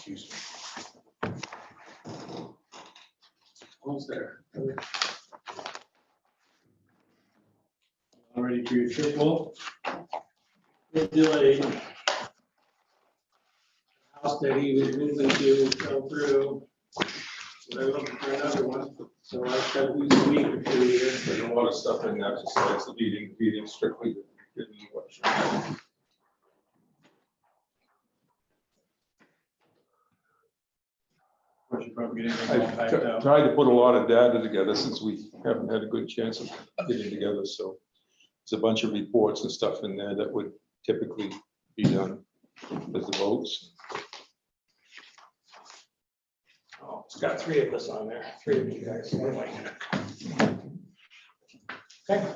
Excuse me. Almost there. All ready for your trip, Wolf? Good delay. House that he was moving to fell through. So they're looking for another one. So I've got to lose a week or two here. There's a lot of stuff in there, besides the meeting strictly. I tried to put a lot of data together since we haven't had a good chance of getting together, so there's a bunch of reports and stuff in there that would typically be done with the votes. Oh, it's got 3 of us on there, 3 of you guys. Okay.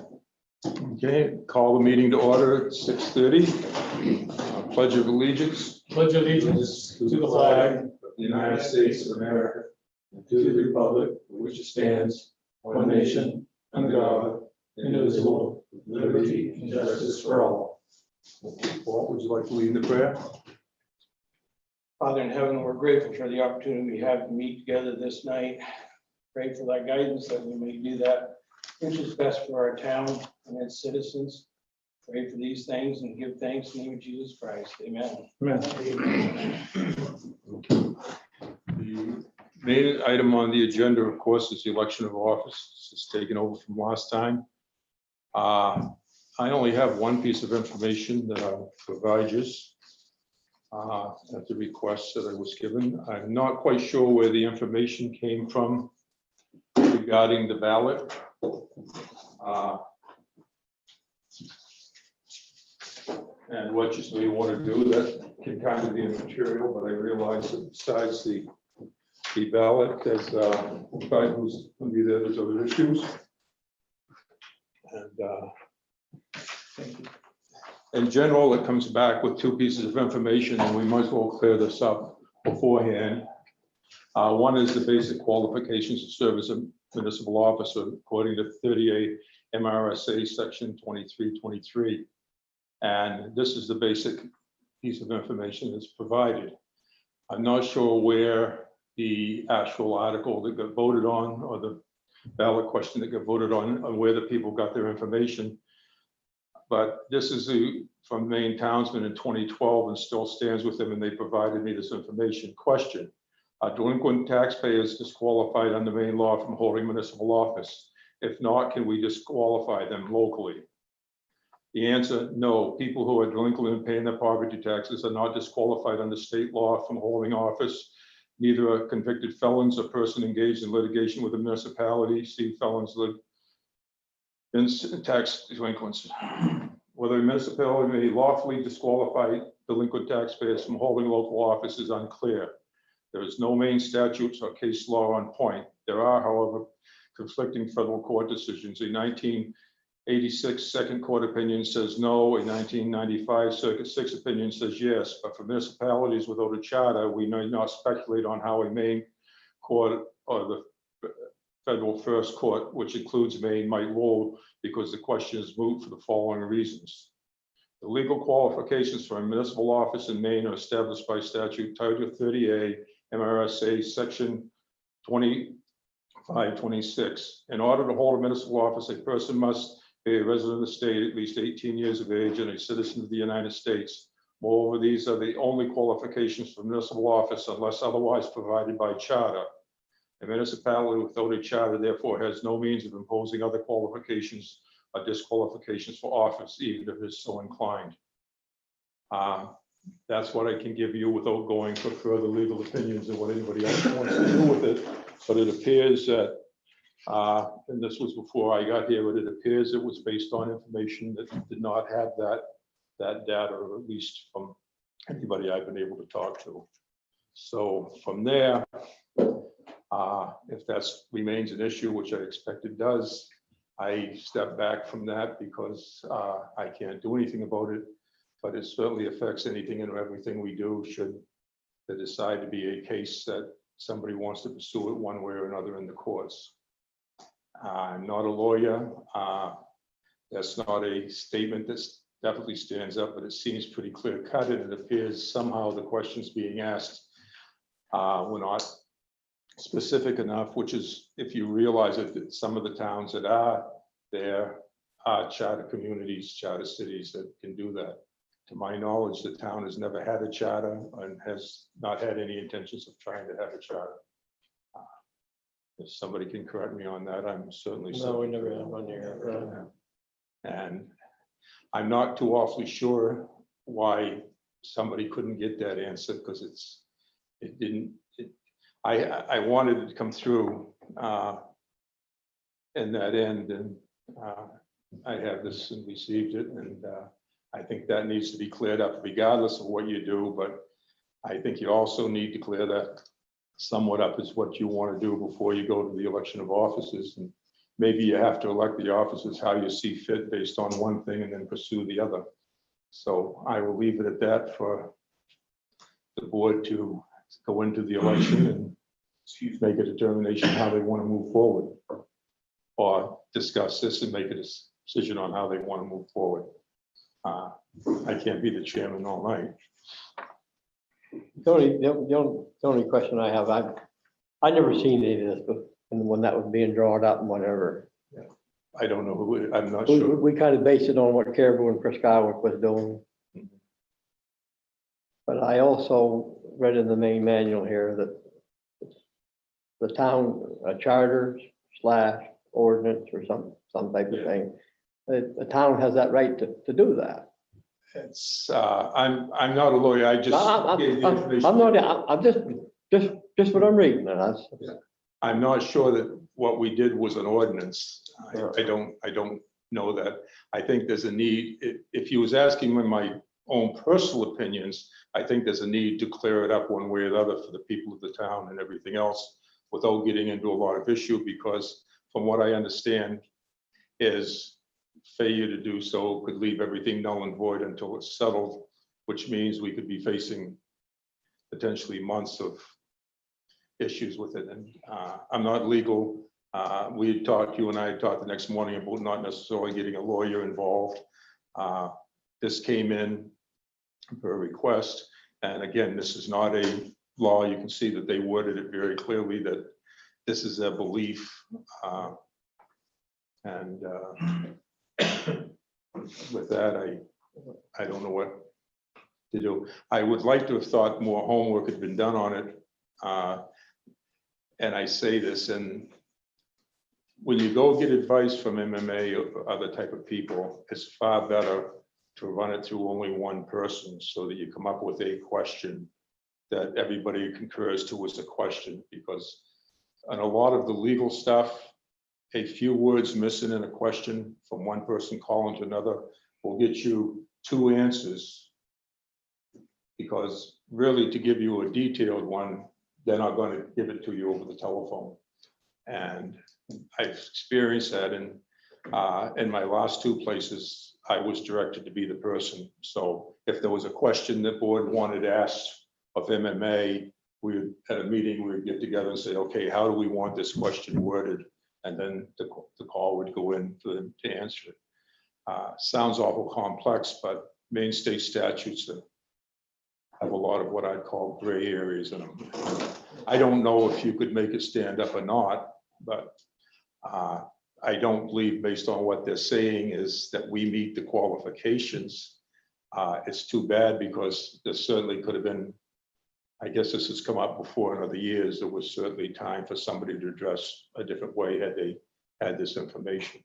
Okay, call the meeting to order at 6:30. Pledge of allegiance. Pledge allegiance to the flag of the United States of America, and to the republic for which it stands, one nation, under God, indivisible, with liberty and justice for all. Walt, would you like to lead the prayer? Father in heaven, we're grateful for the opportunity we have to meet together this night. Pray for that guidance that we may do that which is best for our town and its citizens. Pray for these things and give thanks in the name of Jesus Christ. Amen. The main item on the agenda, of course, is the election of office. This is taken over from last time. I only have one piece of information that I'll provide you at the request that I was given. I'm not quite sure where the information came from regarding the ballot. And what you may want to do, that can kind of be immaterial, but I realize that besides the ballot, there's who's going to be there, there's other issues. And in general, it comes back with 2 pieces of information, and we might as well clear this up beforehand. One is the basic qualifications to serve as a municipal officer according to 38 MRSA section 2323. And this is the basic piece of information that's provided. I'm not sure where the actual article that got voted on, or the ballot question that got voted on where the people got their information. But this is from Maine Townsman in 2012 and still stands with them, and they provided me this information. Question: are delinquent taxpayers disqualified under Maine law from holding municipal office? If not, can we disqualify them locally? The answer: no. People who are delinquent in paying their property taxes are not disqualified under state law from holding office. Neither are convicted felons or person engaged in litigation with a municipality. See felons in tax delinquents. Whether a municipality may lawfully disqualify delinquent taxpayers from holding local office is unclear. There is no Maine statutes or case law on point. There are, however, conflicting federal court decisions. A 1986 second court opinion says no. A 1995 Circuit 6 opinion says yes. But for municipalities without a charter, we may not speculate on how a Maine court or the federal first court, which includes Maine, might rule, because the question is moot for the following reasons. The legal qualifications for a municipal office in Maine are established by statute Title 30A MRSA section 2526. In order to hold a municipal office, a person must be a resident of the state, at least 18 years of age, and a citizen of the United States. Moreover, these are the only qualifications for municipal office unless otherwise provided by charter. A municipality without a charter therefore has no means of imposing other qualifications or disqualifications for office, even if it is so inclined. That's what I can give you without going for further legal opinions and what anybody else wants to do with it. But it appears that, and this was before I got here, but it appears it was based on information that did not have that data, or at least from anybody I've been able to talk to. So from there, if that remains an issue, which I expect it does, I step back from that because I can't do anything about it, but it certainly affects anything and everything we do should they decide to be a case that somebody wants to pursue it one way or another in the courts. I'm not a lawyer. That's not a statement that definitely stands up, but it seems pretty clear cut, and it appears somehow the questions being asked We're not specific enough, which is, if you realize that some of the towns that are there are charter communities, charter cities that can do that. To my knowledge, the town has never had a charter and has not had any intentions of trying to have a charter. If somebody can correct me on that, I'm certainly. No, we never had one here. And I'm not too awfully sure why somebody couldn't get that answer, because I wanted it to come through in that end, and I have this and received it, and I think that needs to be cleared up regardless of what you do, but I think you also need to clear that somewhat up is what you want to do before you go to the election of officers. And maybe you have to elect the officers how you see fit based on one thing and then pursue the other. So I will leave it at that for the board to go into the election and make a determination how they want to move forward, or discuss this and make a decision on how they want to move forward. I can't be the chairman all night. The only question I have, I never seen any of this, but when that was being drawn up and whatever. I don't know who, I'm not We, sure. we kind of based it on what Caribou and Prescott was doing. But I also read in the main manual here that the town charter / ordinance or some type of thing, the town has that right to do that. It's, I'm not a lawyer, I just gave the information. I'm not, I'm just what I'm reading, and that's. I'm not sure that what we did was an ordinance. Yeah. I don't know that. I think there's a need, if you was asking me my own personal opinions, I think there's a need to clear it up one way or the other for the people of the town and everything else without getting into a lot of issue, because from what I understand is failure to do so could leave everything null and void until it's settled, which means we could be facing potentially months of issues with it. And I'm not legal. We had talked, you and I had talked the next morning about not necessarily getting a lawyer involved. This came in per request. And again, this is not a law. You can see that they worded it very clearly that this is their belief. And with that, I don't know what to do. I would like to have thought more homework had been done on it. And I say this, and when you go get advice from MMA or other type of people, it's far better to run it through only one person so that you come up with a question that everybody concurs to as a question, because on a lot of the legal stuff, a few words missing in a question from one person calling to another will get you two answers. Because really, to give you a detailed one, they're not going to give it to you over the telephone. And I've experienced that in my last two places. I was directed to be the person. So if there was a question the board wanted asked of MMA, we would, at a meeting, we would get together and say, okay, how do we want this question worded? And then the call would go in for them to answer it. Sounds awful complex, but Maine state statutes have a lot of what I'd call gray areas in them. I don't know if you could make it stand up or not, but I don't believe, based on what they're saying, is that we meet the qualifications. It's too bad, because there certainly could have been, I guess this has come up before in other years, there was certainly time for somebody to address a different way had they had this information.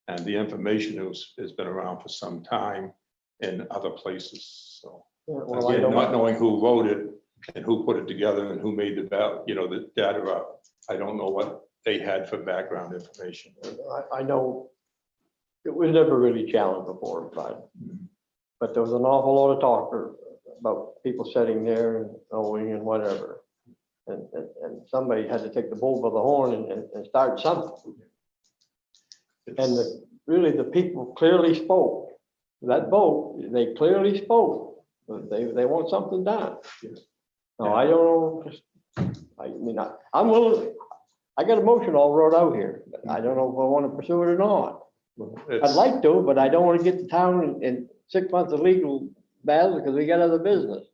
And the information has been around for some time in other places. So Well, again, not knowing who wrote it and who put it together and who made the the data up, I don't know what they had for background information. I know it was never really challenged before, but there was an awful lot of talk about people sitting there and owing and whatever. And somebody had to take the bull by the horn and start something. And really the people clearly spoke. That vote, they clearly spoke. They want something done. Yes. No, I don't know. I mean, I'm willing. I got a motion all wrote out here. But I don't know if I want to pursue it or not. I'd like to, but I don't want to get the town in 6 months of legal battle because we got other business.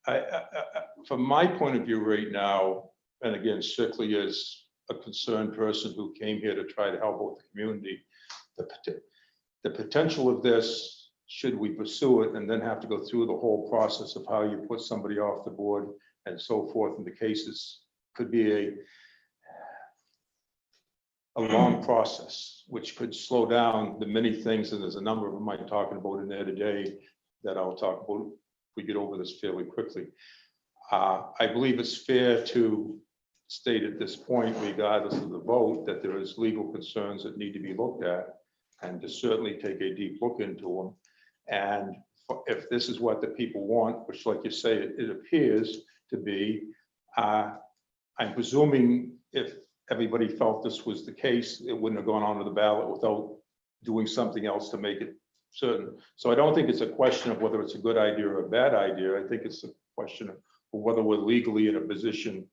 From my point of view right now, and again, strictly as a concerned person who came here to try to help out the community, the potential of this, should we pursue it and then have to go through the whole process of how you put somebody off the board and so forth in the cases, could be a long process, which could slow down the many things, and there's a number of them I'm talking about in there today that I'll talk about if we get over this fairly quickly. I believe it's fair to state at this point, regardless of the vote, that there is legal concerns that need to be looked at, and to certainly take a deep look into them. And if this is what the people want, which, like you say, it appears to be, I'm presuming if everybody felt this was the case, it wouldn't have gone onto the ballot without doing something else to make it certain. So I don't think it's a question of whether it's a good idea or a bad idea. I think it's a question of whether we're legally in a position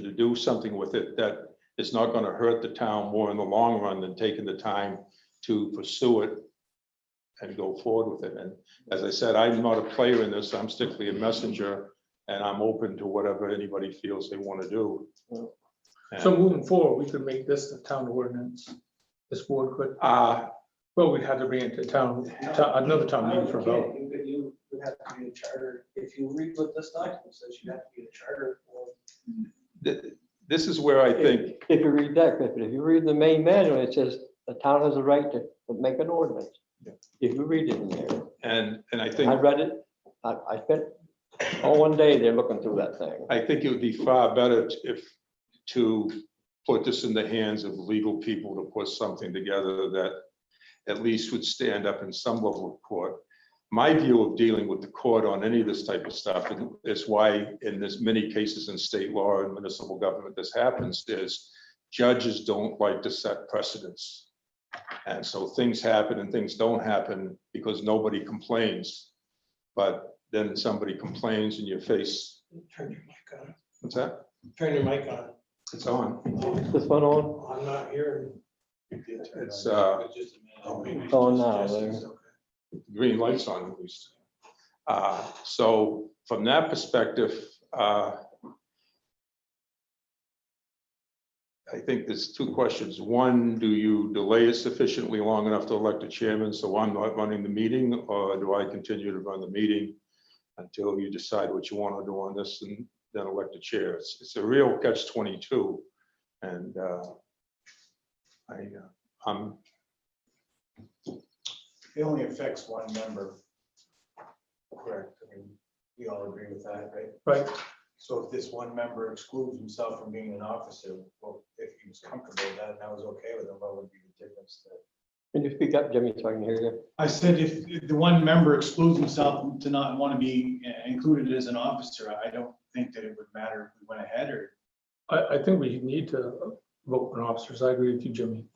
to do something with it that is not going to hurt the town more in the long run than taking the time to pursue it and go forward with it. And as I said, I'm not a player in this. I'm strictly a messenger, and I'm open to whatever anybody feels they want to do. So moving forward, we could make this the town ordinance. This board could, well, we had to bring it to another town meeting for a vote. You would have to be a charter. If you read what this document says, you have to be a charter for. This is where I think, If you read that, Clifford, if you read the main manual, it says the town has a right to make an ordinance. Yeah. If you read it in there. and I I think, read it, I spent all one day there looking through that thing. I think it would be far better to put this in the hands of legal people to put something together that at least would stand up in some level of court. My view of dealing with the court on any of this type of stuff, and is why in this many cases in state law and municipal government this happens, is judges don't like to set precedents. And so things happen and things don't happen because nobody complains. But then somebody complains in your face. Turn your mic on. What's that? Turn your mic on. It's on. This one on? I'm not hearing. It's It's on now, there. green lights on at least. So from that perspective, I think there's two questions. One, do you delay it sufficiently long enough to elect a chairman so I'm not running the meeting, or do I continue to run the meeting until you decide what you want to do on this and then elect a chair? It's a real catch-22, and I'm It only affects one member. Correct. I mean, we all agree with that, right? Right. So if this one member excludes himself from being an officer, well, if he was comfortable with that, and I was okay with it, what would be the difference there? Can you speak up, Jimmy, so I can hear you? I said if the one member excludes himself to not want to be included as an officer, I don't think that it would matter if we went ahead or. I think we need to vote for officers. I agree with you, Jimmy.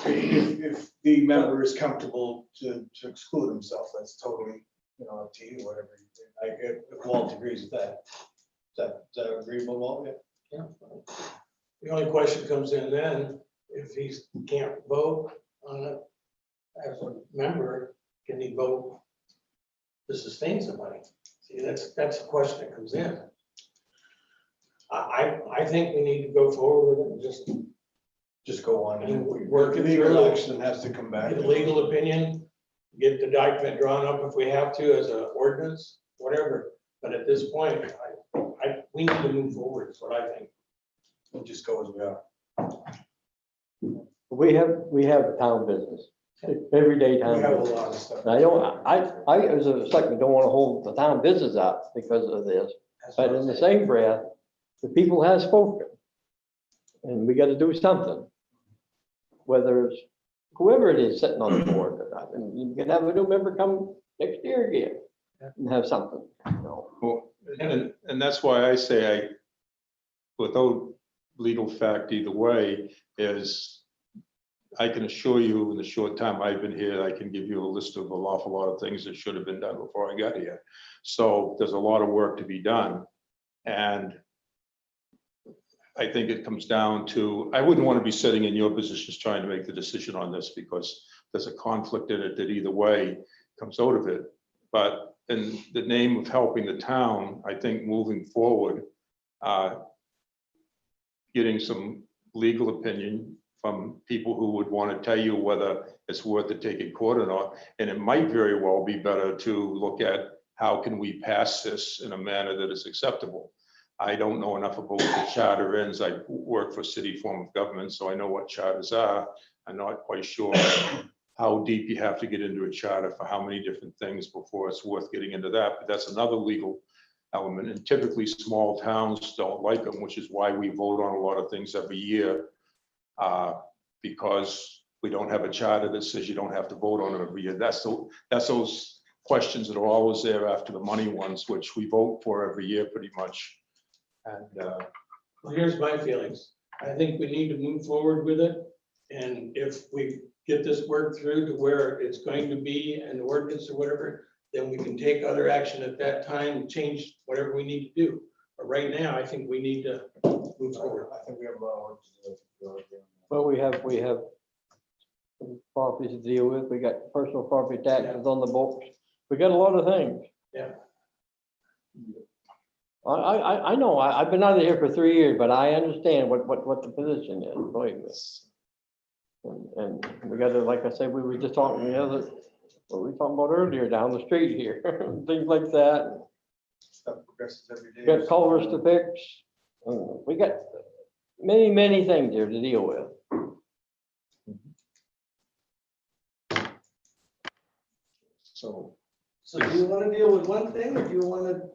If the member is comfortable to exclude himself, that's totally, up to you, whatever you think. If Walt agrees with that. Is that agreeable, Walt? Yeah. The only question comes in then, if he can't vote on it as a member, can he vote to sustain somebody? See, that's the question that comes in. I think we need to go forward with it and Just go on and Work it legal through. action has to come back. get a legal opinion, get the document drawn up if we have to as an ordinance, whatever. But at this point, we need to move forward, is what I think. We'll just go as we are. We have town business, everyday We town have a business. lot of stuff. And I as a selectman don't want to hold the town business up because of this, but in the same breath, the people have spoken. And we got to do something. Whether it's whoever it is sitting on the board, and you can have a new member come next year again and have something, Well, and that's why I say without legal fact either way, is I can assure you in the short time I've been here, I can give you a list of an awful lot of things that should have been done before I got here. So there's a lot of work to be done. And I think it comes down to, I wouldn't want to be sitting in your positions trying to make the decision on this because there's a conflict in it that either way comes out of it. But in the name of helping the town, I think moving forward, getting some legal opinion from people who would want to tell you whether it's worth it taking court or not. And it might very well be better to look at how can we pass this in a manner that is acceptable. I don't know enough about what the charter is. I work for city form of government, so I know what charters are. I'm not quite sure how deep you have to get into a charter for how many different things before it's worth getting into that, but that's another legal element. And typically small towns don't like them, which is why we vote on a lot of things every year, because we don't have a charter that says you don't have to vote on it every year. That's those questions that are always there after the money ones, which we vote for every year pretty much. And Well, here's my feelings. I think we need to move forward with it. And if we get this worked through to where it's going to be an ordinance or whatever, then we can take other action at that time and change whatever we need to do. But right now, I think we need to move forward. I think we have a lot of work to do. Well, we have some properties to deal with. We got personal property taxes on the books. We got a lot of things. Yeah. I know, I've been out of here for 3 years, but I understand what the position is, believe me. And we got to, like I said, we were just talking the other, what we were talking about earlier down the street here, things like that. Stuff progresses every day. We got culverts to fix. We got many things here to deal with. so So do you want to deal with one thing, or do you want to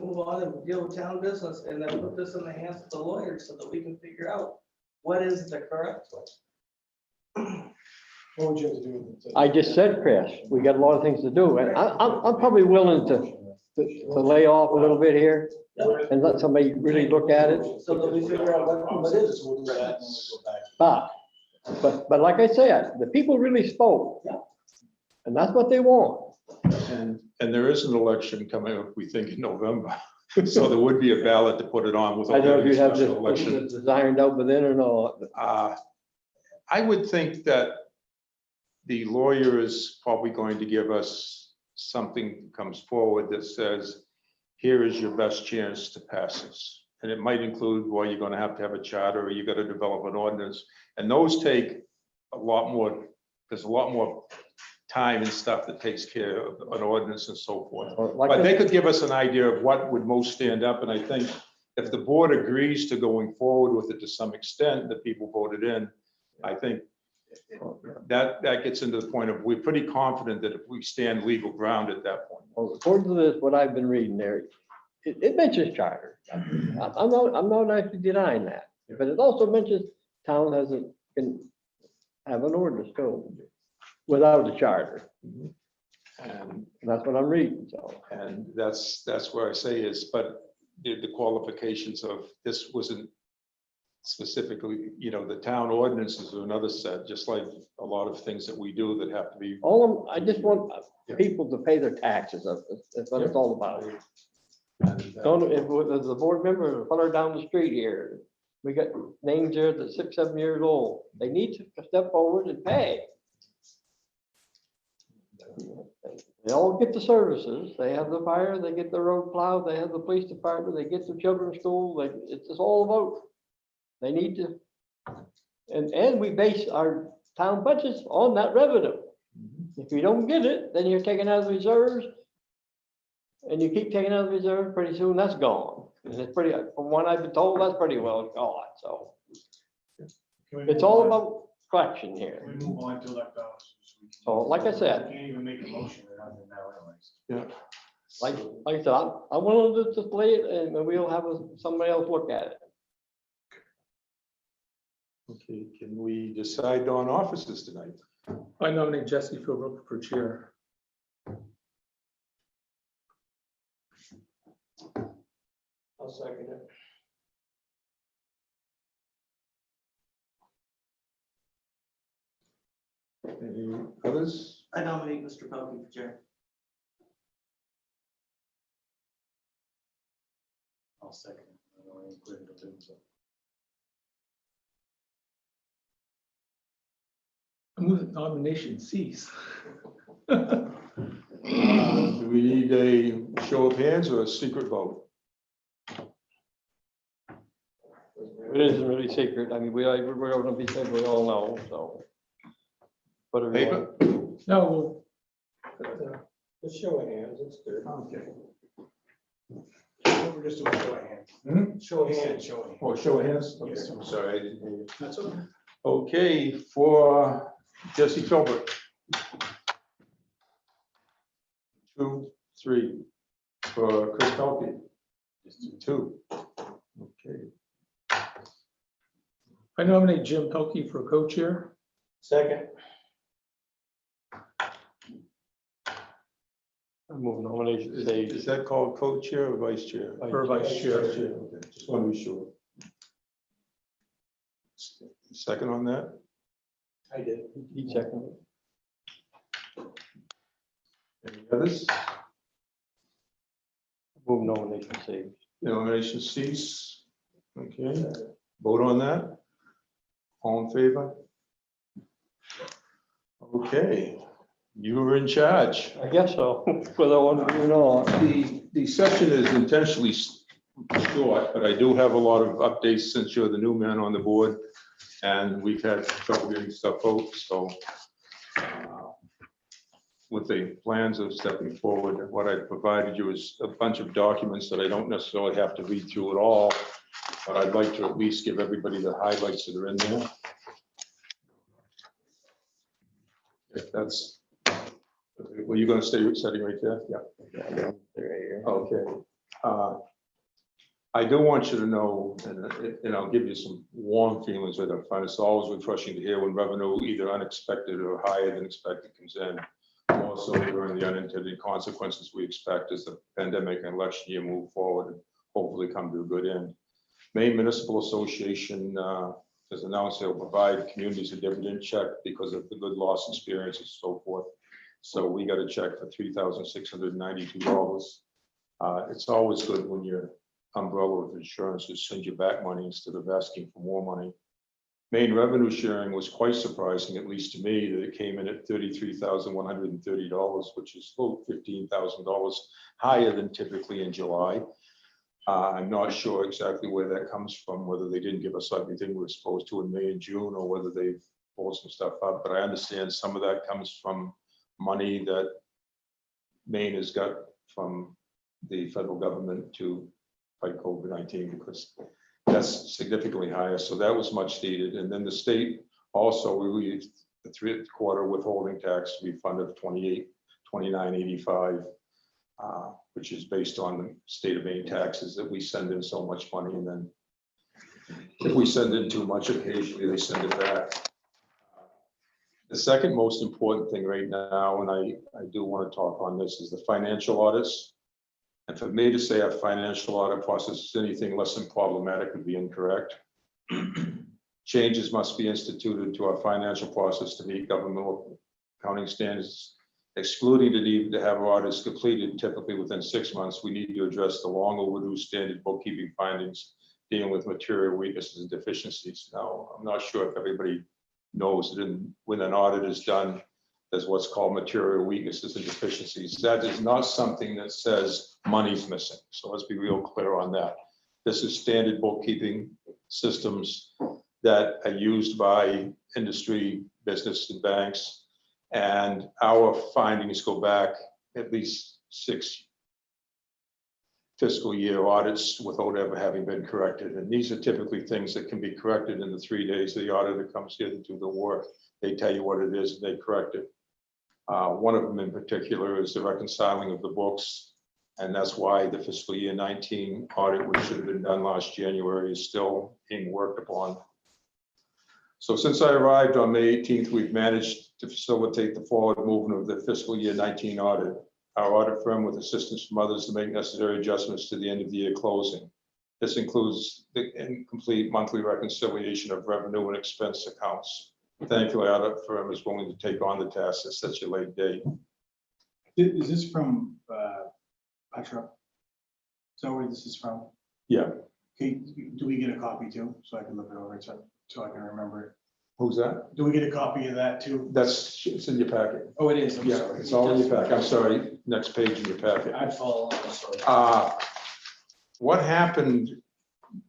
move on and deal with town business and then put this in the hands of the lawyers so that we can figure out what is the correct way? What would you have to do with it? I just said, Chris, we got a lot of things to do, and I'm probably willing to lay off a little bit here and let somebody really look at it. So that we figure out what it is. We'll do that and then we'll go back. But like I said, the people really spoke. And that's what they want. and there is an election coming up, we think, in November. So there would be a ballot to put it on I without don't know if having a you have special election. this ironed out within or not. I would think that the lawyer is probably going to give us something that comes forward that says, here is your best chance to pass this. And it might include, well, you're gonna have a charter, or you gotta develop an ordinance. And those take a lot more, there's a lot more time and stuff that takes care of an ordinance and so forth. Like But I they said, could give us an idea of what would most stand up, and I think if the board agrees to going forward with it to some extent, that people voted in, I think that gets into the point of, we're pretty confident that if we stand legal ground at that point. well, according to this, what I've been reading there, it mentions charter. I'm not actually denying that, but it also mentions town can have an ordinance too, without a charter. And That's what I'm reading, so. And that's where I say is, but the qualifications of this wasn't specifically, the town ordinances are another set, just like a lot of things that we do that have to be. I just want people to pay their taxes. That's what it's all about. And, Don't, if there's a board member, a fellow down the street here, we got names here that's 6, 7 years old. They need to step forward and pay. They all get the services. They have the fire, they get the road plowed, they have the police department, they get the children's school. It's just all about, they need to. And we base our town budgets on that revenue. If you don't get it, then you're taking out of the reserves. And you keep taking out of the reserve, pretty soon that's gone. And it's pretty, from what I've been told, that's pretty well gone, so. Can we It's move all on? about collection here. Can we move on to elect officers? So, like I said, Can't even make a motion without it now anyways. like I said, I'm willing to just play it and we'll have somebody else look at it. Okay, can we decide on offices tonight? I nominate Jesse Philbrook for chair. I'll second it. Any others? I nominate Mr. Pelkey for chair. I'll second. It. I don't know, including the two, so. I move that nomination cease. we need a show of hands or a secret vote? It isn't really secret. I mean, we're gonna be said, we all know, so. Whatever you want. Paper? No, Just show of hands, it's good. Okay. We're just doing show of hands. Show of He said hands. show of hands. Oh, show of hands? Okay, Yes. I'm sorry, I didn't hear you. That's okay. Okay, for Jesse Philbrook. 2, 3. For Chris Pelkey. 2. Okay. I nominate Jim Pelkey for co-chair. Second, I move nomination Is stage. that called co-chair or vice chair? Or vice chair. Vice chair, okay, just want to be sure. Second on that? I did. Each second. Any others? Move nomination stage. Nomination cease. Okay, vote on that. All in favor? Okay, you were in charge. I guess so, whether I want to do it or not. The session is intentionally short, but I do have a lot of updates since you're the new man on the board. And we've had trouble getting stuff out, so with the plans of stepping forward, what I provided you is a bunch of documents that I don't necessarily have to read through at all, but I'd like to at least give everybody the highlights that are in there. If that's, were you gonna stay sitting right there? Yeah. Yeah, there you go. Okay. I do want you to know, and I'll give you some warm feelings with it. It's always refreshing to hear when revenue, either unexpected or higher than expected, comes in. More so during the unintended consequences we expect as the pandemic and election year move forward and hopefully come to a good end. Maine Municipal Association has announced they'll provide communities a dividend check because of the good loss experiences and so forth. So we got a check for $3,692. It's always good when your umbrella of insurance is send you back money instead of asking for more money. Maine revenue sharing was quite surprising, at least to me, that it came in at $33,130, which is about $15,000 higher than typically in July. I'm not sure exactly where that comes from, whether they didn't give us everything we were supposed to in May and June, or whether they've pulled some stuff up, but I understand some of that comes from money that Maine has got from the federal government to fight COVID-19, because that's significantly higher. So that was much needed. And then the state also released the 3/4 withholding tax refund of $29.85, which is based on the state of Maine taxes that we send in so much money. And then if we send in too much, occasionally they send it back. The second most important thing right now, and I do want to talk on this, is the financial audits. And for me to say our financial audit process is anything less than problematic would be incorrect. Changes must be instituted to our financial process to meet governmental accounting standards, excluding the need to have audits completed typically within 6 months. We need to address the long overdue standard bookkeeping findings dealing with material weaknesses and deficiencies. Now, I'm not sure if everybody knows that when an audit is done, there's what's called material weaknesses and deficiencies. That is not something that says money's missing. So let's be real clear on that. This is standard bookkeeping systems that are used by industry, business, and banks. And our findings go back at least 6 fiscal year audits without ever having been corrected. And these are typically things that can be corrected in the 3 days the auditor comes here to do the work. They tell you what it is and they correct it. One of them in particular is the reconciling of the books. And that's why the fiscal year 19 audit, which should have been done last January, is still being worked upon. So since I arrived on May 18th, we've managed to facilitate the forward movement of the fiscal year 19 audit. Our audit firm, with assistance from others, to make necessary adjustments to the end of the year closing. This includes the incomplete monthly reconciliation of revenue and expense accounts. Thankfully, our audit firm is willing to take on the task at such a late date. Is this from, Petra? Is that where this is from? Yeah. Okay, do we get a copy too, so I can look it over, so I can remember it? Who's that? Do we get a copy of that too? It's in your packet. Oh, it is. I'm Yeah, sorry. it's all in your packet. I'm sorry, next page in your packet. I'd follow along, sorry. What happened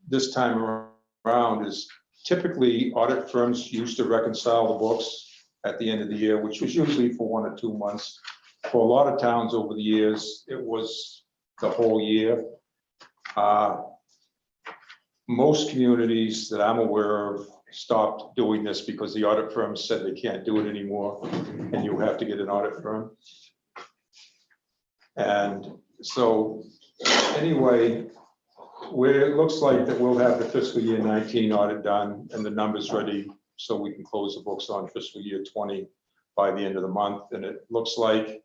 this time around is typically audit firms used to reconcile the books at the end of the year, which was usually for 1 or 2 months. For a lot of towns over the years, it was the whole year. Most communities that I'm aware of stopped doing this because the audit firms said they can't do it anymore, and you have to get an audit firm. And so, anyway, where it looks like that we'll have the fiscal year 19 audit done and the numbers ready, so we can close the books on fiscal year 20 by the end of the month. And it looks like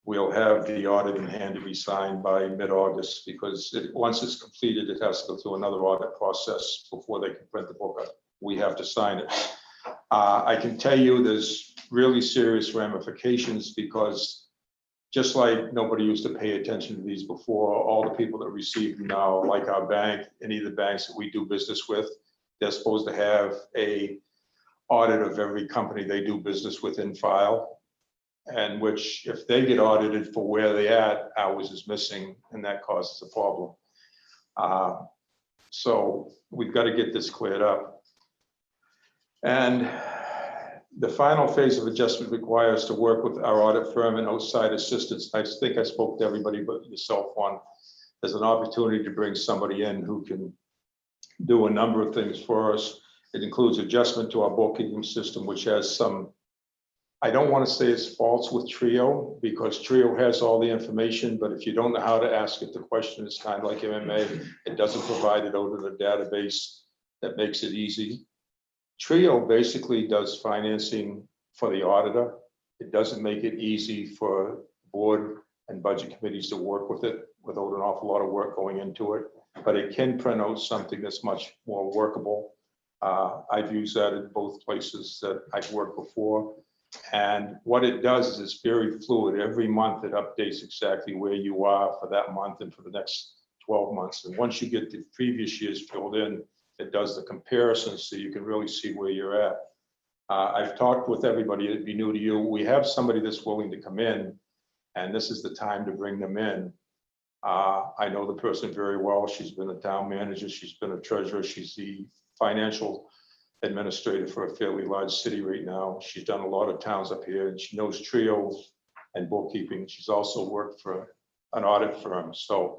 we'll have the audit in hand to be signed by mid-August, because once it's completed, it has to go through another audit process before they can print the book up. We have to sign it. I can tell you there's really serious ramifications, because just like nobody used to pay attention to these before, all the people that receive them now, like our bank, any of the banks that we do business with, they're supposed to have a audit of every company they do business with in file. And which, if they get audited for where they at, ours is missing, and that causes a problem. So we've got to get this cleared up. And the final phase of adjustment requires to work with our audit firm and outside assistance. I think I spoke to everybody but yourself on. There's an opportunity to bring somebody in who can do a number of things for us. It includes adjustment to our bookkeeping system, which has some, I don't want to say it's faults with Trio, because Trio has all the information, but if you don't know how to ask it the question, it's kind of like MMA. It doesn't provide it out of the database that makes it easy. Trio basically does financing for the auditor. It doesn't make it easy for board and budget committees to work with it without an awful lot of work going into it, but it can print out something that's much more workable. I've used that in both places that I've worked before. And what it does is it's very fluid. Every month it updates exactly where you are for that month and for the next 12 months. And once you get the previous years filled in, it does the comparison so you can really see where you're at. I've talked with everybody, it'd be new to you. We have somebody that's willing to come in, and this is the time to bring them in. I know the person very well. She's been a town manager. She's been a treasurer. She's the financial administrator for a fairly large city right now. She's done a lot of towns up here, and she knows Trio and bookkeeping. She's also worked for an audit firm. So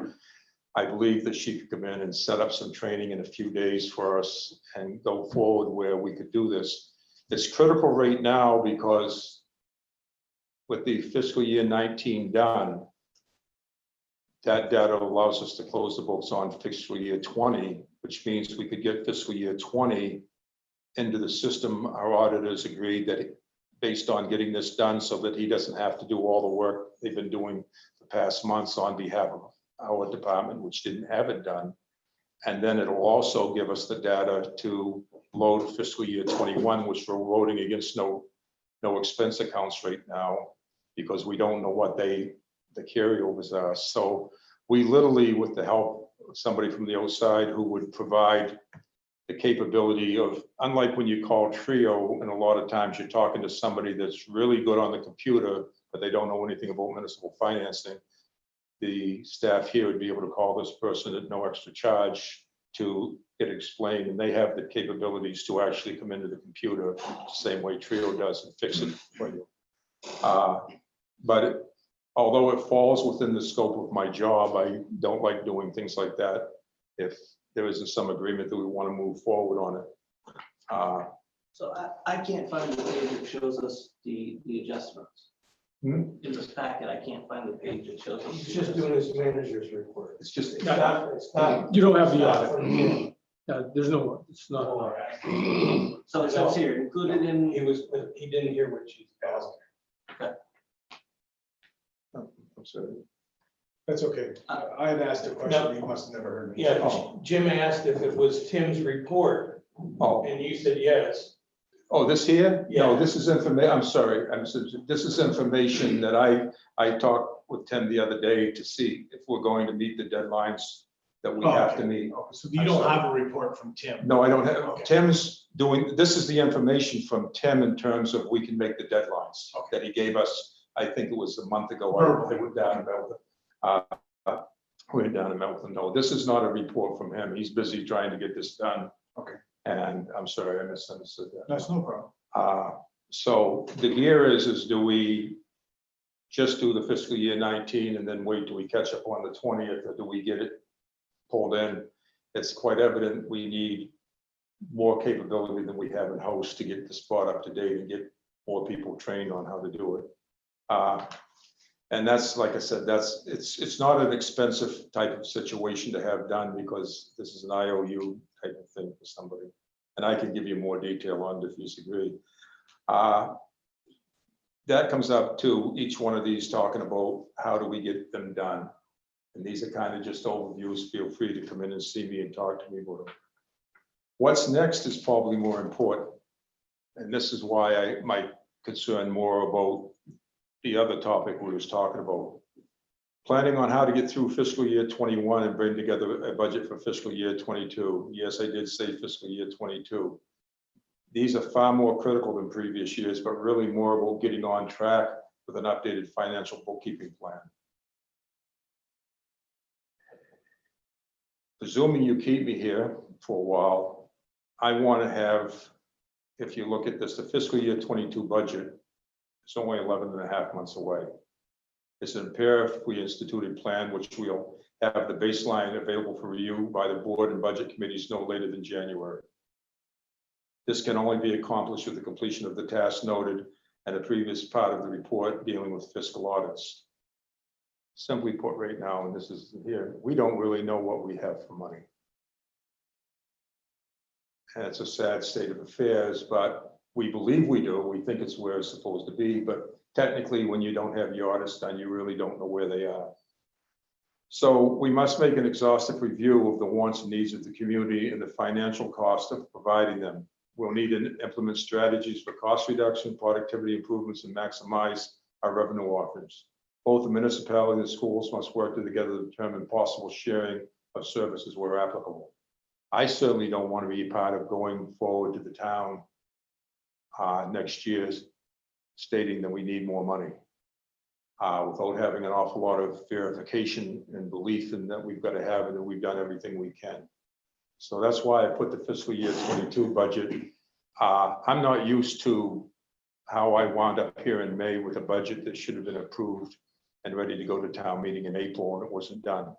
I believe that she could come in and set up some training in a few days for us and go forward where we could do this. It's critical right now because with the fiscal year 19 done, that data allows us to close the books on fiscal year 20, which means we could get fiscal year 20 into the system. Our auditors agreed that based on getting this done so that he doesn't have to do all the work they've been doing the past months on behalf of our department, which didn't have it done. And then it'll also give us the data to load fiscal year 21, which we're loading against no expense accounts right now, because we don't know what the carryovers are. So we literally, with the help of somebody from the outside who would provide the capability of, unlike when you call Trio, and a lot of times you're talking to somebody that's really good on the computer, but they don't know anything about municipal financing. The staff here would be able to call this person at no extra charge to get explained, and they have the capabilities to actually come into the computer the same way Trio does and fix it for you. But although it falls within the scope of my job, I don't like doing things like that if there isn't some agreement that we want to move forward on it. So I can't find the page that shows us the adjustments. In this packet, I can't find the page that shows us. He's just doing his manager's report. It's just, It's not. You don't have the it's not audit. from him. There's no, it's not. So it says here, included in, He didn't hear what she asked. I'm sorry. That's okay. I had asked a question, he must have never heard me. Yeah, Jim asked if it was Tim's report, Oh, and you said yes. oh, this here? No, Yeah. this is information, I'm sorry, this is information that I talked with Tim the other day to see if we're going to meet the deadlines that we have to meet. So you don't have a report from Tim? No, I don't have, Okay. Tim's this is the information from Tim in terms of we can make the deadlines that he gave us. I think it was a month ago. I went down and met with him. We went down and met with him. No, this is not a report from him. He's busy trying to get this done. Okay. And I'm sorry, I misunderstood that. That's no problem. So the gear is do we just do the fiscal year 19 and then wait till we catch up on the 20th, or do we get it pulled in? It's quite evident we need more capability than we have in house to get the spot up to date and get more people trained on how to do it. And that's, like I said, it's not an expensive type of situation to have done, because this is an IOU type of thing for somebody. And I can give you more detail on it if you disagree. That comes up to each one of these talking about how do we get them done. And these are kind of just overviews. Feel free to come in and see me and talk to me about them. What's next is probably more important. And this is why I might concern more about the other topic we was talking about. Planning on how to get through fiscal year 21 and bring together a budget for fiscal year 22. Yes, I did say fiscal year 22. These are far more critical than previous years, but really more about getting on track with an updated financial bookkeeping plan. Presuming you keep me here for a while, I want to have, if you look at this, the fiscal year 22 budget, it's only 11 and a half months away. It's imperative we institute a plan which we'll have the baseline available for review by the board and budget committees no later than January. This can only be accomplished with the completion of the task noted and the previous part of the report dealing with fiscal audits. Simply put, right now, and this is here, we don't really know what we have for money. And it's a sad state of affairs, but we believe we do. We think it's where it's supposed to be, but technically, when you don't have your audits done, you really don't know where they are. So we must make an exhaustive review of the wants and needs of the community and the financial cost of providing them. We'll need to implement strategies for cost reduction, productivity improvements, and maximize our revenue offerings. Both the municipality and the schools must work together to determine possible sharing of services where applicable. I certainly don't want to be part of going forward to the town next year stating that we need more money without having an awful lot of verification and belief in that we've got to have it and we've done everything we can. So that's why I put the fiscal year 22 budget. I'm not used to how I wound up here in May with a budget that should have been approved and ready to go to town meeting in April, and it wasn't done.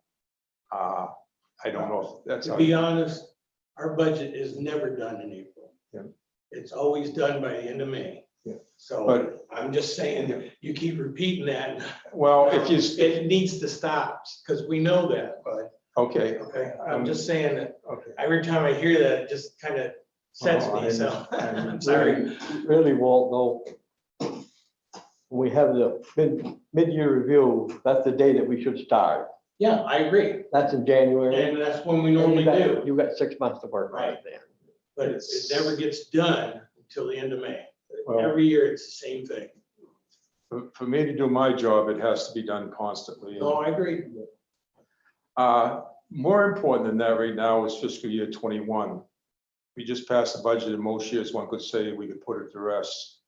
I don't know if that's. To be honest, our budget is never done in April. Yeah. It's always done by the end of May. Yeah. So But- I'm just saying, you keep repeating that. Well, if you, It needs to stop, because we know that, but, okay, okay, I'm just saying that okay. every time I hear that, it just kind of sets Oh, me, so, I'm Really, sorry. really, Walt, though, we have the mid-year review, that's the day that we should start. Yeah, I agree, That's in January. and that's when we normally do, You've got 6 months to work on it then. but it never gets done until the end of May. Well, Every year, it's the same thing. for me to do my job, it has to be done constantly. No, I agree. More important than that right now is fiscal year 21. We just passed the budget, and most years one could say we could put it to rest.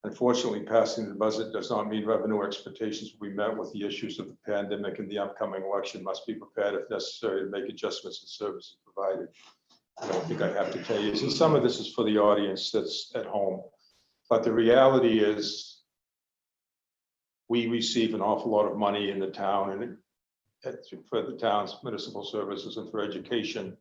Unfortunately, passing the budget does not mean revenue expectations will be met. With the issues of the pandemic and the upcoming election must be prepared if necessary to make adjustments in services provided. I don't think I have to tell you, so some of this is for the audience that's at home. But the reality is we receive an awful lot of money in the town and for the town's municipal services and for education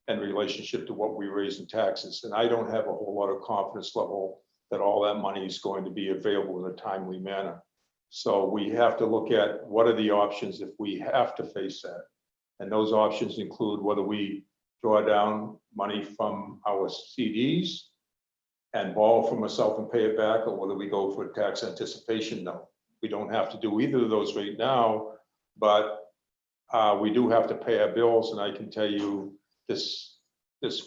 in relationship to what we raise in taxes. And I don't have a whole lot of confidence level that all that money is going to be available in a timely manner. So we have to look at what are the options if we have to face that. And those options include whether we draw down money from our CDs and borrow from ourselves and pay it back, or whether we go for a tax anticipation note. We don't have to do either of those right now, but we do have to pay our bills. And I can tell you this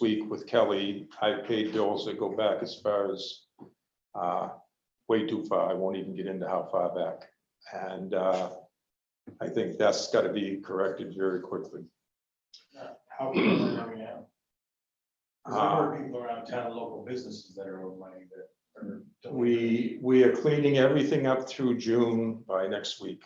week with Kelly, I paid bills that go back as far as way too far. I won't even get into how far back. And I think that's got to be corrected very quickly. How are we now? Because I've heard people around town, local businesses that are owed money that are. We are cleaning everything up through June by next week.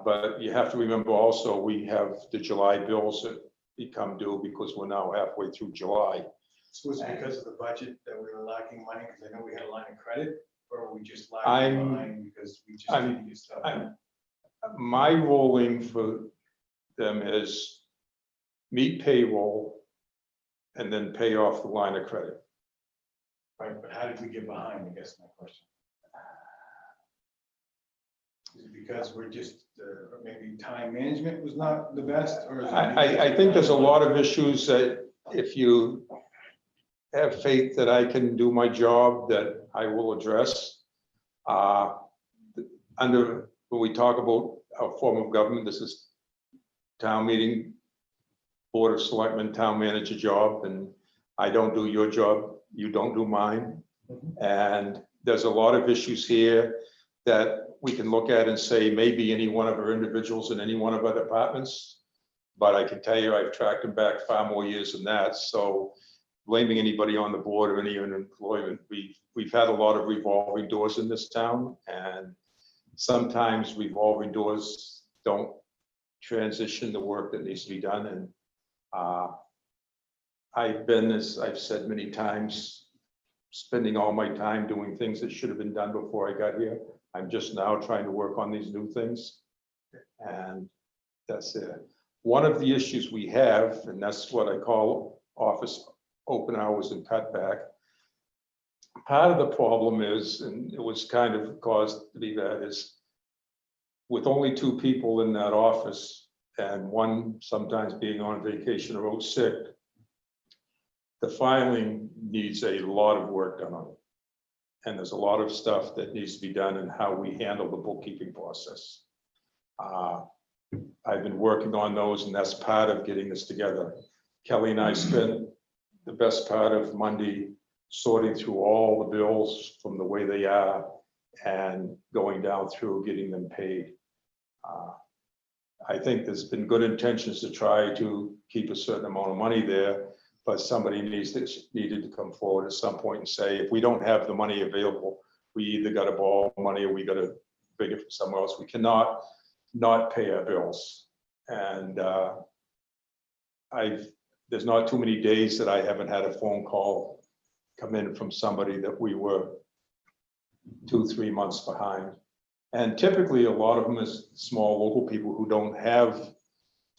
But you have to remember also, we have the July bills that become due because we're now halfway through July. So was it because of the budget that we were lacking money? Because I know we had a line of credit, or were we just I'm- lacking money because we just I'm- didn't get stuff? My ruling for them is meet payroll and then pay off the line of credit. Right, but how did we get behind, I guess my question. Is it because we're just, maybe time management was not the best, or? Is it I think there's a lot of issues that if you have faith that I can do my job, that I will address. Under, when we talk about our form of government, this is town meeting, Board of Selectmen, town manager job, and I don't do your job, you don't do mine. And there's a lot of issues here that we can look at and say, maybe any one of our individuals in any one of our departments. But I can tell you, I've tracked them back far more years than that. So blaming anybody on the board or any employment, we've had a lot of revolving doors in this town, and sometimes revolving doors don't transition the work that needs to be done. And I've been, as I've said many times, spending all my time doing things that should have been done before I got here. I'm just now trying to work on these new things. And that's it. One of the issues we have, and that's what I call office open hours and cutback. Part of the problem is, and it was kind of caused to be that, is with only 2 people in that office and one sometimes being on vacation or out sick, the filing needs a lot of work done on it. And there's a lot of stuff that needs to be done in how we handle the bookkeeping process. I've been working on those, and that's part of getting this together. Kelly and I spent the best part of Monday sorting through all the bills from the way they are and going down through getting them paid. I think there's been good intentions to try to keep a certain amount of money there, but somebody needed to come forward at some point and say, if we don't have the money available, we either got to borrow money or we got to beg it from somewhere else. We cannot not pay our bills. And there's not too many days that I haven't had a phone call come in from somebody that we were 2-3 months behind. And typically a lot of them is small local people who don't have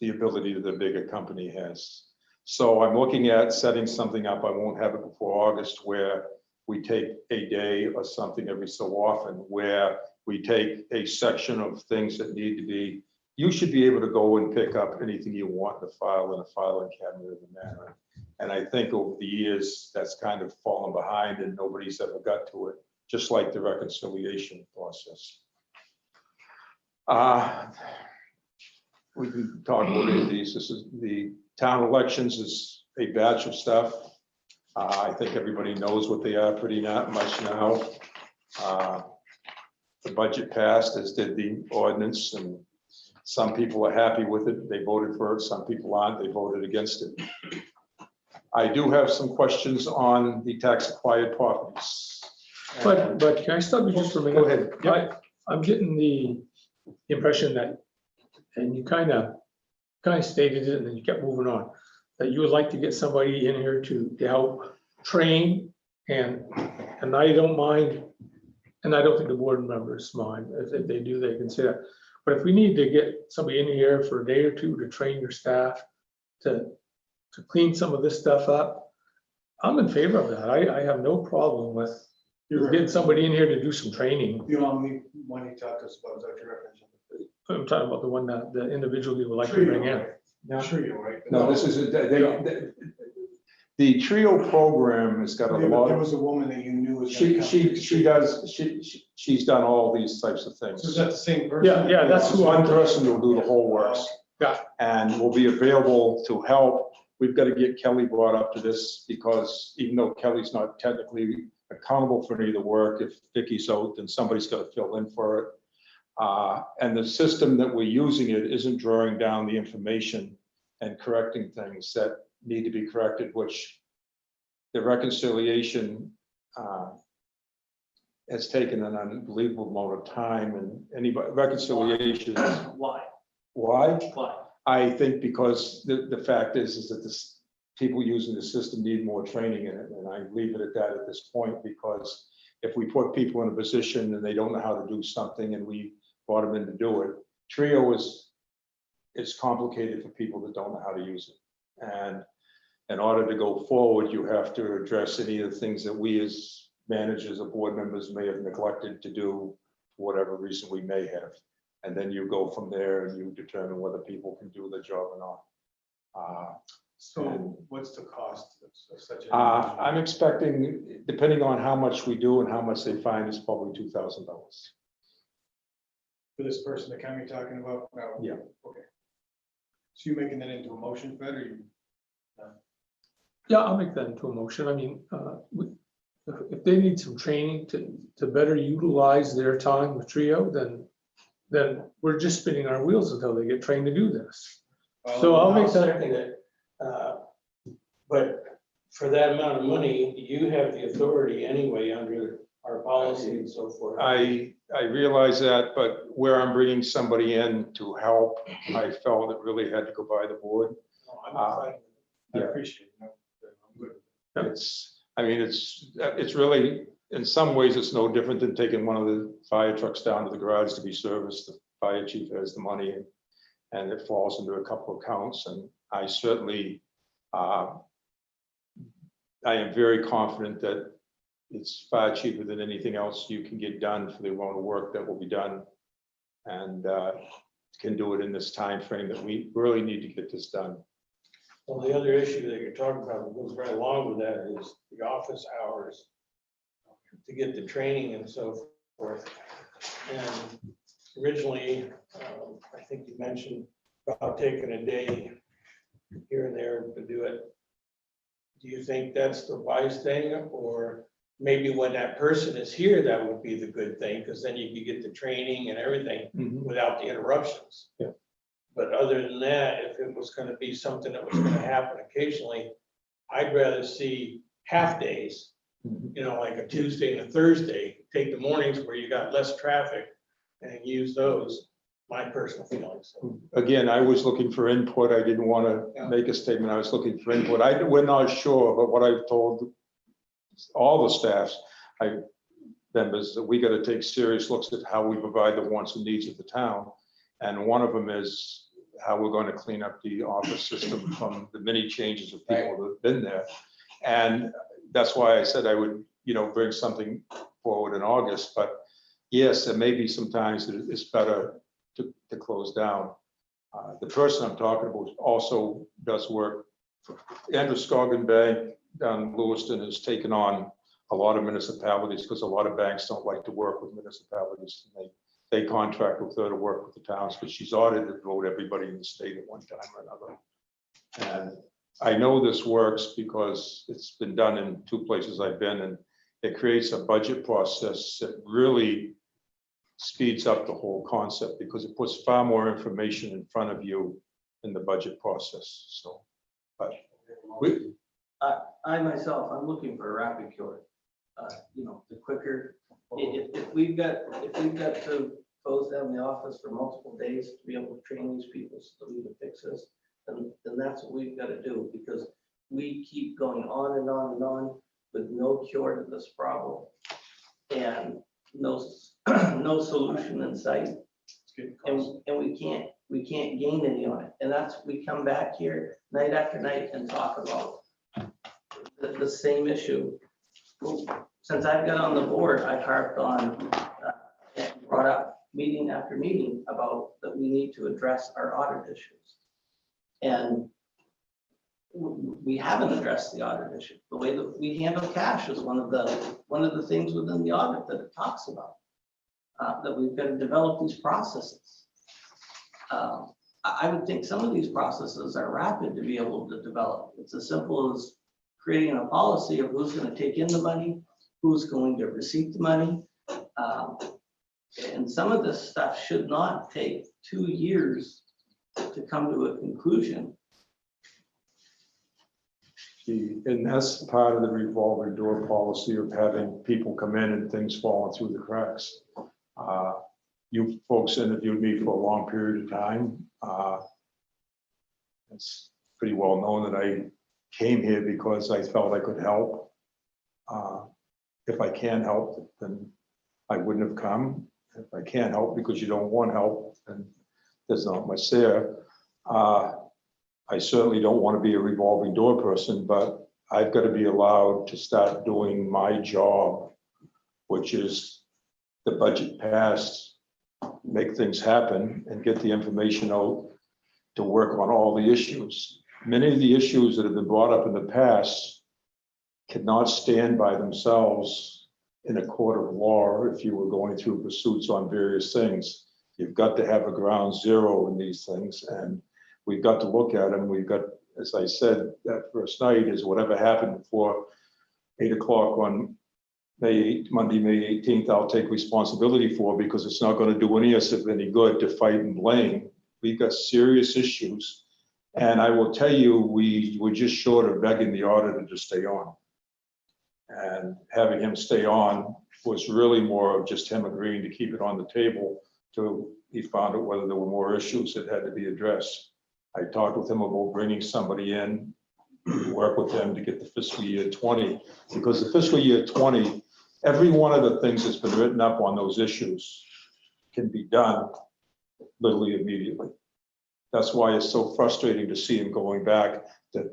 the ability that the bigger company has. So I'm looking at setting something up. I won't have it before August, where we take a day or something every so often, where we take a section of things that need to be, you should be able to go and pick up anything you want to file in a filing cabinet of the manner. And I think over the years, that's kind of fallen behind and nobody's ever got to it, just like the reconciliation process. We can talk about any of these. This is the town elections is a batch of stuff. I think everybody knows what they are pretty much now. The budget passed, as did the ordinance, and some people are happy with it. They voted for it. Some people aren't. They voted against it. I do have some questions on the tax acquired properties. But can I stop you just for a minute? Go ahead. I'm getting the impression that, and you kind of stated it and then you kept moving on, that you would like to get somebody in here to help train, and I don't mind, and I don't think the board members mind. If they do, they can say that. But if we need to get somebody in here for a day or two to train your staff to clean some of this stuff up, I'm in favor of that. I have no problem with getting somebody in here to do some training. The only one you talked to us about was Dr. Reference. I'm talking about the one that the individual you would like to bring in. I'm sure you're right. No, this is, the TRIO program has got a There lot there of, was a woman that you knew was. gonna come. she's done all these types of So is things. that the same person? Yeah, that's who One person will do the whole works. Yeah. And will be available to help. We've got to get Kelly brought up to this, because even though Kelly's not technically accountable for any of the work, if Vicky's out, then somebody's got to fill in for it. And the system that we're using, it isn't drawing down the information and correcting things that need to be corrected, which the reconciliation has taken an unbelievable amount of time, and any reconciliation. Why? Why? Why? I think because the fact is that this, people using the system need more training in it, and I leave it at that at this point, because if we put people in a position and they don't know how to do something and we brought them in to do it, Trio is complicated for people that don't know how to use it. And in order to go forward, you have to address any of the things that we as managers or board members may have neglected to do, for whatever reason we may have. And then you go from there and you determine whether people can do the job or not. So what's the cost of such a? I'm expecting, depending on how much we do and how much they find, is probably $2,000. For this person, the account you're talking about? No. Yeah. Okay. So you're making that into a motion, Fred, or you? Yeah, I'll make that into a motion. I mean, if they need some training to better utilize their time with Trio, then we're just spinning our wheels until they get trained to do this. So I'll make that. second it. But for that amount of money, you have the authority anyway under our policy and so forth. I realize that, but where I'm bringing somebody in to help, I felt it really had to go by the board. No, I'm fine. I yeah. appreciate it. No, I'm good. I mean, it's really, in some ways, it's no different than taking one of the fire trucks down to the garage to be serviced. The fire chief has the money, and it falls into a couple of accounts. And I certainly, I am very confident that it's far cheaper than anything else you can get done for the amount of work that will be done, and can do it in this time frame that we really need to get this done. Well, the other issue that you're talking about that goes right along with that is the office hours to get the training and so forth. And originally, I think you mentioned about taking a day here and there to do it. Do you think that's the wise thing, or maybe when that person is here, that would be the good thing, because then you could get the training and everything without the interruptions? Yeah. But other than that, if it was gonna be something that was gonna happen occasionally, I'd rather see half days, you know, like a Tuesday and a Thursday, take the mornings where you got less traffic and use those, my personal feelings. Again, I was looking for input. I didn't want to make a statement. I was looking for input. We're not sure, but what I've told all the staffs, members, that we got to take serious looks at how we provide the wants and needs of the town. And one of them is how we're going to clean up the office system from the many changes of people that have been there. And that's why I said I would, bring something forward in August. But yes, there may be some times that it's better to close down. The person I'm talking about also does work for Andrew Scoggin Bank down in Lewiston, has taken on a lot of municipalities because a lot of banks don't like to work with municipalities. And they contract with her to work with the towns, but she's audited about everybody in the state at one time or another. And I know this works because it's been done in 2 places I've been, and it creates a budget process that really speeds up the whole concept because it puts far more information in front of you in the budget process. So, but I myself, I'm looking for a rapid cure. The quicker, if we've got to close down the office for multiple days to be able to train these people so that we can fix this, then that's what we've got to do, because we keep going on and on and on with no cure to this problem and no solution in sight. It's getting close. And we can't gain any on it. And that's, we come back here night after night and talk about the same issue. Since I've got on the board, I've harped on, and brought up meeting after meeting about that we need to address our audit issues. And we haven't addressed the audit issue. The way that we handle cash is one of the things within the audit that it talks about. That we've got to develop these processes. I would think some of these processes are rapid to be able to develop. It's as simple as creating a policy of who's going to take in the money, who's going to receive the money. And some of this stuff should not take 2 years to come to a conclusion. And that's part of the revolving door policy of having people come in and things falling through the cracks. You folks interviewed me for a long period of time. It's pretty well known that I came here because I felt I could help. If I can't help, then I wouldn't have come. If I can't help because you don't want help, then there's not much there. I certainly don't want to be a revolving door person, but I've got to be allowed to start doing my job, which is the budget passed, make things happen and get the information out to work on all the issues. Many of the issues that have been brought up in the past cannot stand by themselves in a court of law if you were going through pursuits on various things. You've got to have a ground zero in these things, and we've got to look at them. We've got, as I said, that first night is whatever happened before 8 o'clock on Monday, May 18th, I'll take responsibility for, because it's not going to do any of us any good to fight and blame. We've got serious issues. And I will tell you, we were just short of begging the auditor to stay on. And having him stay on was really more of just him agreeing to keep it on the table till he found out whether there were more issues that had to be addressed. I talked with him about bringing somebody in, work with them to get the fiscal year 20, because the fiscal year 20, every one of the things that's been written up on those issues can be done literally immediately. That's why it's so frustrating to see him going back to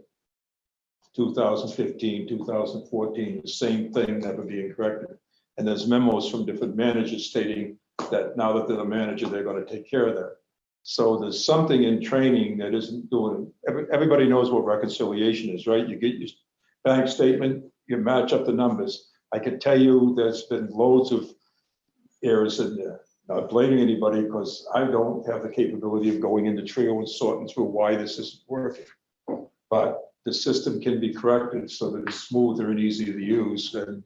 2015, 2014, the same thing never being corrected. And there's memos from different managers stating that now that they're the manager, they're going to take care of that. So there's something in training that isn't doing, everybody knows what reconciliation is, right? You get your bank statement, you match up the numbers. I can tell you there's been loads of errors in there. Not blaming anybody, because I don't have the capability of going into Trio and sorting through why this isn't working. But the system can be corrected so that it's smoother and easier to use, and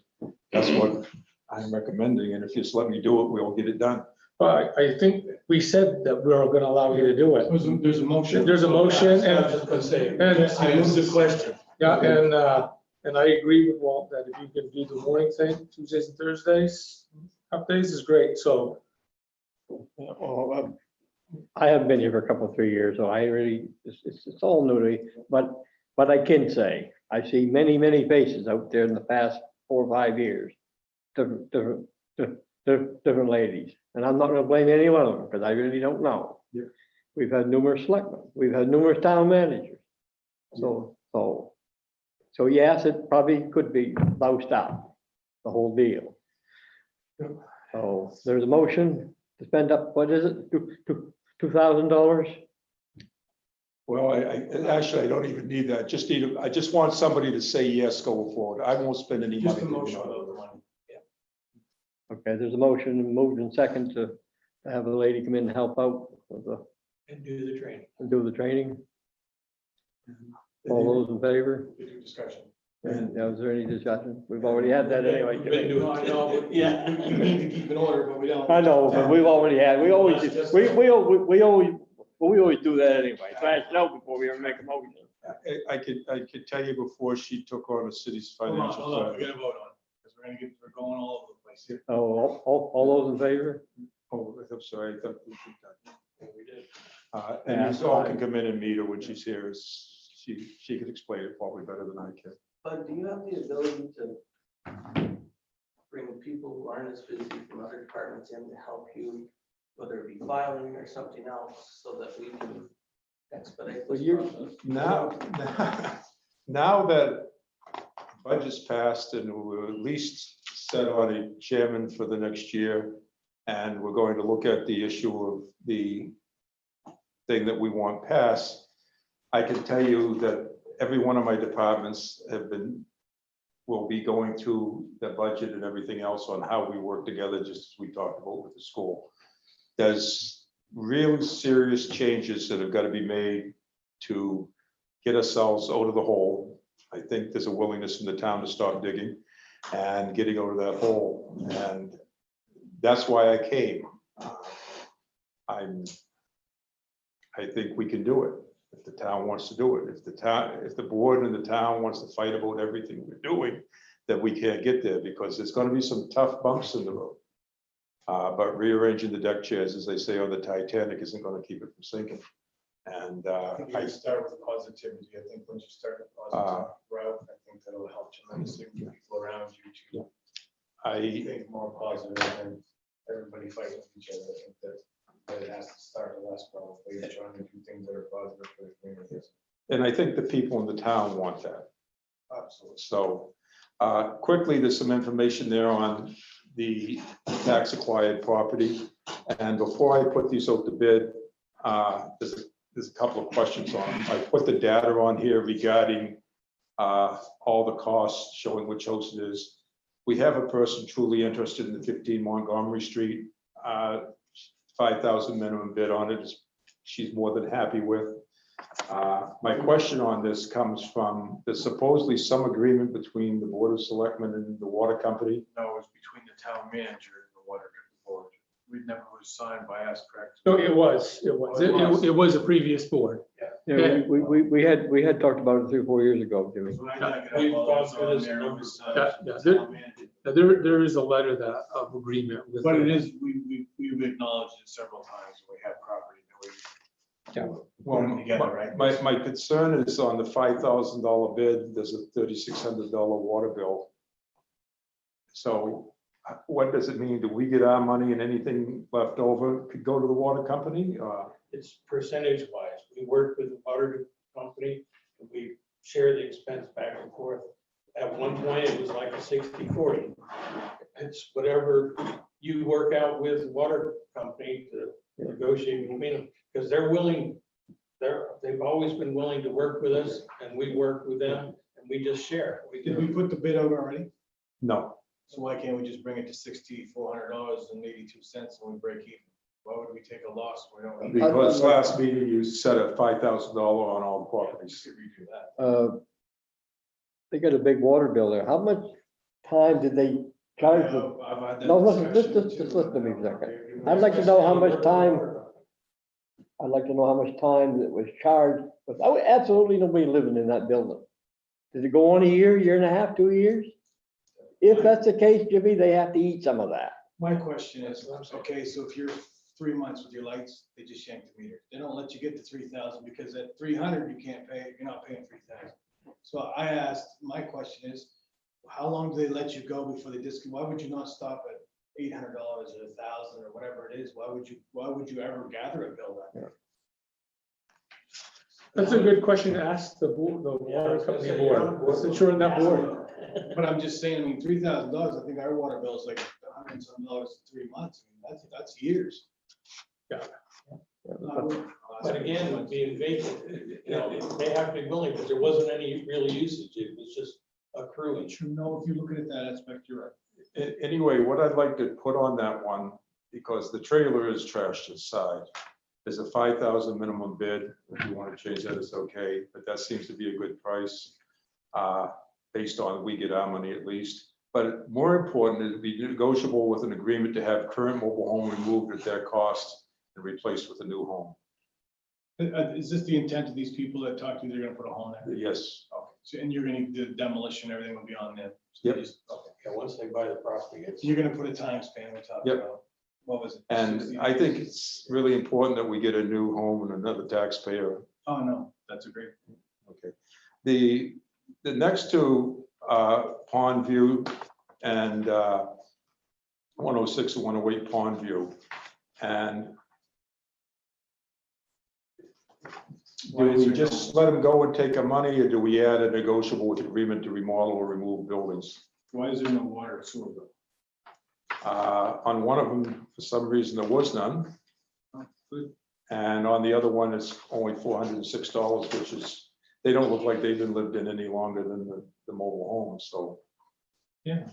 that's what I'm recommending. And if you just let me do it, we'll get it done. But I think we said that we were gonna allow you to do it. There's a motion. There's a motion, I and, was just gonna say, and, I moved the question. yeah, and I agree with Walt that if you can do the morning thing, Tuesdays and Thursdays, updates is great, so. Well, I haven't been here for a couple, 3 years, so I really, it's all new to me, but I can say, I see many, many faces out there in the past 4 or 5 years. Different ladies, and I'm not gonna blame any one of them, because I really don't know. Yeah. We've had numerous selectmen, we've had numerous town managers. So yes, it probably could be loused out, the whole deal. So there's a motion to spend up, what is it, $2,000? Well, actually, I don't even need that. I just want somebody to say yes going forward. I won't spend any money. Just a motion about the money. Okay, there's a motion moved in second to have a lady come in and help out with And do the training. and do the training. All those in favor? Discussion. And is there any discussion? We've already had that anyway. We've been doing it. No, I know, but Yeah. we need to keep in order, but we don't. I know, but we've already had, we always do that anyway. Thrash it out before we ever make a motion. I could tell you before she took on the city's Hold on, financial hold on, side. we gotta vote on it, because we're going all over the place here. Oh, all those in favor? Oh, I'm sorry. I thought we did that. We did. And Yeah, you all fine. can come in and meet her when she's here. She could explain it probably better than I can. But do you have the ability to bring people who aren't as busy from other departments in to help you, whether it be filing or something else, so that we can expedite Well, this you're- process? Now that budget's passed and we're at least set on a chairman for the next year, and we're going to look at the issue of the thing that we want passed, I can tell you that every one of my departments will be going through the budget and everything else on how we work together, just as we talked about with the school. There's real serious changes that have got to be made to get ourselves out of the hole. I think there's a willingness in the town to start digging and getting out of that hole. And that's why I came. I think we can do it. if the town wants to do it. If the board and the town wants to fight about everything we're doing, then we can't get there because there's gonna be some tough bumps in the road. But rearranging the deck chairs, as they say on the Titanic, isn't gonna keep it from sinking. And I think you start with positivity. I think once you start a positive route, I think that'll help tremendously with people around you to I, think more positive and everybody fighting with each other. I think that it has to start with us probably, trying to do things that are positive for the community. and I think the people in the town want that. Absolutely. So quickly, there's some information there on the tax acquired property. And before I put these out to bid, there's a couple of questions on them. I put the data on here regarding all the costs, showing which house it is. We have a person truly interested in the 15 Montgomery Street. 5,000 minimum bid on it. She's more than happy with. My question on this comes from, there's supposedly some agreement between the Board of Selectmen and the water company. No, it's between the town manager and the water board. We never was signed by us, correct? No, it was a previous board. Yeah, we had talked about it 3 or 4 years ago, Jimmy. When I dug it up, We've all gone those through on this there, a it number was, of times. the Yeah, town manager. Now, there is a letter that of agreement with. But it is, we've acknowledged it several times, we have property that we. Yeah. Put them together, right? My concern is on the $5,000 bid, there's a $3,600 water bill. So what does it mean? Do we get our money and anything left over could go to the water company? It's percentage wise. We work with the water company, and we share the expense back and forth. At one point, it was like a 60-40. It's whatever you work out with the water company to negotiate between them, because they're willing, they've always been willing to work with us, and we work with them, and we just share. Did we put the bid out already? No, So why can't we just bring it to $6,400.82 and we break even? Why would we take a loss? We don't. because last meeting you set a $5,000 on all the properties. Redo that. They got a big water bill there. How much time did they charge them? I've had that No, listen, discussion just too. listen to me a second. I'd like to know how much time, I'd like to know how much time that was charged, without absolutely nobody living in that building. Did it go on a year, year and a half, 2 years? If that's the case, Jimmy, they have to eat some of that. My question is, okay, so if you're 3 months with your lights, they just yank the meter. They don't let you get to 3,000 because at 300, you can't pay, you're not paying 3,000. So I asked, my question is, how long do they let you go before they why would you not stop at $800 or 1,000 or whatever it is? Why would you ever gather a bill that? That's a good question to ask the board, the water company board, since you're on that board. But I'm just saying, I mean, $3,000, I think our water bill is like $100 and some dollars in 3 months. I mean, that's years. Yeah. But again, being vacant, they have to be willing, because there wasn't any real usage. It was just accruing. No, if you look at it that aspect, you're right. Anyway, what I'd like to put on that one, because the trailer is trashed inside, there's a 5,000 minimum bid. If you want to change that, it's okay, but that seems to be a good price. Based on we get our money at least. But more important, it'd be negotiable with an agreement to have current mobile home removed at their cost and replaced with a new home. Is this the intent of these people that talk to you? They're gonna put a home there? Yes, Okay, so, and you're gonna do the demolition, everything will be on them? So Yep. they just- Okay. Yeah, once they buy the property, it's. You're gonna put a time span we talked Yep. about? What was it? and 60? I think it's really important that we get a new home and another taxpayer. Oh, no, that's a great. Okay. The next two, Pond View and 106 and 108 Pond View. And do we just let them go and take our money, or do we add a negotiable with agreement to remodel or remove buildings? Why is there no water or sewer bill? On one of them, for some reason, there was none. Oh, good. And on the other one, it's only $406, which is, they don't look like they've been lived in any longer than the mobile homes, so. Yeah.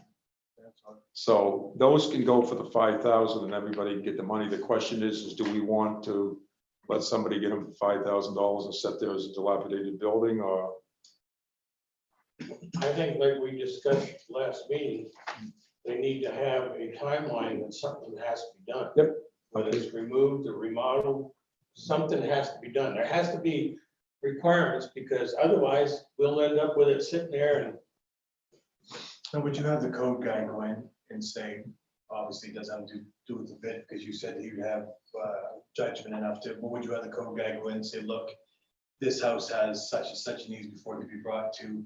That's all. So those can go for the 5,000 and everybody can get the money. The question is do we want to let somebody get them $5,000 and set there as a dilapidated building, or? I think like we discussed last meeting, they need to have a timeline that something has to be done. Yep. Whether it's removed or remodeled, something has to be done. There has to be requirements, because otherwise we'll end up with it sitting there and And would you have the code guy go in and say, obviously it doesn't have to do with the bid, because you said that you have judgment enough to, but would you have the code guy go in and say, look, this house has such and such needs before it can be brought to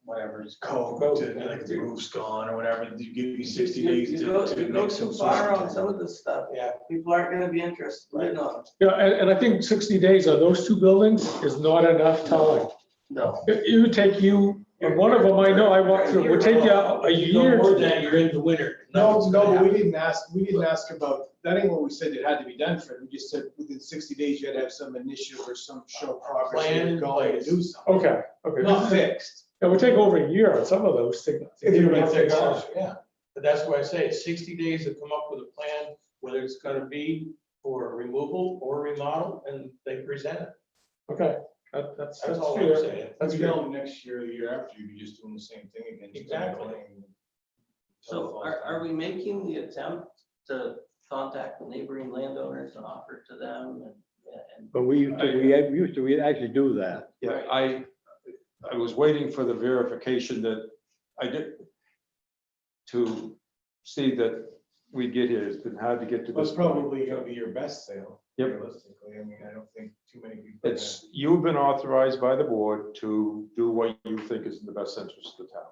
whatever is code, to, like if the roof's gone or whatever, you give you 60 days You to. go, to you go make too some far sort on of- some of this stuff. Yeah. People aren't gonna be interested, you know. Yeah, and I think 60 days on those two buildings is not enough time. No. It would take you, and one of them, I know, I walked through, it would take you a If you go year. more than that, you're in the winter. No, Nothing's no, gonna but we happen. didn't ask about, that ain't what we said it had to be done, Fred. We just said within 60 days, you had to have some initiative or some show progress. Plan you're in going to place. do something. Okay, okay. Not fixed. It would take over a year on some of those things. If you're gonna fix it. Yeah, but that's why I say it's 60 days to come up with a plan, whether it's gonna be for removal or remodel, and they present it. Okay, that's That's all I'm fair. saying. That's That's fair. next year, the year after, you'd be just doing the same thing again. just Exactly. going. So are we making the attempt to contact the neighboring landowners and offer to them and But we used to actually do that. Yeah, I was waiting for the verification that I did to see that we get here. It's been hard to get to That's this point. probably gonna be your best sale. Yep. Realistically, I mean, I don't think too many people. are It's, you've been authorized by the board to do what you think is in the best interest of the town.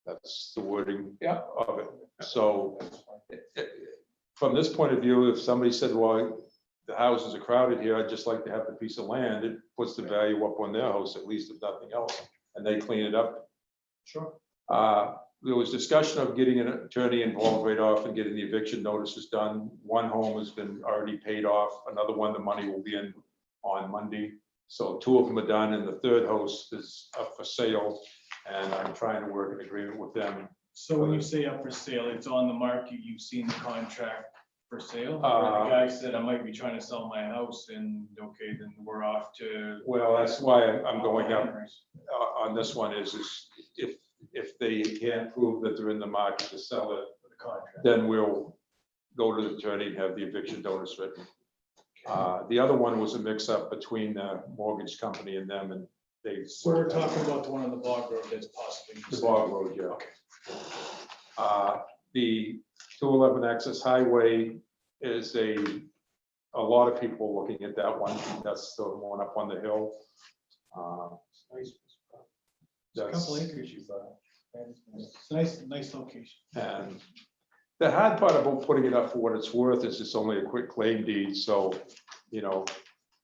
That's the wording Yeah. of it. So gonna- That's fine. from this point of view, if somebody said, well, the houses are crowded here, I'd just like to have the piece of land, it puts the value up on their house, at least if nothing else, and they clean it up. Sure. There was discussion of getting an attorney involved right off and getting the eviction notices done. One home has been already paid off, another one, the money will be in on Monday. So two of them are done, and the third house is up for sale, and I'm trying to work an agreement with them. So when you say up for sale, it's on the market, you've seen the contract for sale? Or the guy said, I might be trying to sell my house, and okay, then we're off to. Well, that's why I'm going up on this one is if they can't prove that they're in the market to sell it, For the contract. then we'll go to the attorney and have the eviction notice written. The other one was a mix-up between the mortgage company and them, and they. So we're talking about the one on the Bog Road that's possibly. for The sale. Bog Road, yeah. The 211 Access Highway is a lot of people looking at that one. That's the one up on the hill. Nice. It's a That's- couple acres you bought. It's nice location. And the hard part about putting it up for what it's worth is it's only a quick claim deed, so, you know,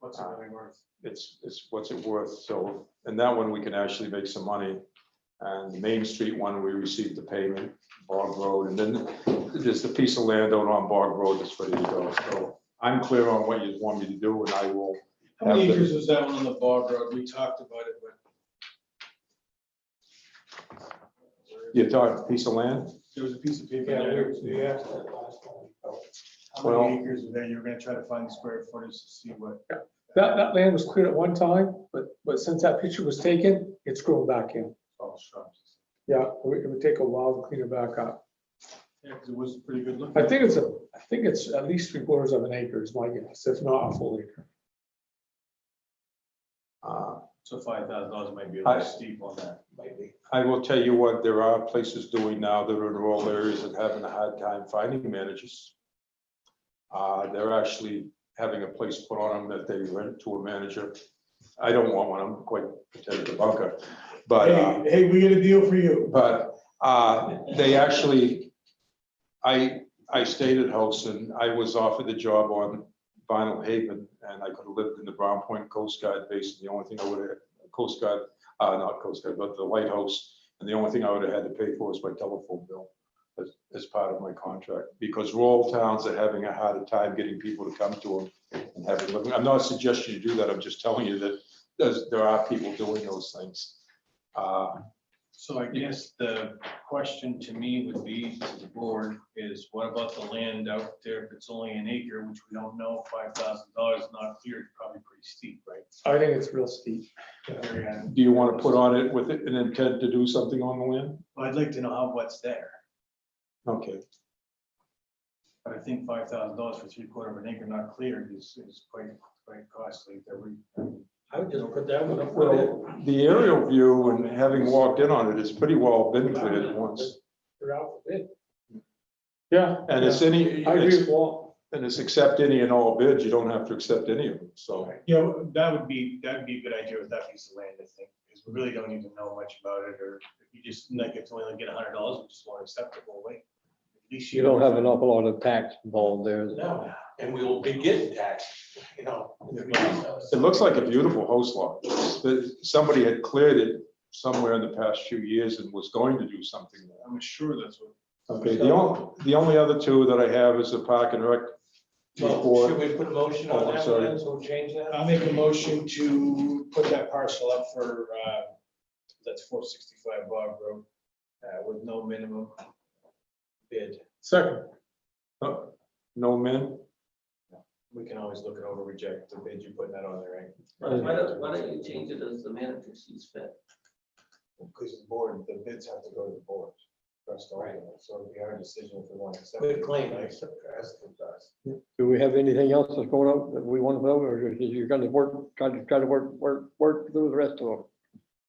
What's it really worth? it's what's it worth, so, and that one we can actually make some money. And the Main Street one, we received the payment, Bog Road, and then there's the piece of land out on Bog Road that's ready to go, so I'm clear on what you want me to do, and I will. How many have the- acres was that one on the Bog Road? We talked about it, but. You're talking piece of land? There was a piece of paper Yeah, there. we asked that last time. How Well- many acres were there? You were gonna try to find the square footage to see what. That land was cleared at one time, but since that picture was taken, it's grown back in. All shrubs. Yeah, it would take a while to clean it back up. Yeah, because it was pretty good looking. I think it's at least 3/4 of an acre is my guess, if not a full acre. So $5,000 might be a I- little steep on that. Maybe. I will tell you what, there are places doing now that are in rural areas and having a hard time finding managers. They're actually having a place put on them that they rent to a manager. I don't want one, I'm quite content to bunker, but, Hey, we get a deal for you. but, they actually, I stayed at house and I was offered the job on Vinyl Haven, and I could have lived in the Brown Point Coast Guard base, and the only thing I would have, Coast Guard, not Coast Guard, but the lighthouse, and the only thing I would have had to pay for was my telephone bill as part of my contract, because rural towns are having a harder time getting people to come to them and having living. I'm not suggesting you do that, I'm just telling you that there are people doing those things. So I guess the question to me would be to the board is what about the land out there? If it's only an acre, which we don't know, $5,000 not cleared, probably pretty steep, right? I think it's real steep. And Do you want to put on it with an intent to do something on the land? I'd like to know what's there. Okay, But I think $5,000 for 3/4 of an acre not cleared is quite costly. I would just put that one up for bid. Well, the aerial view and having walked in on it, it's pretty well been cleared once. They're out for bid. Yeah. And it's any, I agree with Walt. and it's accept any and all bids, you don't have to accept any of them, so. Yeah, that'd be a good idea with that piece of land, I think, because we really don't need to know much about it, or if you just, like, if you only get $100, we just want to accept it, we'll wait. At least You don't have an awful lot of tax involved there. No, and we will be getting taxed, you know. It looks like a beautiful house lot. Somebody had cleared it somewhere in the past few years and was going to do something there. I'm sure that's what. Okay, the only other two that I have is the park and rec Well, report. should we put a motion Oh, on I'm that sorry. one, then, so we'll change that? I'll make a motion to put that parcel up for, that's 465 Bog Road, with no minimum bid. Second, No men? We can always look it over, reject the bid, you're putting that on there, right? Why don't you change it as the manager sees fit? Because the board, the bids have to go to the board. First, right, so it'll be our decision if we want to accept. Good it. claim. Do we have anything else that's going on that we want to know, or is you're gonna try to work through the rest of them?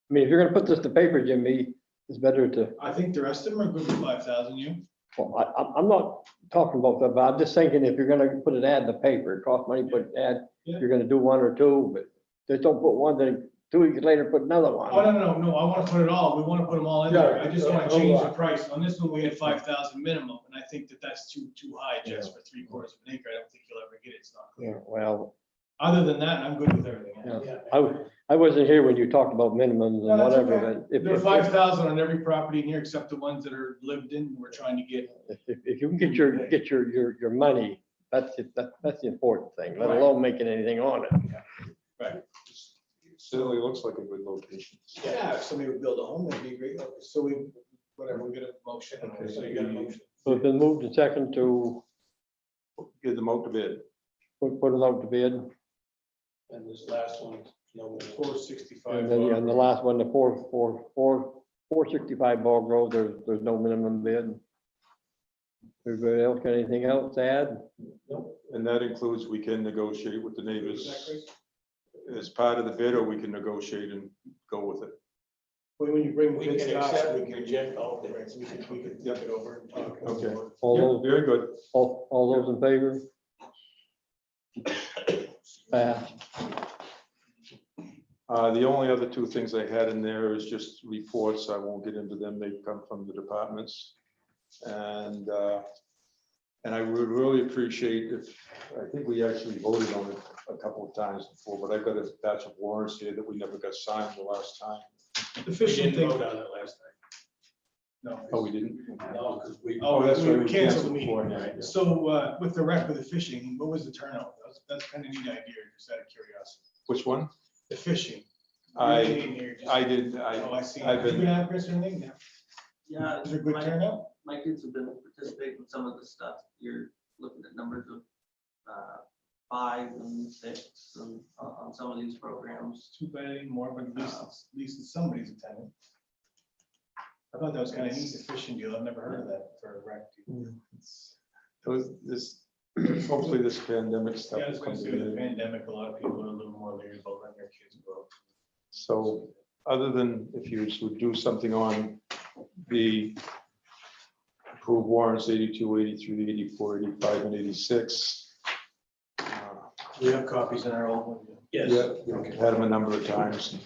I mean, if you're gonna put this to paper, Jimmy, it's better to, I think the rest of them are good with 5,000, you? well, I'm not talking about that, but I'm just thinking if you're gonna put an ad in the paper, it costs money, to put an ad, Yeah. you're gonna do one or two, but just don't put one, then 2 weeks later, put another Oh, one. no, I want to put it all, we want to put them all in there, I just want to Yeah, change a the lot. price, on this one, we had 5,000 minimum, and I think that that's too high, just for 3/4 of an acre, I don't think you'll ever get it, it's not Yeah, clear. well, Other than that, I'm good with everything. yeah. I wasn't here when you talked about minimums No, and that's whatever, okay. but There are 5,000 on every property in here, except the ones that are lived in, we're trying to get. if you can get your money, that's the important thing, let Right. alone making anything on it. Right. It certainly looks like a good location. Yeah, if somebody would build a home, that'd be great, so whatever, we get a motion, Okay. so you got a motion. So it's been moved and second to Give them out to bid. put it out to bid, And this last one, no. 465. and then, and the last one, the 465 Bog Road, there's no minimum bid. Everybody else got anything else to add? And that includes we can negotiate with the neighbors as part of the bid, or we can negotiate and go with it. When you bring We bids can to us, accept, we can reject all of it. Right, we can look it over and talk. Okay. All Yeah, those, very good. all those in favor? Passed. The only other two things I had in there is just reports. I won't get into them. They come from the departments. And I would really appreciate if, I think we actually voted on it a couple of times before, but I've got a batch of warrants here that we never got signed the last time. The We fishing didn't thing, vote on it last no. Oh, we didn't? No, because we. Oh, that's right, we canceled the meeting. beforehand. So with the rec with the fishing, what was the turnout? That's kind of neat idea, just out of curiosity. Which one? The fishing. I did. did, Oh, I see. I've Have you been- been out, Chris, or anything? Yeah, Is there good turnout? my kids have been participating in some of the stuff. You're looking at numbers of 5 and 6 and on some of these programs. Too bad anymore, but at least somebody's attending. I thought that was kind of neat, the fishing deal. I've never heard of that for a rec. Hopefully this pandemic stuff Yeah, I will was come gonna say to with an the end. pandemic, a lot of people are a little more leery about letting their kids go. So other than if you would do something on the approved warrants 82, 83, 84, 85, and 86. We have copies in our old one. Yes, Yeah, we've had them a number of times.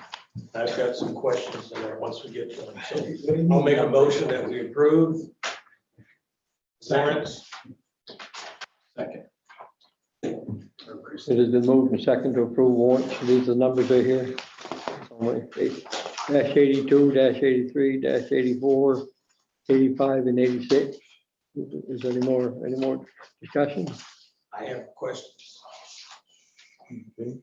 I've got some questions in there once we get to them. So I'll make a motion that we approve warrants. Second. It has been moved and second to approve warrants. These are the numbers right here. -82, -83, -84, 85, and 86. Is there any more discussion? I have questions. Okay.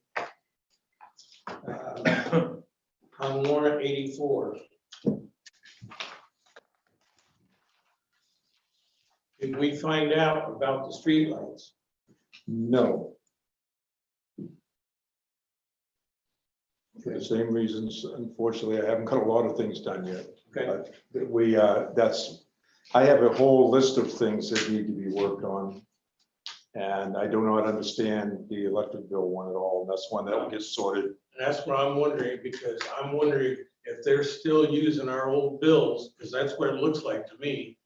On warrant 84. Did we find out about the streetlights? No. For the same reasons, unfortunately, I haven't got a lot of things done yet. Okay, But I have a whole list of things that need to be worked on. And I do not understand the electric bill one at all. And that's one that will get sorted. And that's what I'm wondering, because I'm wondering if they're still using our old bills, because that's what it looks like to me.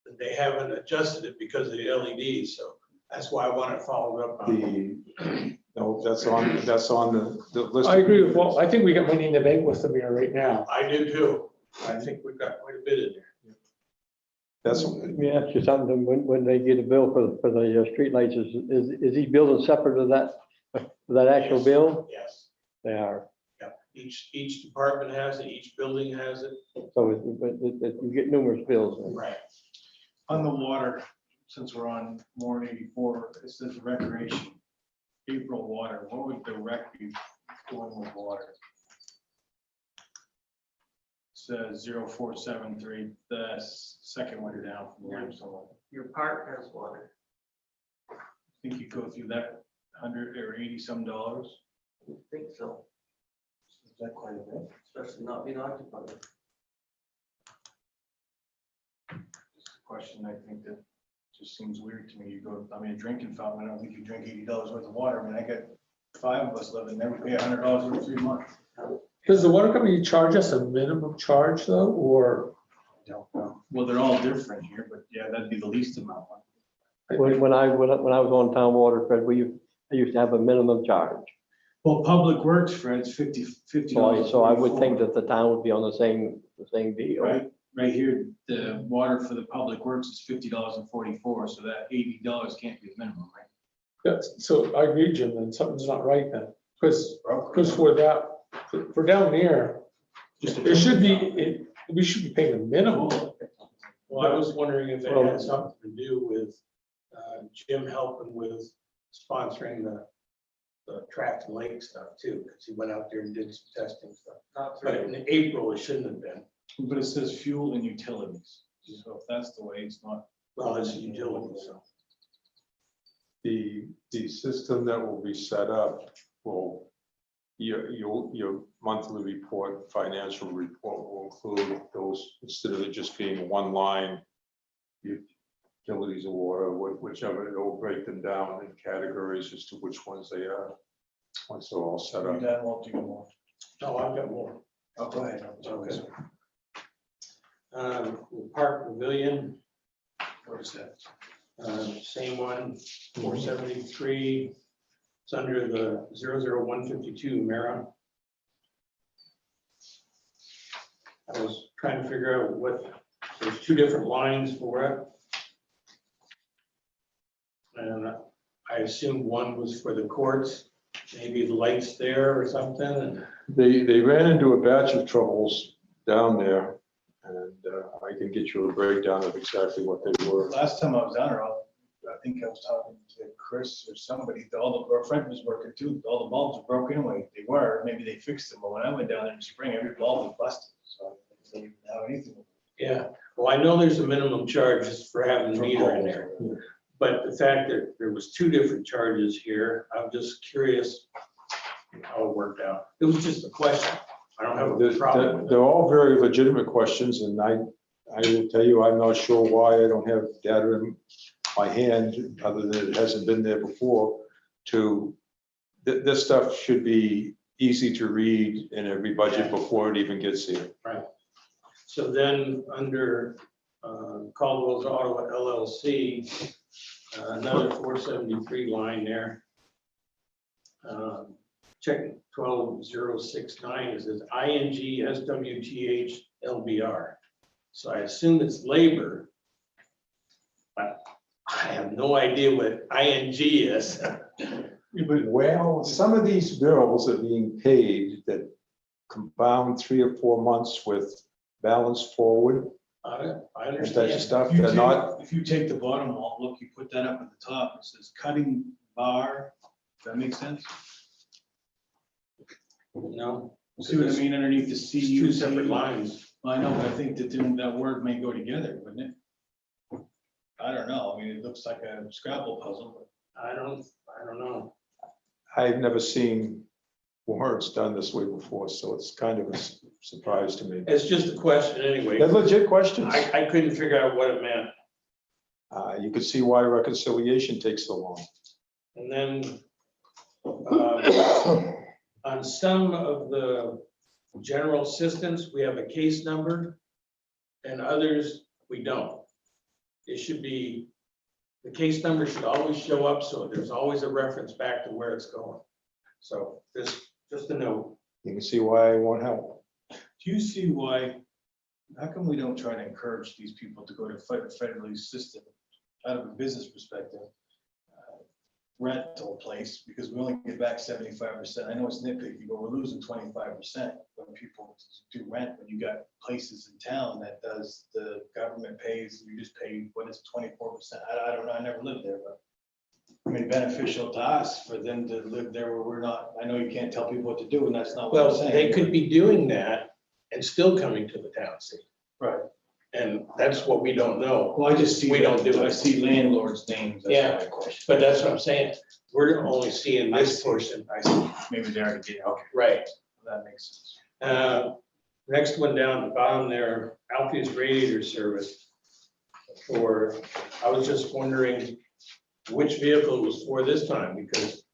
That they haven't adjusted it because of the LEDs, so that's why I want it followed up on. No, that's on the list. I agree with Walt. I think we got money in the bank with them here right now. I do too. I think we've got quite a bit in there. That's, Let me ask you something, when they get a bill for the streetlights, is he building separate of that actual bill? Yes, They are, yeah. Each department has it, each building has it. so you get numerous bills. Right. On the water, since we're on Warren 84, it says recreation, April water, what would the rec be doing with water? Says 0473, the second one down from the Amazon. Your park has water. Think you go through that 100 or 80 some dollars? I think so, Is that quite a bit? especially not being occupied. Just a question, I think that just seems weird to me. You go, I mean, a drinking fountain, I don't think you drink $80 worth of water. I mean, I got 5 of us living there, we pay $100 over 3 months. Does the water company charge us a minimum charge though, or? Don't know. Well, they're all different here, but yeah, that'd be the least amount. When I was on town water, Fred, I used to have a minimum charge. Well, Public Works, Fred, it's $50. So I would think that the town would be on the same deal. Right here, the water for the Public Works is $50.44, so that $80 can't be the minimum, right? Yes, so I agree, Jim, then something's not right then, because for that, for down there, it should be, we should be paying the minimum. Well, I was wondering if it Well- had something to do with Jim helping with sponsoring the track and lake stuff too, because he went out there and did some testing stuff. Not But through, in April, it shouldn't have been. But it says fuel and utilities, so if that's the way, it's not. Well, it's a utility, so. the system that will be set up will, your monthly report, financial report will include those, instead of it just being one line, utilities or water, whichever, it'll break them down in categories as to which ones they are, once they're all set up. That won't do more. No, I've got more. Oh, go ahead. Okay. Park Pavilion, What is that? same one, 473. It's under the 00152 Mara. I was trying to figure out what, there's 2 different lines for it. And I assumed one was for the courts, maybe the lights there or something. And They ran into a batch of troubles down there, and I can get you a breakdown of exactly what they were. Last time I was down there, I think I was talking to Chris or somebody, our friend was working too, all the bulbs were broken away. They were, maybe they fixed them, but when I went down there in the spring, every bulb was busted, so they didn't have anything. yeah, well, I know there's a minimum charge just for having the meter in there. But the fact that there was 2 different charges here, I'm just curious how it worked out. It was just a question. I don't have a problem with it. They're all very legitimate questions, and I will tell you, I'm not sure why I don't have data in my hand, other than it hasn't been there before, this stuff should be easy to read in every budget before it even gets here. So then, under Caldwell's Auto LLC, another 473 line there. Check 12069, it says ING SWTH LBR. So I assume it's labor, but I have no idea what ING is. Well, some of these bills are being paid that compound 3 or 4 months with balance forward. I That type of understand. stuff, they're not, If you take the bottom wall, look, you put that up at the top, it says cutting bar, does that make sense? No, See what I mean underneath the it's C? 2 separate lines. I know, but I think that then that word may go together, wouldn't it? I don't know, I mean, it looks like a Scrabble puzzle, but I don't know. I've never seen warrants done this way before, so it's kind of a surprise to me. It's just a question anyway. They're legit questions. I couldn't figure out what it meant. You could see why reconciliation takes so long. And then on some of the general assistance, we have a case number, and others, we don't. It should be, the case number should always show up, so there's always a reference back to where it's going. So just a note. You can see why I want help. Do you see why, how come we don't try to encourage these people to go to federally assisted, out of a business perspective, rental place, because we only get back 75%. I know it's nitpicky, but we're losing 25% when people do rent, when you got places in town that does, the government pays, you just pay, what is it, 24%? I don't know, I never lived there, but I mean, beneficial to us for them to live there where we're not, I know you can't tell people what to do, and that's not what I'm Well, saying. they could be doing that and still coming to the town seat. Right. And that's what we don't know. Well, I just see. We don't do it. I see landlords' names. That's Yeah. my question. But that's what I'm saying. We're only seeing this portion. I see, maybe they already did, okay, Right. that makes sense. Next one down the bottom there, Alfea's radiator service. I was just wondering which vehicle it was for this time, because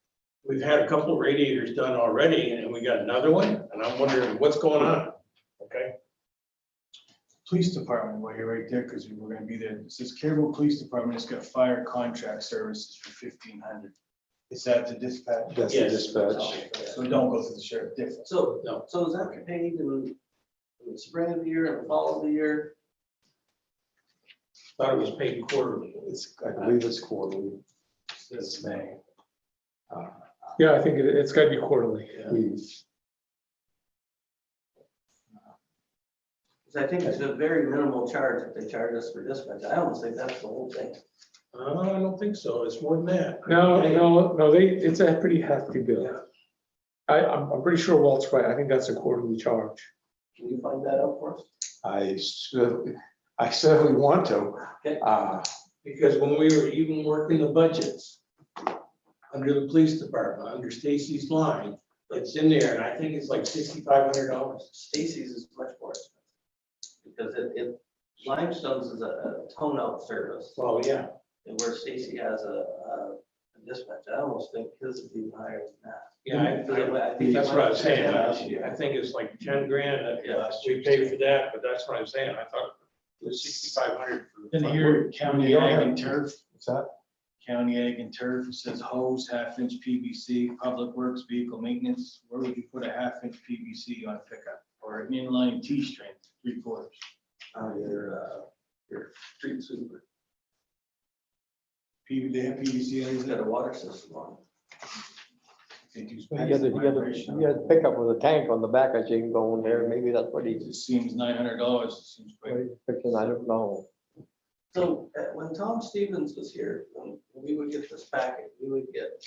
we've had a couple of radiators done already and we got another one, and I'm wondering what's going on. Okay, Police department, while you're right there, because we were gonna be there, it says Caribou Police Department, it's got fire contract services for 1,500. Is that the dispatch? That's the Yes. dispatch. So we don't go through the sheriff different. So, No. so is that paid in the spring of the year and the fall of the year? thought it was paid quarterly. I believe it's quarterly. It's May. Yeah, I think it's gotta be quarterly. Because I think it's a very minimal charge if they charge us for dispatch. I almost think that's the whole thing. I don't think so. It's more than that. No, it's a pretty hefty bill. I'm pretty sure Walt's right. I think that's a quarterly charge. Can you find that out for us? I certainly want to. Okay. Because when we were even working the budgets under the police department, under Stacy's line, it's in there, and I think it's like $6,500. Stacy's is much more expensive. Because it Limestone's is a tone out service, Well, yeah, and where Stacy has a dispatch. I almost think his is even higher than that. yeah, I think that's what I was saying. I think it's like 10 grand that we pay for that, but that's what I'm saying. I thought it was 6,500 for the. Then front here, work. county You don't ag have- and turf, What's that? county ag and turf, it says hose, 1/2-inch PVC, public works, vehicle maintenance. Where would you put a 1/2-inch PVC on a pickup or an inline T-string, 3/4? Your street sweeper. They have PVC on He's it. got a water system on They do You space got to vibration. pick up with a tank on the back, I think, going there. Maybe that's what It he's seems $900, it seems quick. fixing. I don't know. it. So when Tom Stevens was here, when we would get this packet, we would get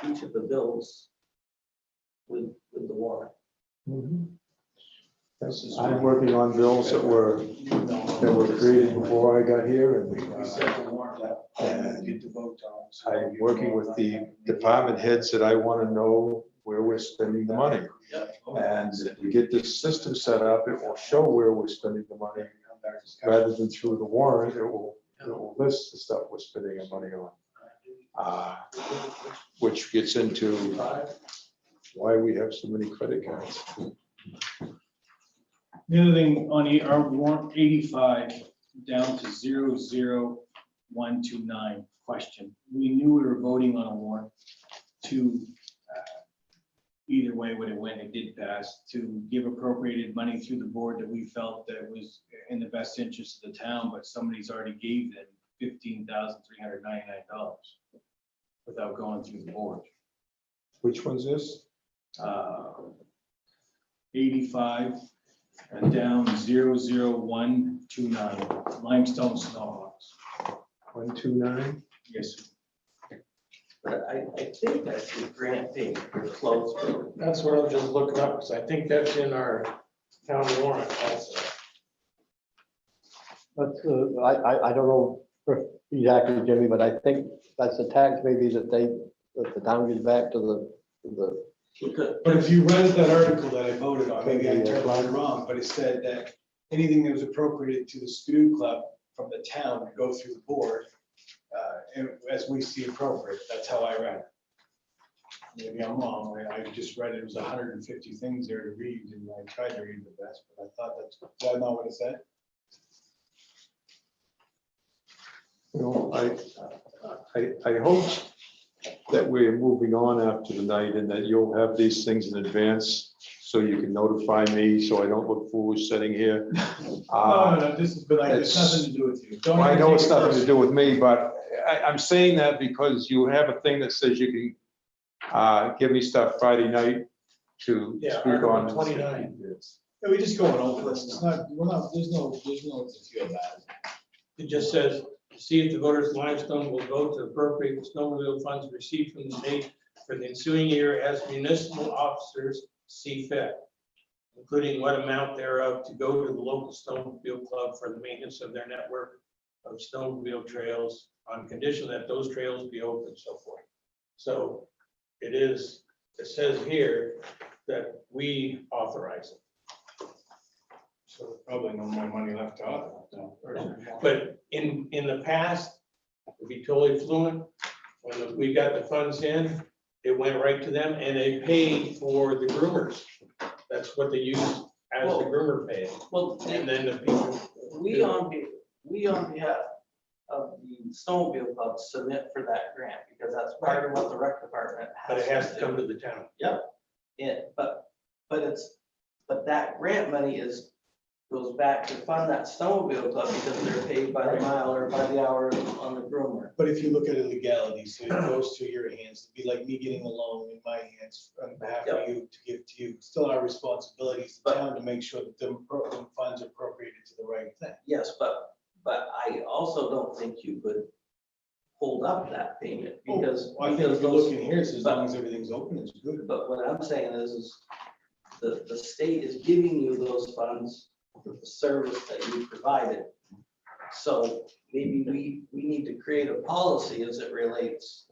each of the bills with the water. I'm working on bills that were created before I got here, and We set the warrant up and get the vote on. So I'm working with the department heads that I want to know where we're spending the money. And if we get this system set up, it will show where we're spending the money. Rather than through the warrant, it will list the stuff we're spending our money on. Which gets into why we have so many credit cards. The other thing on our warrant 85 down to 00129 question. We knew we were voting on a warrant to either way when it went, it did pass, to give appropriated money through the board that we felt that was in the best interest of the town, but somebody's already gave them $15,399 without going through the board. Which one's this? 85 and down 00129 limestone snowhawks. 129? Yes, But I think that's the grant thing for clothes. That's what I'm just looking up, because I think that's in our town warrant also. But I don't know exactly, Jimmy, but I think that's the tax maybe that the town gives back to the. but if you read that article that I voted on, maybe I interpreted it wrong, but it said that anything that was appropriated to the Skidoo Club from the town would go through the board. as we see appropriate. That's how I read it. Maybe I'm wrong. I just read it was 150 things there to read, and I tried to read the best, but I thought that's, is that not what it said? You know, I hope that we're moving on after tonight and that you'll have these things in advance so you can notify me, so I don't look foolish sitting here. No, this is, but like, it's nothing to do with you. Don't I ever know take it's it nothing to personally. do with me, but I'm saying that because you have a thing that says you can give me stuff Friday night to Yeah, speak Article on. 29. Yeah, we're just going over this. It's not, we're not, there's no to feel bad. It just says, see if the voters limestone will vote to appropriate the snowmobile funds received from the state for the ensuing year as municipal officers see fit, including what amount thereof to go to the local snowmobile club for the maintenance of their network of snowmobile trails on condition that those trails be open and so forth. So it says here that we authorize it. So there's probably no more money left to authorize. But in the past, to be totally fluent, when we got the funds in, it went right to them and they paid for the groomers. That's what they used as the groomer paid. Well, And then the people, we on behalf of the snowmobile club submit for that grant, because that's part of what the rec department has. but it has to do. come to the town. Yeah, but that grant money goes back to fund that snowmobile club because they're paid by the mile or by the hour on the groomer. But if you look at illegality, so it goes through your hands, it'd be like me getting a loan in my hands on behalf of you to give to you. It's still our responsibility as the town to make sure that the funds are appropriated to the right thing. Yes, but I also don't think you could hold up that payment because. Well, I think if you look in here, it says as long as everything's open, it's good. But what I'm saying is the state is giving you those funds for the service that you provided. So maybe we need to create a policy as it relates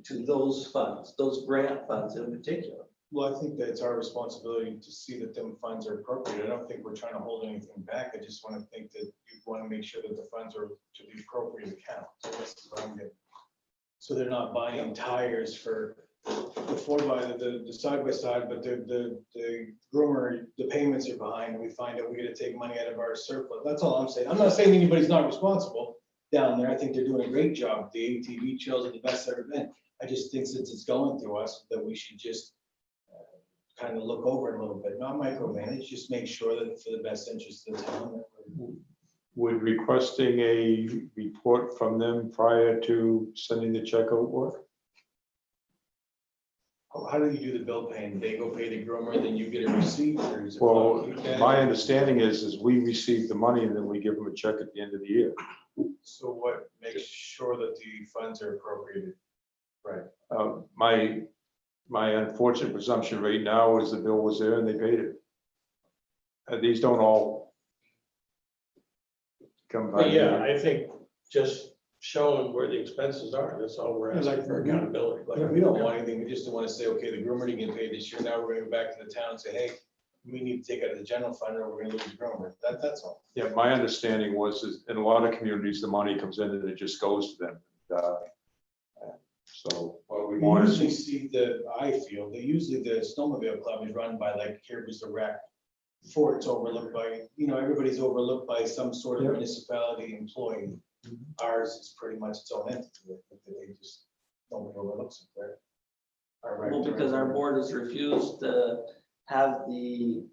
to those funds, those grant funds in particular. Well, I think that it's our responsibility to see that them funds are appropriate. I don't think we're trying to hold anything back. I just want to think that you want to make sure that the funds are to the appropriate account. So that's what I'm getting. So they're not buying tires for the the side by side, but the groomer, the payments are behind. We find out we got to take money out of our surplus. That's all I'm saying. I'm not saying anybody's not responsible down there. I think they're doing a great job. The ATV trails are the best ever been. I just think since it's going through us, that we should just kind of look over it a little bit, not micromanage, just make sure that for the best interest of the town. Would requesting a report from them prior to sending the check out work? How do you do the bill paying? They go pay the groomer, then you get a receipt, or is it? Well, my understanding is we receive the money and then we give them a check at the end of the year. So what makes sure that the funds are appropriated? Right. My unfortunate presumption right now is the bill was there and they paid it. These don't all come by. But yeah, I think just showing where the expenses are, that's all we're asking for accountability. Like, we don't want anything, we just don't want to say, okay, the groomer didn't get paid this year, now we're gonna go back to the town and say, hey, we need to take out of the general fund or we're gonna lose the groomer. That's all. Yeah, my understanding was is in a lot of communities, the money comes in and it just goes to them. So what we We want usually is, see that usually the snowmobile club is run by like Caribou's the Rec. Before it's overlooked by, everybody's overlooked by some sort of Yeah. municipality employee. Ours is pretty much its own entity. I think that they just, nobody overlooks it there. Our rec Well, because our director- board has refused to have the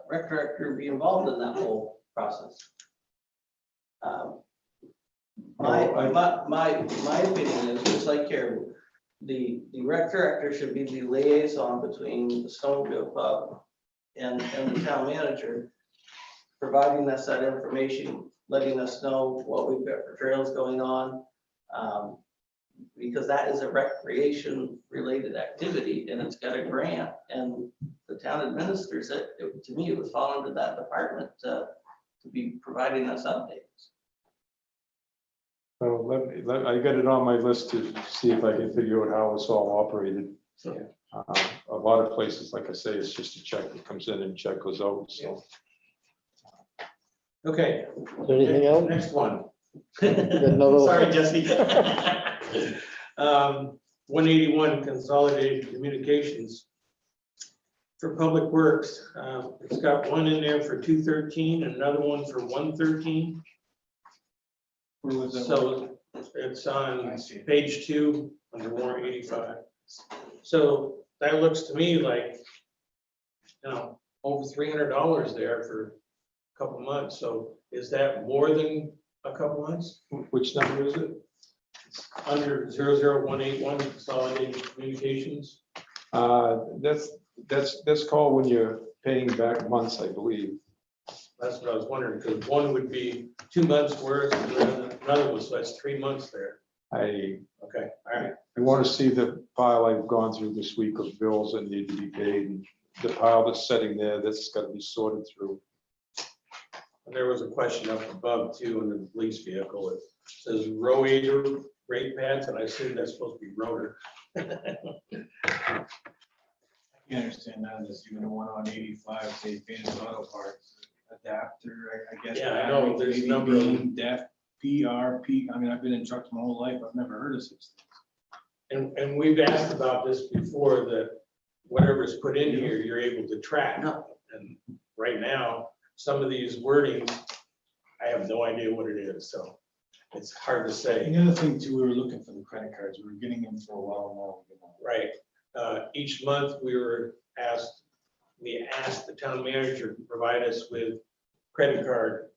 rec director be involved in that whole process. My opinion is, just like Caribou, the rec director should be the liaison between the snowmobile club and the town manager, providing us that information, letting us know what we've got for trails going on. Because that is a recreation related activity and it's got a grant and the town administers it. To me, it would fall into that department to be providing us updates. I got it on my list to see if I can figure out how it's all operated. A lot of places, like I say, it's just a check that comes in and check goes out, so. Okay. Is there anything else? Next one, Another- Sorry, Jesse. 181 Consolidated Communications. For Public Works, it's got one in there for 213 and another one for 113. Where was that? So it's on I see. page 2 under warrant 85. So that looks to me like, over $300 there for a couple months. So is that more than a couple months? Which number is it? Under 00181 Consolidated Communications? That's called when you're paying back months, I believe. That's what I was wondering, because one would be 2 months worth, and then another one, so that's 3 months there. I Okay, all right. want to see the pile I've gone through this week of bills that need to be paid, and the pile that's sitting there that's got to be sorted through. And there was a question up above too, under the police vehicle. It says row aider brake pads, and I assume that's supposed to be rotor. You understand that, there's even a one on 85, say, painted auto parts, adapter, I guess. Yeah, I know, battery, there's a maybe number of them. beam, def, PRP, I mean, I've been in trucks my whole life, I've never heard of such things. And we've asked about this before, that whatever's put in here, you're able to track. And right now, some of these wordings, I have no idea what it is, so it's hard to say. And the other thing too, we were looking for the credit cards, we were getting them for a while now. Right. Each month, we asked the town manager to provide us with credit card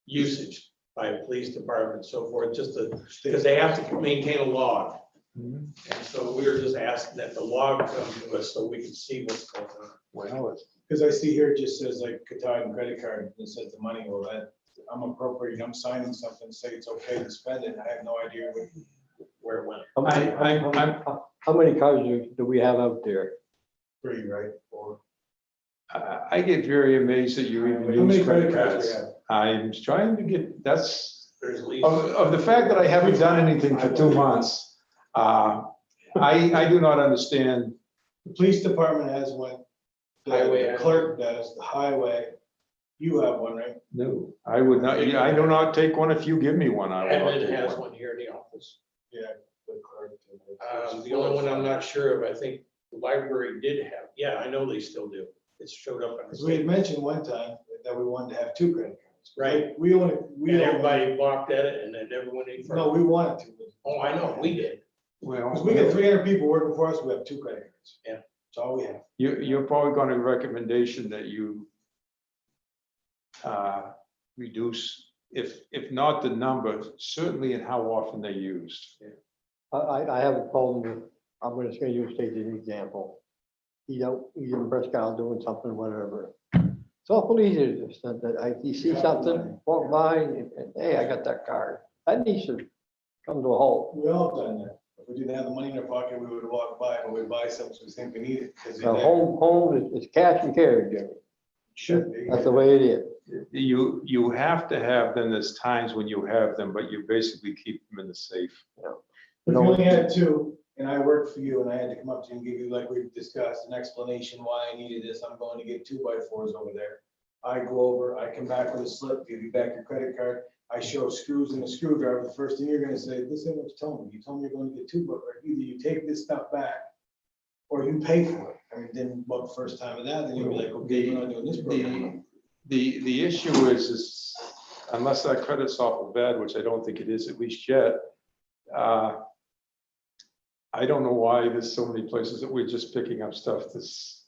usage by the police department and so forth, just to, because they have to maintain a log. And so we were just asking that the log come to us so we can see what's going on. Well, Because I see here it just says like Katahdin credit card, it says the money, well, that, I'm appropriating, I'm signing something, say it's okay to spend it, I have no idea Where it went. How many cars do we have out there? free, right? Or I get very amazed that you even how many use credit credit cards we cards. have? I'm trying to get, that's, There's at least. of the fact that I haven't done anything for 2 months, I do not understand. The police department has one. Highway. The clerk does, the highway. You have one, right? No, I would not, I do not take one. If you give me one, I will not Edmund take has one. one here in the office. Yeah. The clerk. The only one I'm not sure of, I think the library did have, yeah, I know they still do. It showed up on the Because we had state. mentioned one time that we wanted to have 2 credit cards. Right. We only, And everybody balked at it and it never went any further. No, we wanted to. Oh, I know, we did. Because we get 300 people working for us, we have 2 credit cards. Yeah. That's all we have. You're probably going to recommendation that you reduce, if not the number, certainly in how often they're used. I have a problem, I'm just gonna use state as an example. He's in Prescott doing something, whatever. It's awful easy to just, you see something, walk by, and hey, I got that card. That needs to come to a halt. We all done that. If we didn't have the money in our pocket, we would have walked by, but we'd buy something we think we need it. 'Cause they're Now, there. home is cash and carry, Jimmy. Should be. That's the way it is. You have to have them, there's times when you have them, but you basically keep them in the safe. If you only had 2, and I worked for you, and I had to come up to you and give you, like we've discussed, an explanation why I needed this, I'm going to get 2x4s over there. I go over, I come back with a slip, give you back your credit card, I show screws and a screwdriver, the first thing you're gonna say, this ain't what you told me, you told me you're going to get 2, but either you take this stuff back, or you pay for it. I mean, then, well, first time of that, then you'll be like, okay, we're not doing this program. The issue is unless that credit's awful bad, which I don't think it is, at least yet, I don't know why there's so many places that we're just picking up stuff that's,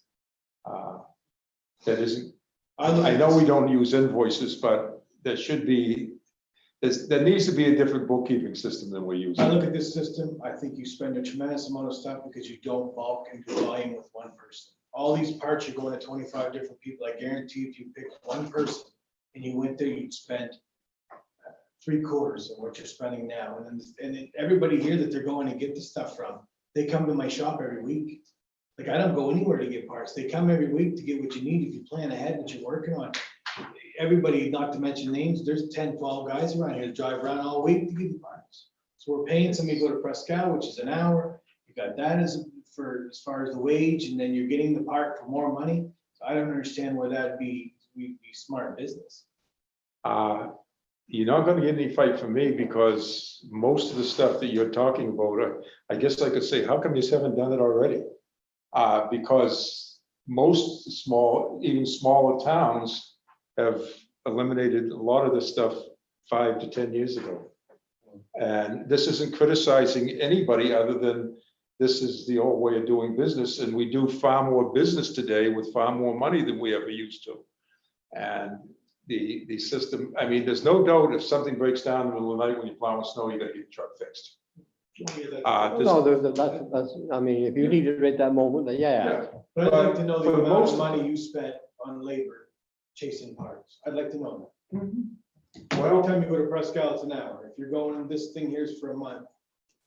that isn't, I know we don't use invoices, but there should be, there needs to be a different bookkeeping system than we're I using. look at this system, I think you spend a tremendous amount of stuff because you don't bulk and do volume with one person. All these parts, you're going to 25 different people. I guarantee if you picked one person and you went there, you'd spend 3/4 of what you're spending now. And everybody here that they're going to get the stuff from, they come to my shop every week. Like, I don't go anywhere to get parts. They come every week to get what you need. If you plan ahead what you're working on. Everybody, not to mention names, there's 10, 12 guys around here that drive around all week to get the parts. So we're paying somebody to go to Prescott, which is an hour. You got that as far as the wage, and then you're getting the part for more money. So I don't understand where that'd be smart business. you're not gonna get any fight from me because most of the stuff that you're talking about, I guess I could say, how come you haven't done it already? Because most small, even smaller towns have eliminated a lot of this stuff 5 to 10 years ago. And this isn't criticizing anybody other than this is the old way of doing business. And we do far more business today with far more money than we ever used to. And the system, I mean, there's no doubt if something breaks down in the middle of the night when you're plowing snow, you gotta get your truck fixed. No, that's, I mean, if you need it right that moment, then yeah. But I'd like to know For the the amount most- of money you spent on labor chasing parts. I'd like to know that. Every Well, time you go to Presque Isle, it's an hour. If you're going, this thing here's for a month.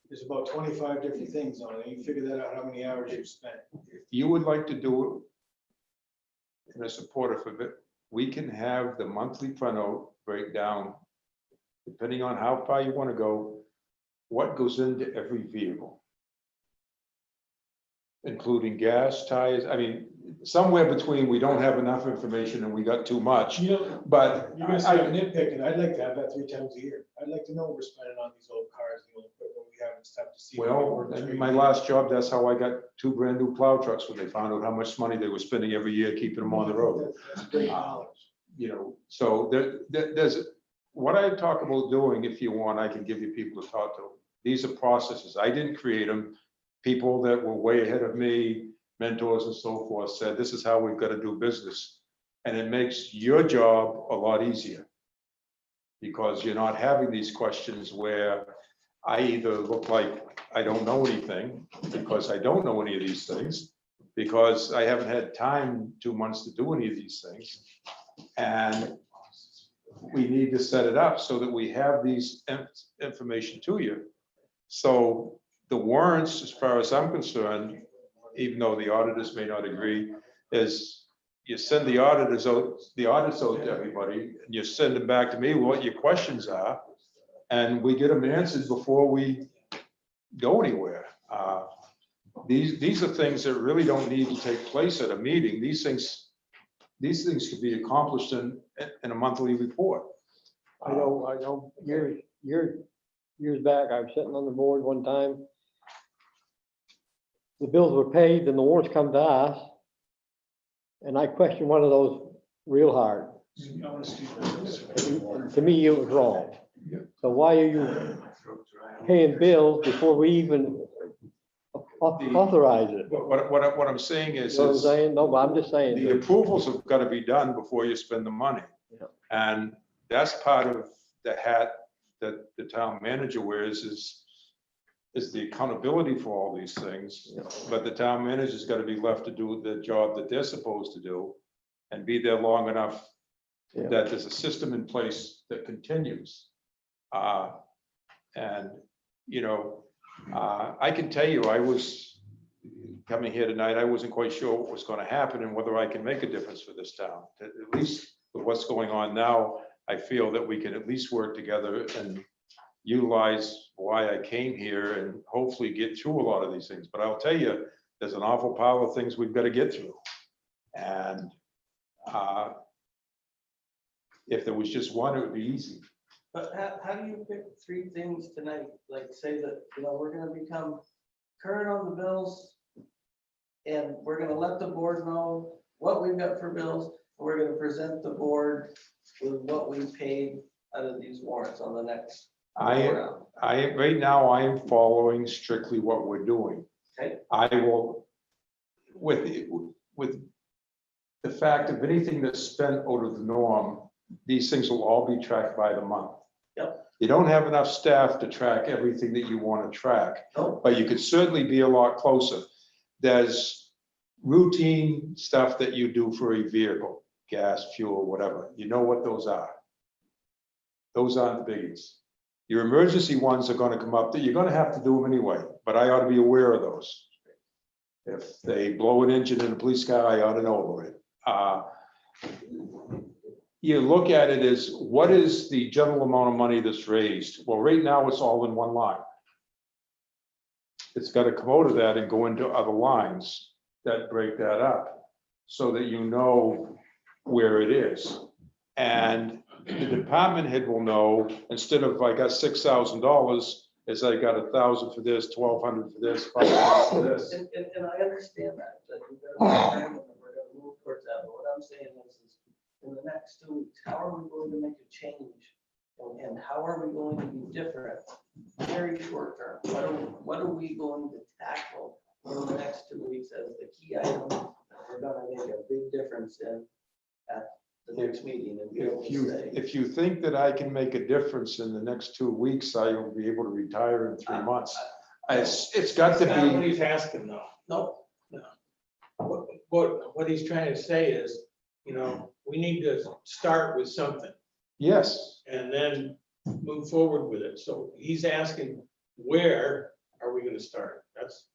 There's about 25 different things on it. You figure that out, how many hours you've spent. if you would like to do it and are supportive of it, we can have the monthly printout break down, depending on how far you want to go, what goes into every vehicle, including gas, tires. I mean, somewhere between we don't have enough information and we got too much, You know, but you're gonna start nitpicking. I'd like to have that 3 times a year. I'd like to know what we're spending on these old cars, the old equipment we have and stuff to see. well, in my last job, that's how I got 2 brand new plow trucks when they found out how much money they were spending every year keeping them on the road. That's great knowledge. You know, so there's, what I talk about doing, if you want, I can give you people to talk to. These are processes. I didn't create them. People that were way ahead of me, mentors and so forth, said, this is how we've got to do business. And it makes your job a lot easier. Because you're not having these questions where I either look like I don't know anything, because I don't know any of these things, because I haven't had time 2 months to do any of these things. And we need to set it up so that we have these information to you. So the warrants, as far as I'm concerned, even though the auditors may not agree, is you send the auditors out, the audits out to everybody, and you send them back to me what your questions are, and we get them answered before we go anywhere. These are things that really don't need to take place at a meeting. These things could be accomplished in a monthly report. I know, years back, I was sitting on the board one time. The bills were paid and the warrants come to us. And I questioned one of those real hard. To me, it was wrong. So why are you paying bills before we even authorize it? You What I'm saying is, know what I'm saying? No, but I'm just saying. the approvals have got to be done before you spend the money. Yeah. And that's part of the hat that the town manager wears is the accountability for all these things. Yeah. But the town manager's got to be left to do the job that they're supposed to do and be there long enough Yeah. that there's a system in place that continues. And, you know, I can tell you, I was coming here tonight, I wasn't quite sure what was going to happen and whether I can make a difference for this town. At least with what's going on now, I feel that we can at least work together and utilize why I came here and hopefully get through a lot of these things. But I'll tell you, there's an awful pile of things we've got to get through. And if there was just one, it would be easy. But how do you pick 3 things tonight? Like say that, we're gonna become current on the bills. And we're gonna let the board know what we've got for bills. We're gonna present the board with what we paid out of these warrants on the next round. Right now, I am following strictly what we're doing. Okay. I will, with the fact of anything that's spent out of the norm, these things will all be tracked by the month. Yep. You don't have enough staff to track everything that you want to track, Nope. but you could certainly be a lot closer. There's routine stuff that you do for a vehicle, gas, fuel, whatever. You know what those are. Those aren't the biggies. Your emergency ones are going to come up that you're going to have to do them anyway, but I ought to be aware of those. If they blow an engine in a police car, I ought to know about it. You look at it as what is the general amount of money that's raised? Well, right now it's all in one line. It's got to come out of that and go into other lines that break that up so that you know where it is. And the department head will know, instead of I got $6,000, is I got 1,000 for this, 1,200 for this, 500 for this. And I understand that, we've got a program and we're gonna move towards that, but what I'm saying is in the next 2 weeks, how are we going to make a change? And how are we going to be different, very short term? What are we going to tackle in the next 2 weeks as the key items that we're gonna make a big difference in at the next meeting and be able to say? If you think that I can make a difference in the next 2 weeks, I will be able to retire in 3 months. It's got to That's not what be, he's asking though. No, What he's trying to say is, you know, we need to start with something yes, and then move forward with it. So he's asking, where are we gonna start? That's,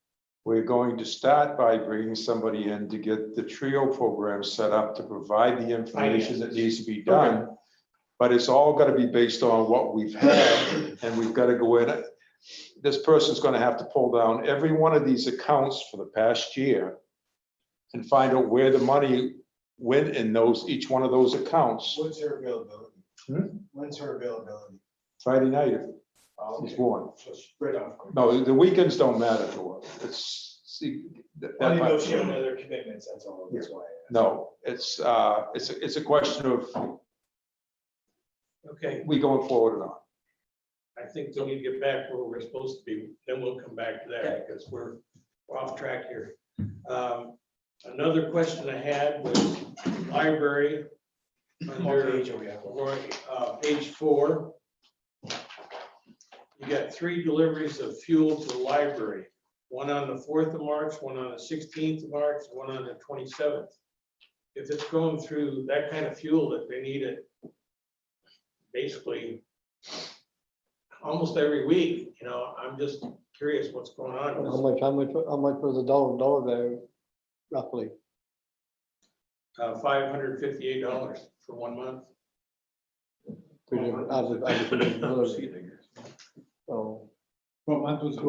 we're going to start by bringing somebody in to get the TRIO program set up to provide the information that needs to be done. But it's all got to be based on what we've had, and we've got to go in. This person's going to have to pull down every one of these accounts for the past year and find out where the money went in each one of those accounts. What's her availability? Hmm? When's her availability? Friday night Oh, is okay. one. So spread out. No, the weekends don't matter to her. It's, see, I didn't know she had other commitments, that's all, that's why. I asked. no, it's a question of okay. we going forward or not. I think we need to get back where we're supposed to be, then we'll come back to that because we're off track here. Another question I had was library. What Under page are we at? page 4. You got 3 deliveries of fuel to the library, one on the 4th of March, one on the 16th of March, one on the 27th. If it's going through that kind of fuel that they need it basically almost every week, you know, I'm just curious what's going on. How much was the dollar value roughly? $558 for 1 month. So, What month was it?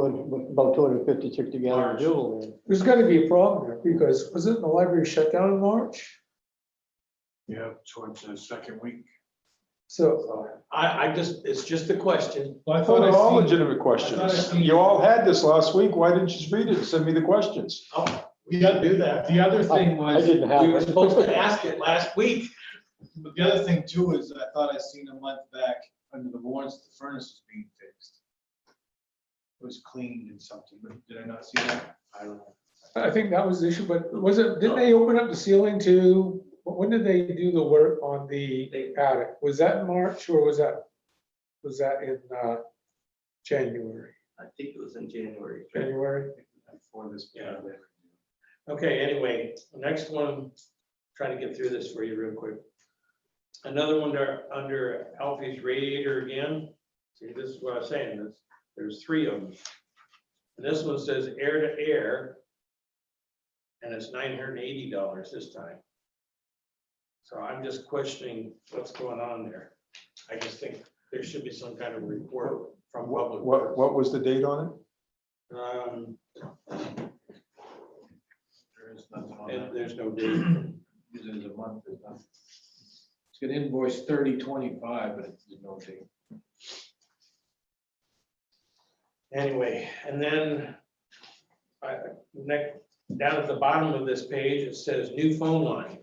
about 250, 60 gallons March. of fuel then. There's gotta be a problem there, because wasn't the library shut down in March? Yeah, towards the second week. So, I just, it's just a question. Well, I Well, thought they're all I seen, legitimate I thought I questions. seen- You all had this last week. Why didn't you just read it and send me the questions? Oh, we gotta do that. the other thing I was, didn't have We were it. supposed to ask it last week. but the other thing too is I thought I seen a month back under the warrants, the furnace was being fixed. It was cleaned and something, but did I not see that? I don't know. I think that was the issue, but didn't they open up the ceiling to, when did they do the work on the attic? Was that in March or was that in January? I think it was in January. January? Before this. Yeah. Okay, anyway, the next one, try to get through this for you real quick. Another one under Alfie's radiator again. See, this is what I was saying, there's 3 of them. And this one says air to air, and it's $980 this time. So I'm just questioning what's going on there. I just think there should be some kind of report from public. Works. What was the date on it? There is nothing on And that. there's no date. Because it is a month, there's nothing. It's got invoice 3025, but it's no date. Anyway, and then next, down at the bottom of this page, it says new phone line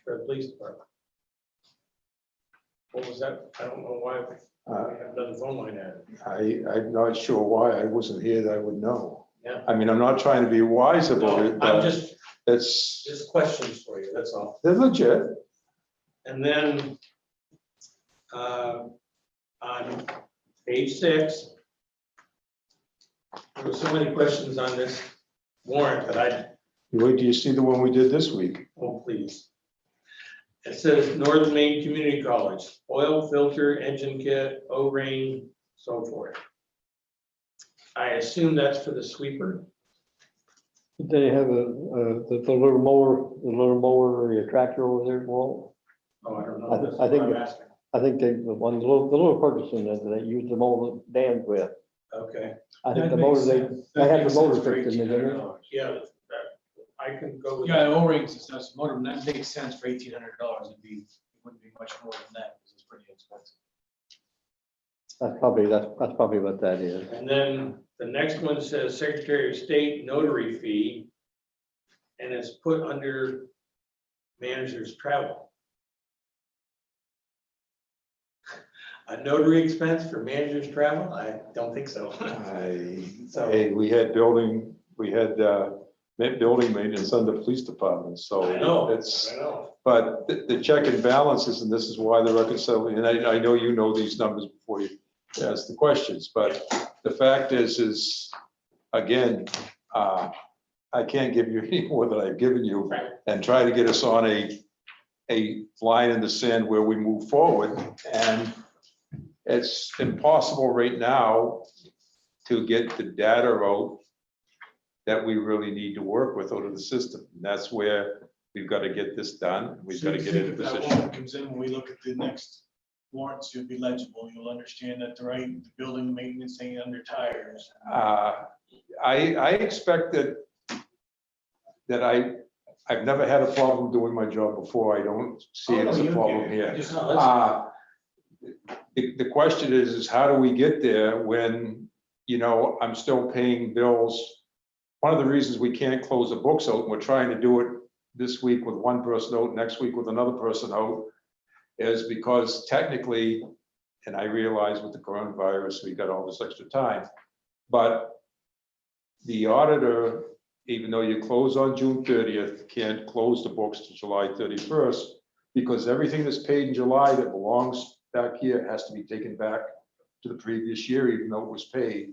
for the police department. What was that? I don't know why we have another phone line added. I'm not sure why. I wasn't here that I would know. Yeah. I mean, I'm not trying to be wise about it, I'm but just it's, questions for you, that's all. they're legit. And then on page 6, there were so many questions on this warrant that Wait till you see the one we did this week. oh, please. It says Northern Maine Community College, oil filter, engine kit, O-ring, so forth. I assume that's for the sweeper. Did they have the little mower, or your tractor over there, Walt? Oh, I don't know. I That's think- what I'm asking. I think the little Ferguson that they used to mow the dams with. Okay, I think That the motor, makes they sense. they That had makes the motor sense for fixed in there, didn't they? $1,800. yeah, I can go with Yeah, that. O-rings and stuff, motor, that makes sense for $1,800, it wouldn't be much more than that. 'cause pretty expensive. That's probably what that is. And then the next one says Secretary of State notary fee. And it's put under manager's travel. A notary expense for manager's travel? I don't think so. So- Hey, we had building maintenance under police departments, so I know, it's, I know. but the check and balances, and this is why the reconciliation, and I know you know these numbers before you ask the questions, but the fact is, again, I can't give you any more than I've given you, Right. and try to get us on a line in the sand where we move forward, and it's impossible right now to get the data out that we really need to work with out of the system. And that's where we've got to get this done. We've got to get in a If that position. warrant comes in, when we look at the next warrants, you'll be legible. You'll understand that the building maintenance ain't under tires. I expect that I've never had a problem doing my job before. I don't see it as a problem here. The question is how do we get there when, I'm still paying bills? One of the reasons we can't close the books out, and we're trying to do it this week with one person out, next week with another person out, is because technically, and I realize with the coronavirus, we got all this extra time, but the auditor, even though you close on June 30th, can't close the books to July 31st, because everything that's paid in July that belongs back here has to be taken back to the previous year, even though it was paid,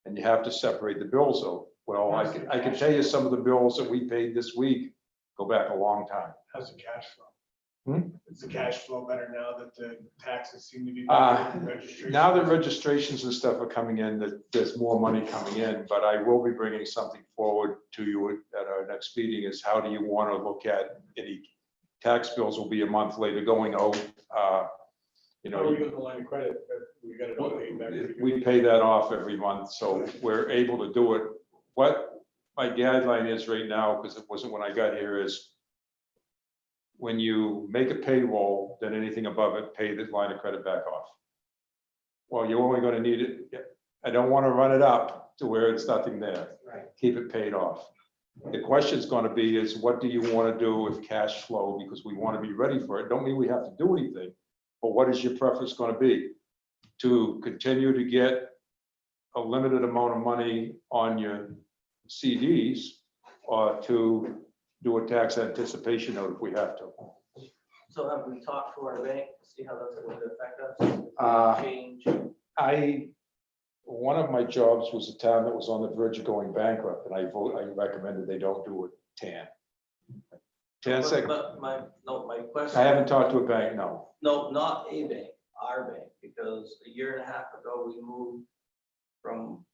and you have to separate the bills out. Well, I can tell you some of the bills that we paid this week go back a long time. How's the cash flow? Hmm? Is the cash flow better now that the taxes seem to be? Registration? Now that registrations and stuff are coming in, that there's more money coming in, but I will be bringing something forward to you at our next meeting, is how do you want to look at any tax bills will be a month later going out. How are we going to line of credit? We got it all paid back. pretty good. We pay that off every month, so we're able to do it. What my guideline is right now, because it wasn't when I got here, is when you make a payroll, then anything above it, pay the line of credit back off. Well, you're only gonna need it, I don't wanna run it up to where it's nothing there. Right. Keep it paid off. The question's gonna be is what do you wanna do with cash flow? Because we wanna be ready for it. Don't mean we have to do anything, but what is your preference gonna be? To continue to get a limited amount of money on your CDs, or to do a tax anticipation note if we have to? So have we talked to our bank, see how that's going to affect Uh, us? Change? One of my jobs was a town that was on the verge of going bankrupt, and I recommended they don't do it, TAN. TAN said, But my question. I haven't talked to a bank, no. No, not a bank, our bank, because a year and a half ago, we moved from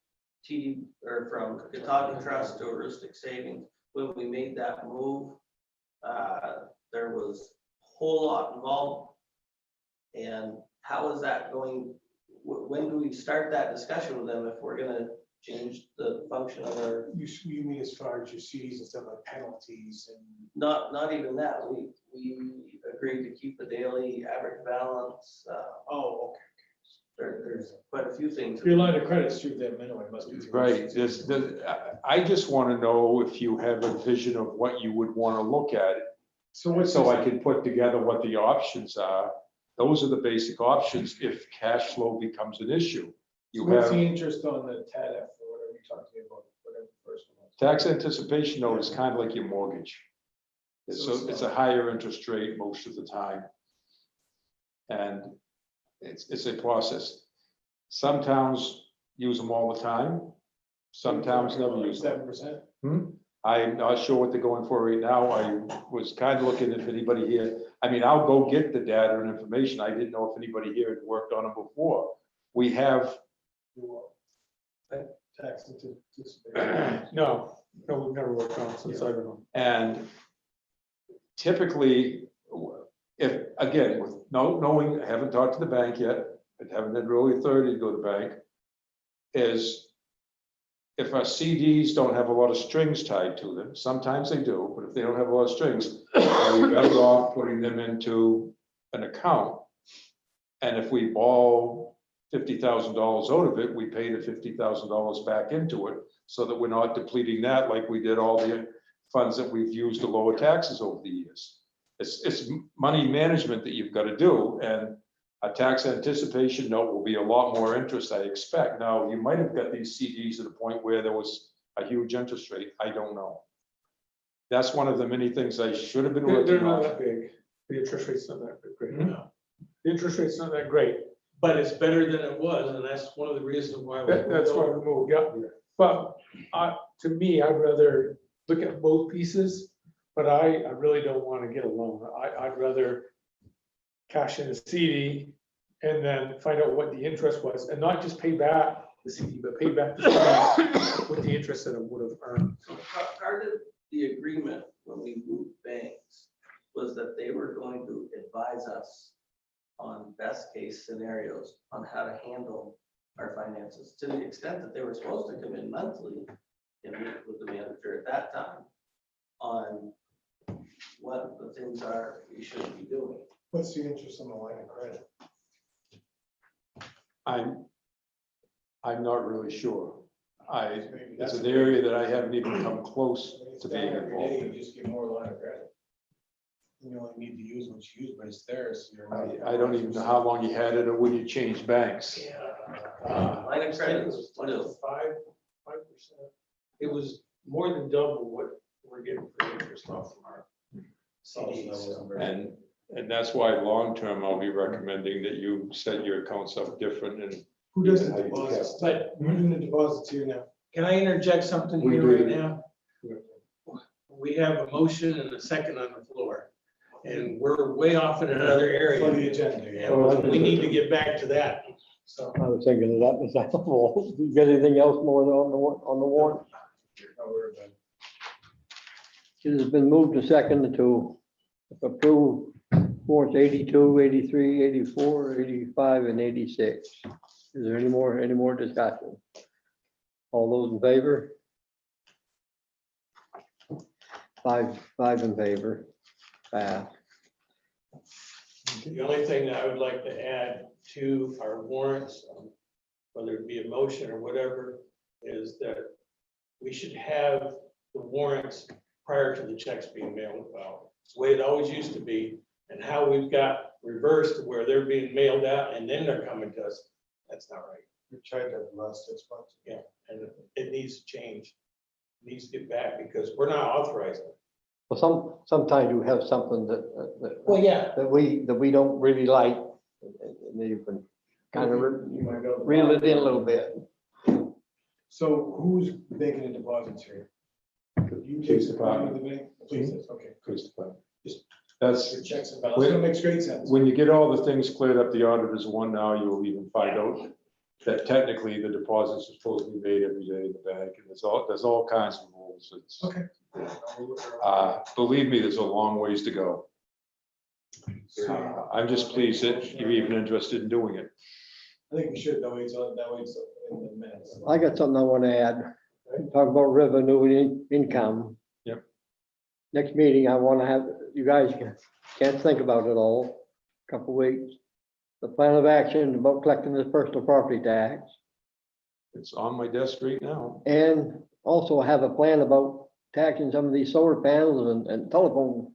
from Kentucky Trust to Heuristic Savings. When we made that move, there was a whole lot involved. And how is that going? When do we start that discussion with them if we're gonna change the function of our, You mean as far as your CDs and stuff like penalties and? not even that, we agreed to keep the daily average balance. Oh, okay. There's quite a few things. Your line of credit's through them anyway, must be. through Right, them. I just want to know if you have a vision of what you would want to look at, So what's, so I can put together what the options are. Those are the basic options if cash flow becomes an issue. You what's the have interest on the TADF or whatever you talked to me about, whatever the first one was? tax anticipation note is kind of like your mortgage. It's a higher interest rate most of the time. And it's a process. Some towns use them all the time. Some towns never use them. 7%? I'm not sure what they're going for right now. I was kind of looking if anybody here, I mean, I'll go get the data and information. I didn't know if anybody here had worked on them before. We have, Tax anticipation. No, we've never worked on it since I've been on. and typically, if, again, with knowing, I haven't talked to the bank yet, but haven't had really authority to go to the bank, is if our CDs don't have a lot of strings tied to them, sometimes they do, but if they don't have a lot of strings, we're better off putting them into an account And if we borrow $50,000 out of it, we pay the $50,000 back into it so that we're not depleting that like we did all the funds that we've used to lower taxes over the years. It's money management that you've got to do, and a tax anticipation note will be a lot more interest, I expect. Now, you might have got these CDs at a point where there was a huge interest rate. I don't know. That's one of the many things I should have been They're working not on. that big. The interest rate's not that great. No. The interest rate's not that great. But it's better than it was, and that's one of the reasons why. That's why we moved, yeah. But to me, I'd rather look at both pieces, but I really don't want to get a loan. I'd rather cash in a CD and then find out what the interest was, and not just pay back the CD, but pay back the CD with the interest that it would have earned. So part of the agreement when we moved banks was that they were going to advise us on best case scenarios on how to handle our finances, to the extent that they were supposed to come in monthly and meet with the manager at that time on what the things are we should be doing. What's the interest on the line of credit? I'm not really sure. Maybe It's that's an area that I haven't even come close It's to down being every involved day, in. you just get more line of credit. You only need to use what you use, but it's there, so you're not. I don't even know how long you had it or when you changed banks. Line of credit was what is 5%. It was more than double what we're getting for interest off from our CDs. And that's why long-term, I'll be recommending that you set your accounts up different and. Who does the How you deposits? But We're doing the deposits here now. can I interject something We here do. right now? We have a motion and a second on the floor, and we're way off in another For the area. agenda, yeah. And we need to get back to that. So, I was thinking of that myself. You got anything else more on the warrant? Don't worry about it. It has been moved to second to approve warrants 82, 83, 84, 85, and 86. Is there any more discussion? All those in favor? Five in favor. Pass. the only thing that I would like to add to our warrants, whether it be a motion or whatever, is that we should have the warrants prior to the checks being mailed out. It's the way it always used to be, and how we've got reversed to where they're being mailed out and then they're coming to us. That's not right. We've tried that the last 6 months. And it needs to change. It needs to get back because we're not authorizing it. Well, sometimes you have something that Yeah. that we don't really like, and then you can kind of You might go. reel it in a little bit. So who's making the deposits here? You Police take the department. of the bank? Please, okay. Police department. That's, Your checks and balances, that makes great sense. when you get all the things cleared up, the auditors one now, you'll even find out that technically the deposits are supposed to be made every day in the bank, and there's all kinds of rules. It's, Okay. believe me, there's a long ways to go. I'm just pleased that you're even interested in doing it. I think we should, that way it's in the minutes. I got something I want to add. Talk about revenue and income. Yep. Next meeting, I want to have, you guys can't think about it all, couple weeks. The plan of action about collecting this personal property tax. It's on my desk right now. And also have a plan about taxing some of these solar panels and telephone.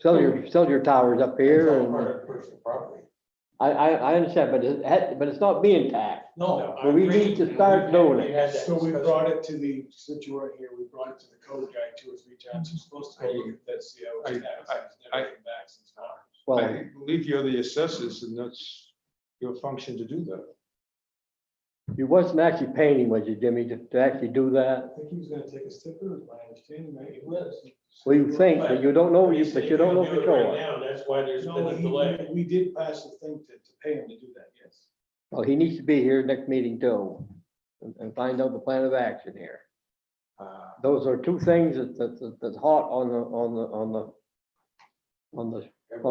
Cellular towers up here, and Part of personal property. I understand, but it's not being taxed. No. But we need to start doing it. So we brought it to the, since you weren't here, we brought it to the code guy 2 or 3 times. He's supposed to go look at that, see how it's taxed. He's never came back since March. Well, I believe you're the assessors, and that's your function to do that. you wasn't actually paying him, was you, Jimmy, to actually do I that? think he was gonna take a stipper, is my understanding, right? He was. Well, you think, but you don't know, but you don't know for Right sure. now, that's why there's been No, a delay. we did pass the thing to pay him to do that, yes. Well, he needs to be here next meeting too, and find out the plan of action here. Those are two things that's hot on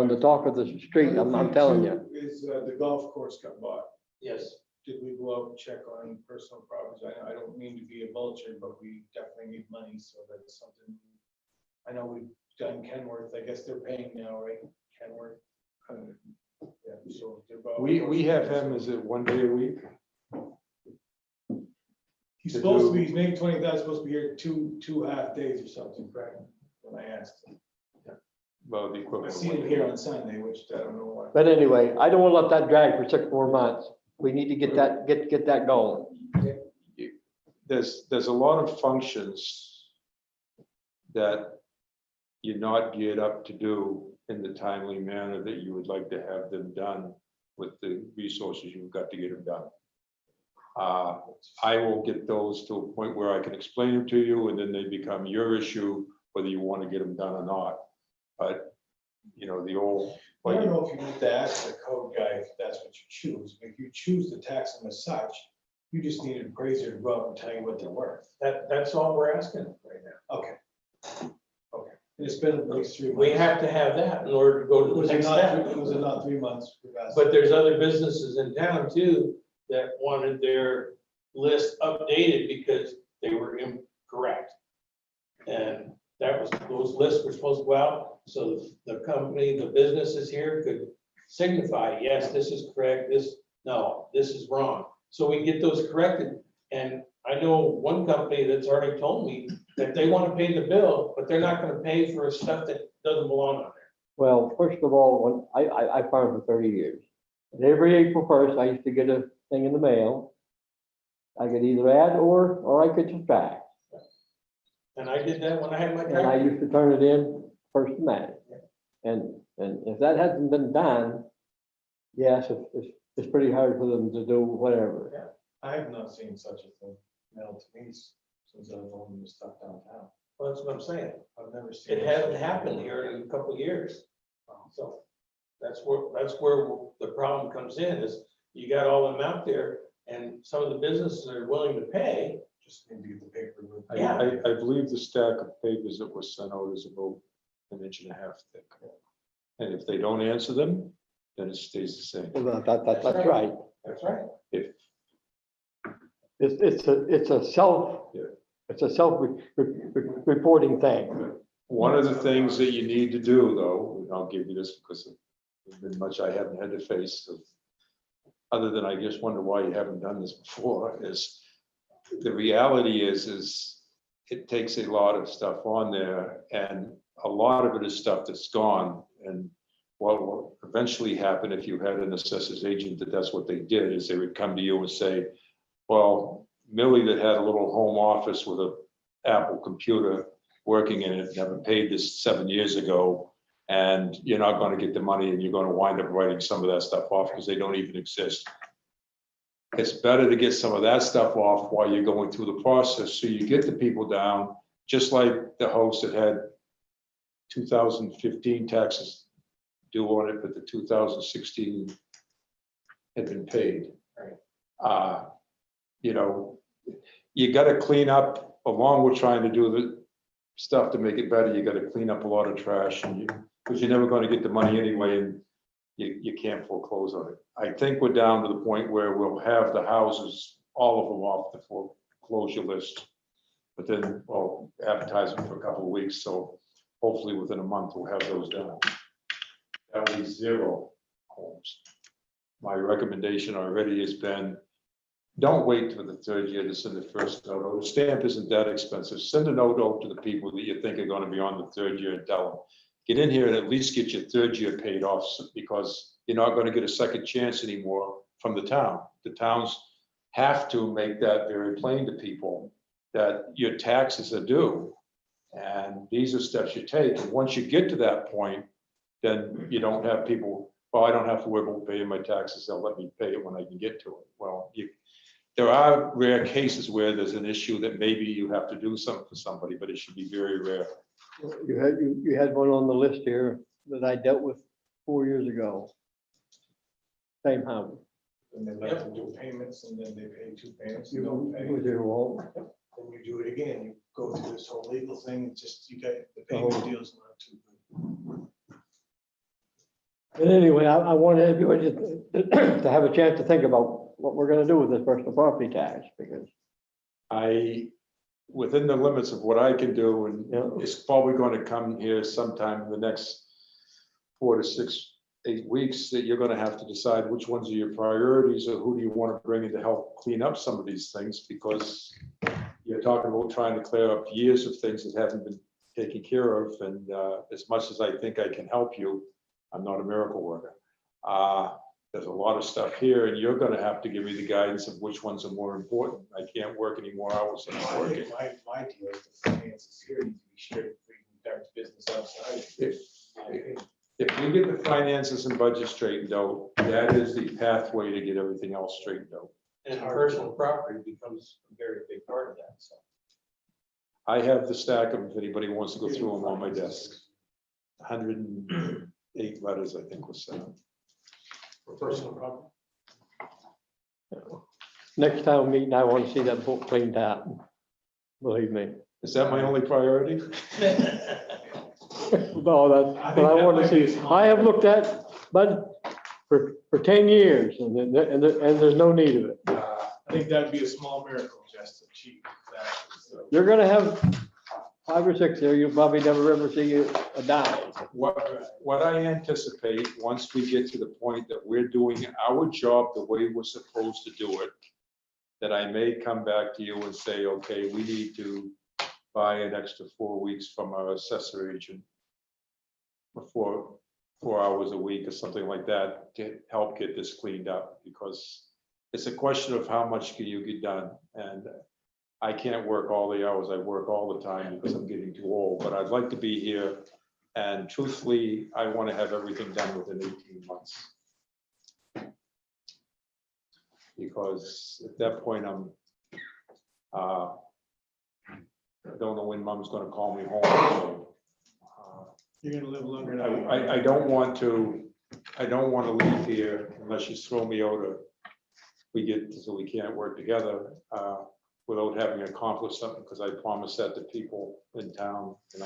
the talk of the street, I'm telling you. Is the golf course got bought? Yes. Did we go out and check on personal properties? I don't mean to be a vulture, but we definitely need money, so that's something. I know we've done Kenworth, I guess they're paying now, right? Kenworth. Yeah, so they're about- We have him, is it 1 day a week? He's To supposed to do- be, he's making 20,000, supposed to be here two half days or something, correct? When I asked him. Well, the I equivalent. see him here on Sunday, which I don't know why. But anyway, I don't want to let that drag for 6 more months. We need to get that going. There's a lot of functions that you're not geared up to do in the timely manner that you would like to have them done with the resources you've got to get them done. I will get those to a point where I can explain them to you, and then they become your issue, whether you want to get them done or not. But, you know, the old. I don't know if you need to ask the code guy if that's what you choose. If you choose to tax them as such, you just need an appraiser to go out and tell you what they're worth. That's all we're asking right now. Okay. Okay. And it's been at least 3 months. We have to have that in order to go to the Was it next not, step. was it not 3 months? We've asked. But there's other businesses in town too that wanted their list updated because they were incorrect. And that was, those lists were supposed to go out, so the company, the businesses here could signify, yes, this is correct, no, this is wrong. So we get those corrected. And I know one company that's already told me that they want to pay the bill, but they're not gonna pay for stuff that doesn't belong on there. Well, first of all, when I farmed for 30 years. And every April 1st, I used to get a thing in the mail. I could either add or I could subtract. And I did that when I had my And I tractor. used to turn it in first of May. And if that hasn't been done, yes, it's pretty hard for them to do whatever. I have not seen such a thing mailed to me since I've owned this stuff downtown. Well, that's what I'm saying. I've never seen. It hasn't happened here in a couple of years. So that's where the problem comes in, is you got all them out there and some of the businesses are willing to pay. Just need to get the paper. I believe the stack of papers that was sent out is about 1.5 inches thick. And if they don't answer them, then it stays the same. Well, that's right. That's right. It's a self-reporting thing. One of the things that you need to do, though, and I'll give you this because there's been much I haven't had to face, other than I just wonder why you haven't done this before, is the reality is it takes a lot of stuff on there, and a lot of it is stuff that's gone. And what will eventually happen if you had an assessor's agent that's what they did, is they would come to you and say, well, Millie that had a little home office with a Apple computer working in it, never paid this 7 years ago, and you're not going to get the money, and you're going to wind up writing some of that stuff off because they don't even exist. It's better to get some of that stuff off while you're going through the process, so you get the people down, just like the host that had 2015 taxes due on it, but the 2016 had been paid. You know, you got to clean up, along with trying to do the stuff to make it better, you got to clean up a lot of trash, and because you're never going to get the money anyway, and you can't foreclose on it. I think we're down to the point where we'll have the houses, all of them off the foreclosure list, but then we'll advertise them for a couple of weeks, so hopefully within a month we'll have those done. That'll be 0 homes. My recommendation already has been, don't wait for the 3rd year to send the first note out. The stamp isn't that expensive. Send a note out to the people that you think are going to be on the 3rd year and tell them, get in here and at least get your 3rd year paid off, because you're not going to get a second chance anymore from the town. The towns have to make that very plain to people that your taxes are due. And these are steps you take. And once you get to that point, then you don't have people, well, I don't have to worry about paying my taxes. They'll let me pay it when I can get to it. Well, there are rare cases where there's an issue that maybe you have to do something for somebody, but it should be very rare. You had one on the list here that I dealt with 4 years ago. Same house. And they let them do payments, and then they pay 2 payments, and You don't pay. was there, Walt? Then you do it again, you go through this whole legal thing, it's just, you got, the payment deal's not too good. But anyway, I wanted everybody to have a chance to think about what we're gonna do with this personal property tax, because, Within the limits of what I can do, and you know, it's probably going to come here sometime in the next 4 to 6 8 weeks that you're gonna have to decide which ones are your priorities, or who do you want to bring in to help clean up some of these things, because you're talking about trying to clear up years of things that haven't been taken care of, and as much as I think I can help you, I'm not a miracle worker. There's a lot of stuff here, and you're gonna have to give me the guidance of which ones are more important. I can't work any more hours than I'm I working. think my deal is the finances here need to be straight, before you can start the business outside. If we get the finances and budget straightened out, that is the pathway to get everything else straightened out. And personal property becomes a very big part of that, so. I have the stack of, if anybody wants to go through them on my desk. 108 letters, I think, was sent. For personal property. Next time we meet, I want to see that book cleaned out. Believe me. Is that my only priority? No, that's what I want to see. I have looked at, but for 10 years and there's no need of it. I think that'd be a small miracle just to achieve that. So, You're gonna have 5 or 6 there, you'll probably never ever see a dime. What I anticipate, once we get to the point that we're doing our job the way we're supposed to do it, that I may come back to you and say, okay, we need to buy an extra 4 weeks from our assessor agent for 4 hours a week or something like that to help get this cleaned up, because it's a question of how much can you get done. And I can't work all the hours I work all the time because I'm getting too old, but I'd like to be here. And truthfully, I want to have everything done within 18 months. Because at that point, I don't know when mom's gonna call me home. So, you're gonna live longer than I don't want to leave here unless you throw me out or we can't work together without having accomplished something, because I promised that to people in town and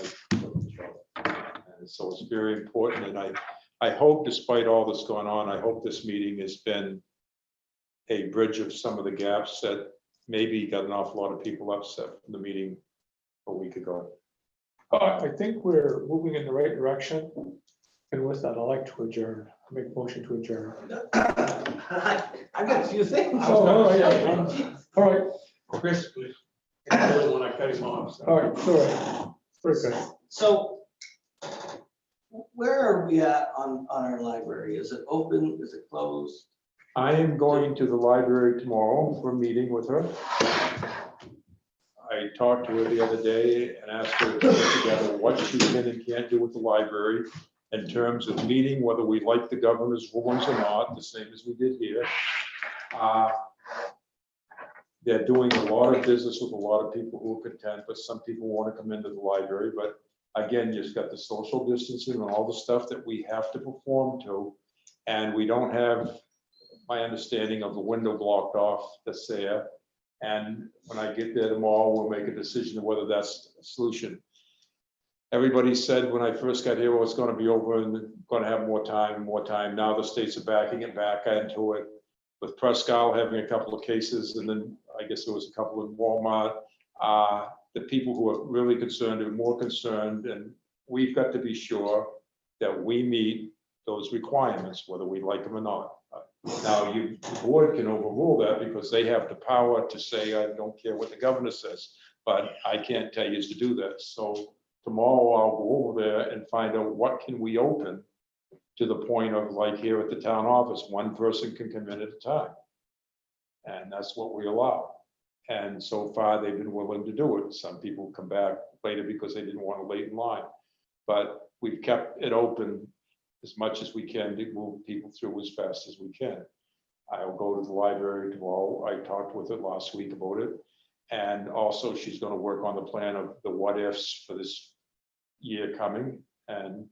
and so it's very important. And I hope, despite all this going on, I hope this meeting has been a bridge of some of the gaps that maybe got an awful lot of people upset from the meeting a week ago. I think we're moving in the right direction. And with that, I'd like to adjourn, make a motion to adjourn. I've got a few things. Oh, yeah. All right, Chris, please. When I cut him off. So. all right, all right. Very good. So where are we at on our library? Is it open? Is it closed? I am going to the library tomorrow for a meeting with her. I talked to her the other day and asked her to put together what she can and can't do with the library in terms of meeting, whether we like the governor's rulings or not, the same as we did here. They're doing a lot of business with a lot of people who are content, but some people want to come into the library. But again, you've got the social distancing and all the stuff that we have to perform to. And we don't have my understanding of the window blocked off that's there. And when I get there tomorrow, we'll make a decision of whether that's a solution. Everybody said when I first got here, well, it's going to be over and going to have more time. Now the states are backing it back into it. With Presque having a couple of cases, and then I guess there was a couple in Walmart. The people who are really concerned are more concerned, and we've got to be sure that we meet those requirements, whether we like them or not. Now, the board can overrule that because they have the power to say, I don't care what the governor says, but I can't tell you to do that. So tomorrow I'll go over there and find out what can we open to the point of, like here at the town office, one person can come in at a time. And that's what we allow. And so far they've been willing to do it. Some people come back later because they didn't want to wait in line. But we've kept it open as much as we can to move people through as fast as we can. I'll go to the library tomorrow. I talked with her last week about it. And also she's going to work on the plan of the what ifs for this year coming and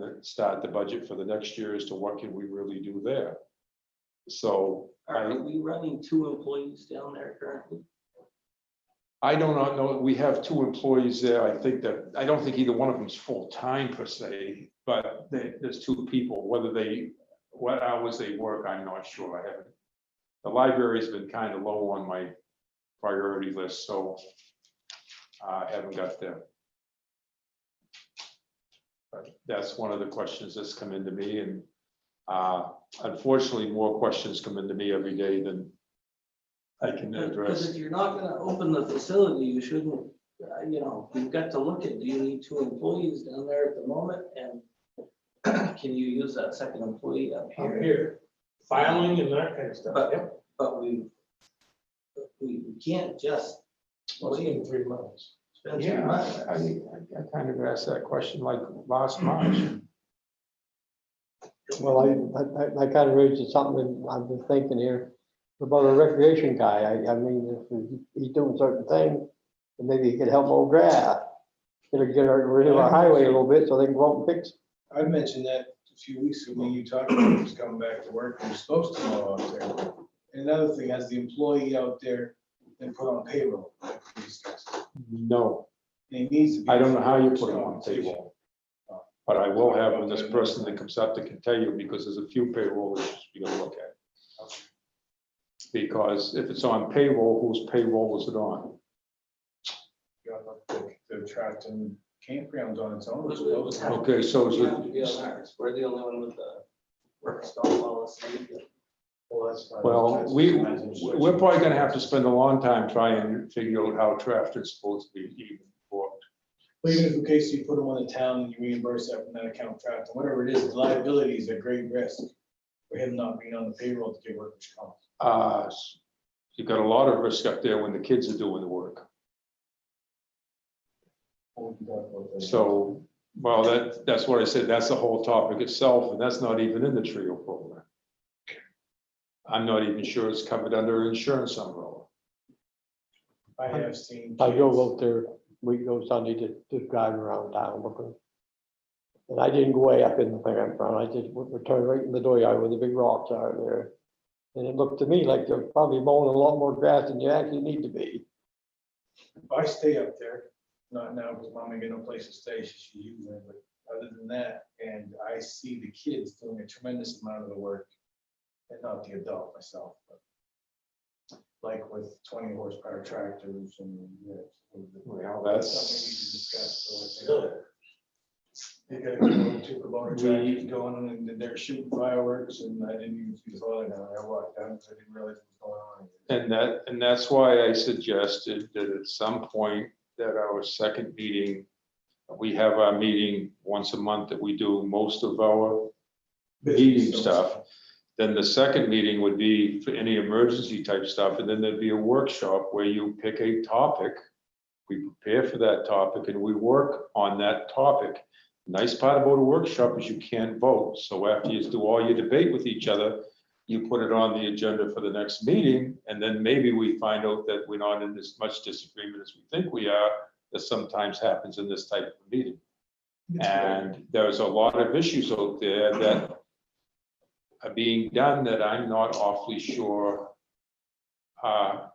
then start the budget for the next year as to what can we really do there. So Are we running 2 employees down there currently? I do not know. We have 2 employees there. I don't think either one of them is full-time per se, but there's 2 people. What hours they work, I'm not sure. I haven't. The library's been kind of low on my priority list, so I haven't got there. But that's one of the questions that's come into me, and Unfortunately, more questions come into me every day than I can Because address. if you're not gonna open the facility, you shouldn't, you've got to look at, do you need 2 employees down there at the moment? And can you use that second employee up I'm here? here, filing and that kind of stuff, But- yep. But we can't just In 3 months. spend 3 Yeah, months. I kind of asked that question like last March. Well, I kind of raised something that I've been thinking here about a recreation guy. I mean, if he's doing certain things, then maybe he could help mow grass. Get rid of our highway a little bit so they can go out and fix. I mentioned that a few weeks ago when you talked about just coming back to work, and you're supposed to go out there. And another thing, has the employee out there been put on payroll? like we discussed? No, And he needs to be. I don't know how you put it on payroll. But I will have when this person that comes up that can tell you, because there's a few payroll issues we gotta look at. Because if it's on payroll, whose payroll is it on? The tract and campgrounds on its own. It would have to- Okay, so is it would have to be it, on ours. We're the only one with the work stall policy. Well, that's fine. well, we're probably gonna have to spend a long time trying to figure out how draft is supposed to be even booked. But even if in case you put them on the town and you reimburse that from that account tract, whatever it is, the liability is a great risk for him not being on the payroll to get workers' comp. You've got a lot of risk up there when the kids are doing the work. So, well, that's what I said, that's the whole topic itself, and that's not even in the TRIO program. I'm not even sure it's covered under insurance umbrella. I have seen. I kids- go out there, we go Sunday to drive around town looking. And I didn't go way up in the campground, I just would turn right in the dooryard where the big rocks are there. And it looked to me like they're probably mowing a lot more grass than you actually need to be. I stay up there, not now because mom ain't got no place to stay, she's using it, but other than that, and I see the kids doing a tremendous amount of the work. And not the adult myself, but like with 20 horsepower tractors and. Well, That's something we need to discuss. So they gotta go to Kubota tractors going and they're shooting fireworks and I didn't even see the fire down there. I walked down because I didn't realize what was going on. And that's why I suggested that at some point that our second meeting, we have our meeting once a month that we do most of our meeting stuff. Then the second meeting would be for any emergency type stuff, and then there'd be a workshop where you pick a topic. We prepare for that topic and we work on that topic. Nice part about a workshop is you can't vote. So after you do all your debate with each other, you put it on the agenda for the next meeting, and then maybe we find out that we're not in as much disagreement as we think we are. That sometimes happens in this type of meeting. And there's a lot of issues out there that are being done that I'm not awfully sure are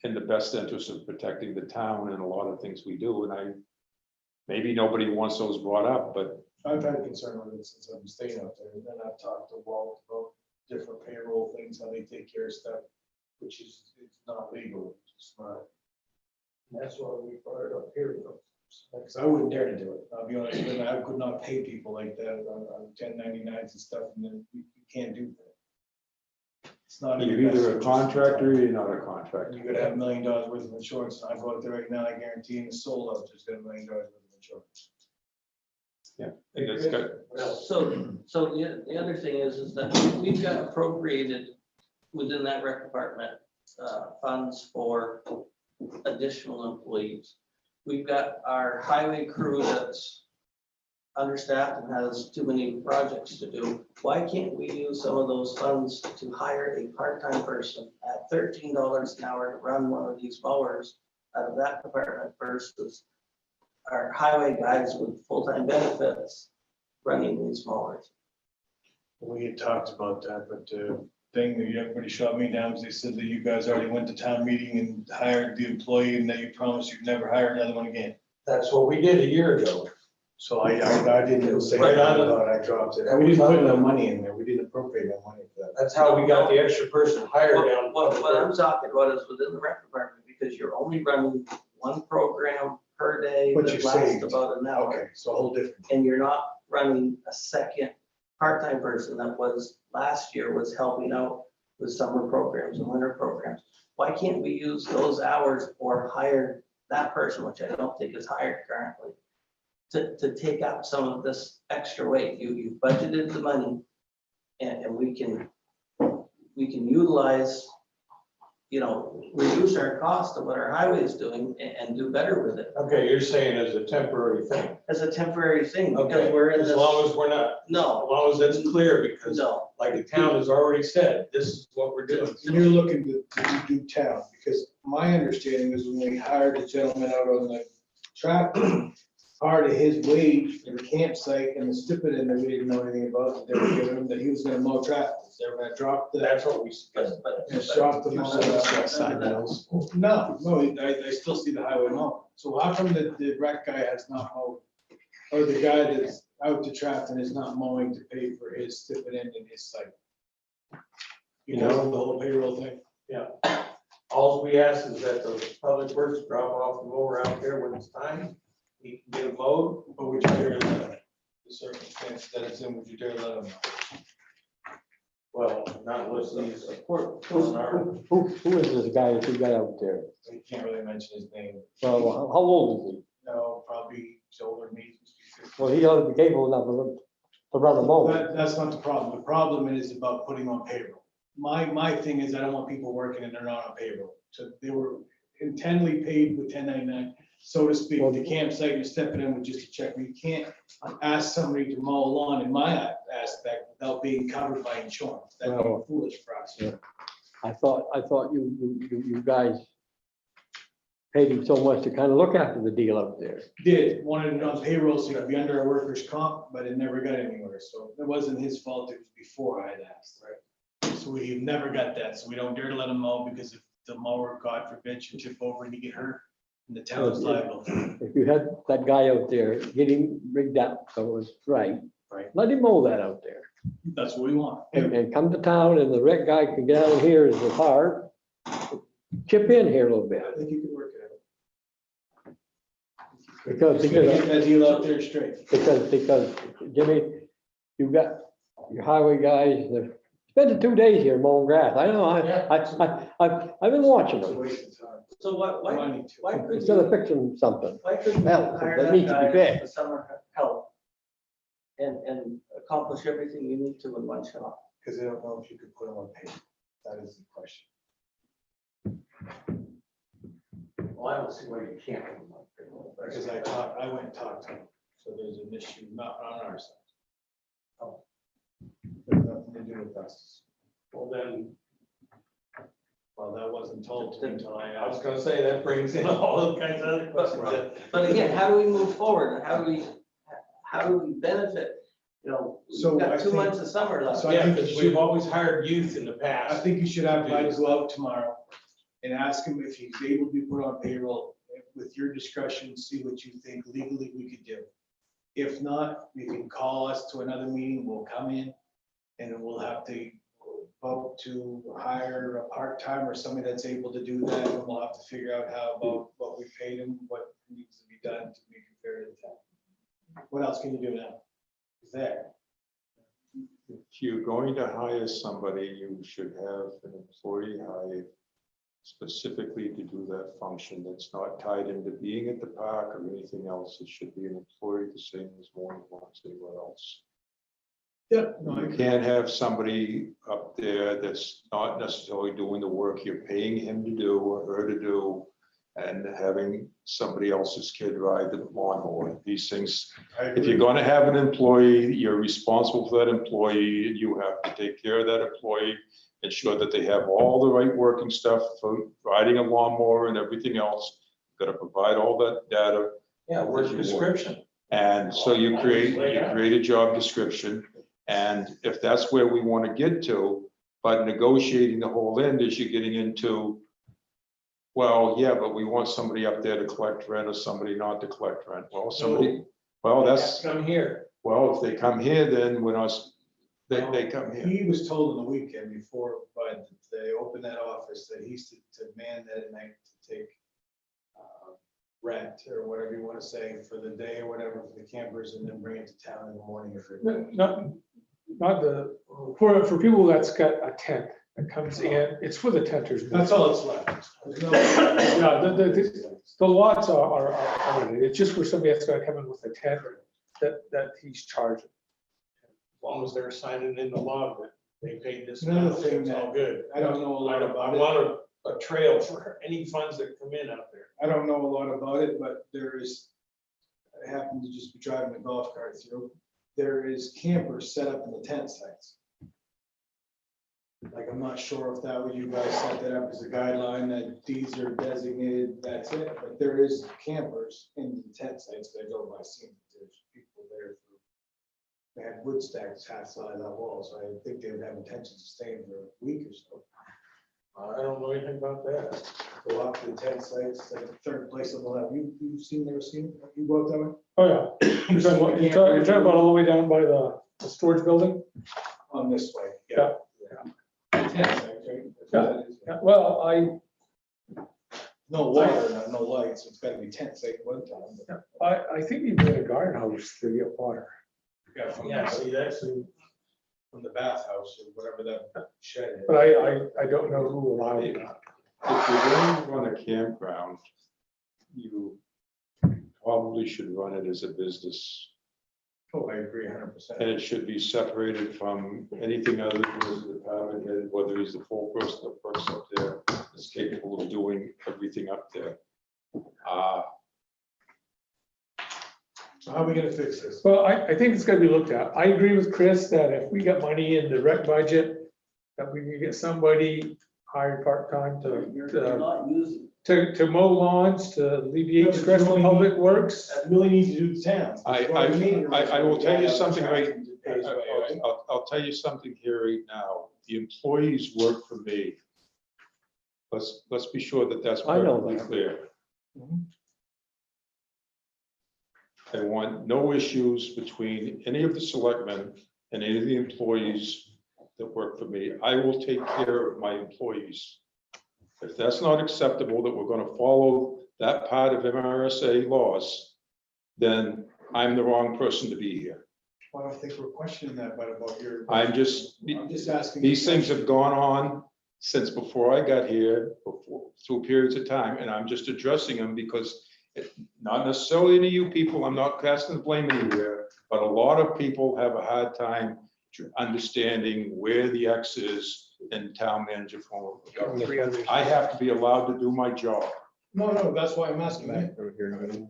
in the best interest of protecting the town and a lot of things we do. And maybe nobody wants those brought up, but I've had concern with it since I've been staying out there. And then I've talked to Walt about different payroll things, how they take care of stuff, which is, it's not legal. It's not. That's why we brought it up here. Because I wouldn't dare to do it. I'll be honest with you, I could not pay people like that on 1099s and stuff, and then you can't do that. It's not. in you're your best either a interest. contractor or you're not a contractor. You gotta have $1 million worth of insurance, and I go out there right now, I guarantee in the soul of just got $1 million worth of insurance. And it's got, So the other thing is that we've got appropriated within that rec department, funds for additional employees. We've got our highway crew that's understaffed and has too many projects to do. Why can't we use some of those funds to hire a part-time person at $13 an hour to run one of these mowers out of that department versus our highway guys with full-time benefits running these mowers? We had talked about that, but the thing that everybody shot me down is they said that you guys already went to town meeting and hired the employee and that you promised you'd never hire another one again. That's what we did a year ago. So I didn't say Right that, on the- I dropped it. We didn't put no money in there. We didn't appropriate no money for that. That's how we got the extra person hired down. What I'm talking about is within the rec department, because you're only running one program per day But that you lasts saved. about an hour. Okay, so a whole different. And you're not running a second part-time person that was last year was helping out with summer programs and winter programs. Why can't we use those hours or hire that person, which I don't think is hired currently, to take out some of this extra weight? You budgeted the money and we can utilize, reduce our cost of what our highway is doing and do better with it Okay, you're saying as a temporary thing. as a temporary thing, because Okay, we're in as this. long as we're not, as No, long as that's clear, because no, like the town has already said, this is what we're doing. And you're looking to do town, because my understanding is when we hired the gentleman out on the track, part of his wage for the campsite and the stipend that we didn't know anything about, that they were giving him, that he was gonna mow tractors. They were gonna drop the, That's what we suggested. but. drop the You mow. said side bills. No, I still see the highway mow. So how come the rec guy has not mowed? Or the guy that's out to Trafton is not mowing to pay for his stipend and his site? Because of the whole payroll thing? All we ask is that the public works drop off the mower out there when it's time, he can get a mowed. But would you dare let him? The circumstance that it's in, would you dare let him? Well, not unless he's a court. Who is this guy that you got out there? We can't really mention his name. Well, how old is he? No, probably he's older than me. He's 50. Well, he ought to be capable enough to run a mower. That's not the problem. The problem is about putting on payroll. My thing is I don't want people working and they're not on payroll. So they were intently paid with 1099, so to speak. The campsite, you're stepping in with just a check. You can't ask somebody to mow a lawn in my aspect without being covered by insurance. That'd be Well, foolish for us. yeah. I thought you guys paid him so much to kind of look after the deal out there. Did, wanted it on payroll so he could be under our workers' comp, but it never got anywhere. So it wasn't his fault. It was before I had asked, right? So we've never got that. So we don't dare to let him mow, because if the mower, God forbid, should tip over and you get hurt, and the town's liable. If you had that guy out there getting rigged up, so it was right. Right. Let him mow that out there. That's what we want. And come to town and the rec guy can get out here as a hard, chip in here a little bit. I think you can work it out. Because Get that deal out there straight. Because Jimmy, you've got your highway guys, they're spending 2 days here mowing grass. I know, I've been watching It's a them waste of time. So why Money too. couldn't instead of you, fixing something. why couldn't you Well, hire that that needs to be guy fixed. as the summer help? And accomplish everything you need to in one shot? Because I don't know if you could put them on paper. That is the question. Well, I don't see why you can't. Because I went and talked to him. So there's an issue not on our side. Oh. There's nothing to do with us. Well, then, Well, that wasn't told to me until I I was asked. gonna say, that brings in all those kinds of other questions. But again, how do we move forward? And how do we benefit? So We've I got 2 think- months of summer left. So I Yeah, think because we've always hired youth in the I past. think you should have Mike go out tomorrow and ask him if he's able to be put on payroll. With your discretion, see what you think legally we could do. If not, you can call us to another meeting, we'll come in and we'll have to vote to hire a part-time or somebody that's able to do that. And we'll have to figure out how about what we paid him, what needs to be done to be compared to the town. What else can you do now? Is there? If you're going to hire somebody, you should have an employee hired specifically to do that function. That's not tied into being at the park or anything else. It should be an employee the same as morning walks anywhere else. Yeah. No, I You can't have somebody up there that's not necessarily doing the work you're paying him to do or her to do, and having somebody else's kid ride the lawnmower. These things, if you're gonna have an employee, you're responsible for that employee, and you have to take care of that employee, ensure that they have all the right working stuff for riding a lawnmower and everything else. You've got to provide all that data. Yeah, work description. And so you create a job description. And if that's where we want to get to, but negotiating the whole end is you're getting into, well, yeah, but we want somebody up there to collect rent or somebody not to collect rent. Well, somebody, well, that's, Come here. well, if they come here, then when us, they come here. He was told on the weekend before, but they opened that office, that he's to man that at night to take rent or whatever you want to say for the day or whatever for the campers, and then bring it to town in the morning if they're. No, not the, for people that's got a tent that comes in, it's for the tenters. That's all it's left. There's no- Yeah, the lots are limited. It's just for somebody that's gonna come in with a tent that he's charging. As long as they're signing in the log that they paid this Another amount, thing it's all that- good. I don't know a lot I about it. want a trail for any funds that come in out there. I don't know a lot about it, but there is, I happened to just be driving a golf cart through. There is campers set up in the tent sites. Like, I'm not sure if that was, you guys set that up as a guideline, that these are designated, that's it, but there is campers in the tent sites that I go by seeing that there's people there. They had wood stacks half side of that wall, so I think they would have intentions of staying for a week or so. I don't know anything about that. Go out to the tent sites, like the third place of the lab. You've seen, never seen, you go out that way? Oh, yeah. You're talking about all the way down by the storage building? On this way, Yeah. Tent sites, right? That's what that is. Yeah, well, No water, no lights, it's gotta be tent site one time. but- I think you need a garden house to get water. Yeah, from Yeah, the, see, that's, from the bathhouse or whatever that shed is. But I don't know who allowed it. If you're going to run a campground, you probably should run it as a business. Oh, I agree 100%. And it should be separated from anything other than the department head, whether he's the full person that works up there, is capable of doing everything up there. So how are we gonna fix this? Well, I think it's gonna be looked at. I agree with Chris that if we got money in the rec budget, that we can get somebody hired part-time You're to, not using. to mow lawns, to alleviate but stress you from only public works. That really needs to do the town. I will tell you something right, right. I'll tell you something here right now. The employees work for me. Let's be sure that that's I know perfectly that. clear. Mhm. I want no issues between any of the selectmen and any of the employees that work for me. I will take care of my employees. If that's not acceptable, that we're gonna follow that part of MRSA laws, then I'm the wrong person to be here. Well, I don't think we're questioning that, but about your. I'm just, asking. these things have gone on since before I got here, through periods of time, and I'm just addressing them because not necessarily any of you people, I'm not casting the blame anywhere, but a lot of people have a hard time understanding where the X is in town manager form of government. I have to be allowed to do my job. No, that's why I'm asking that.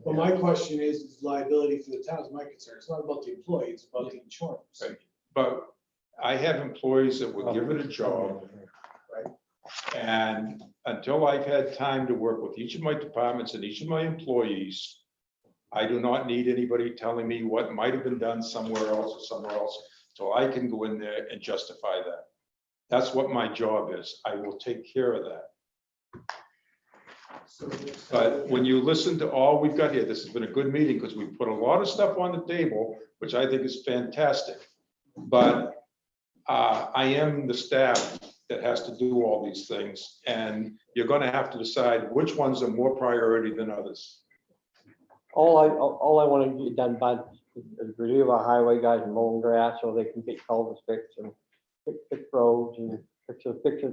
But my question is liability for the town is my concern. It's not about the employee, it's about the insurance. Right. But I have employees that were given a job. Right. And until I've had time to work with each of my departments and each of my employees, I do not need anybody telling me what might have been done somewhere else, so I can go in there and justify that. That's what my job is. I will take care of that. But when you listen to all we've got here, this has been a good meeting because we put a lot of stuff on the table, which I think is fantastic. But I am the staff that has to do all these things, and you're gonna have to decide which ones are more priority than others. All I want to get done, Bud, is relieve our highway guys and mowing grass so they can get culverts fixed and fix roads and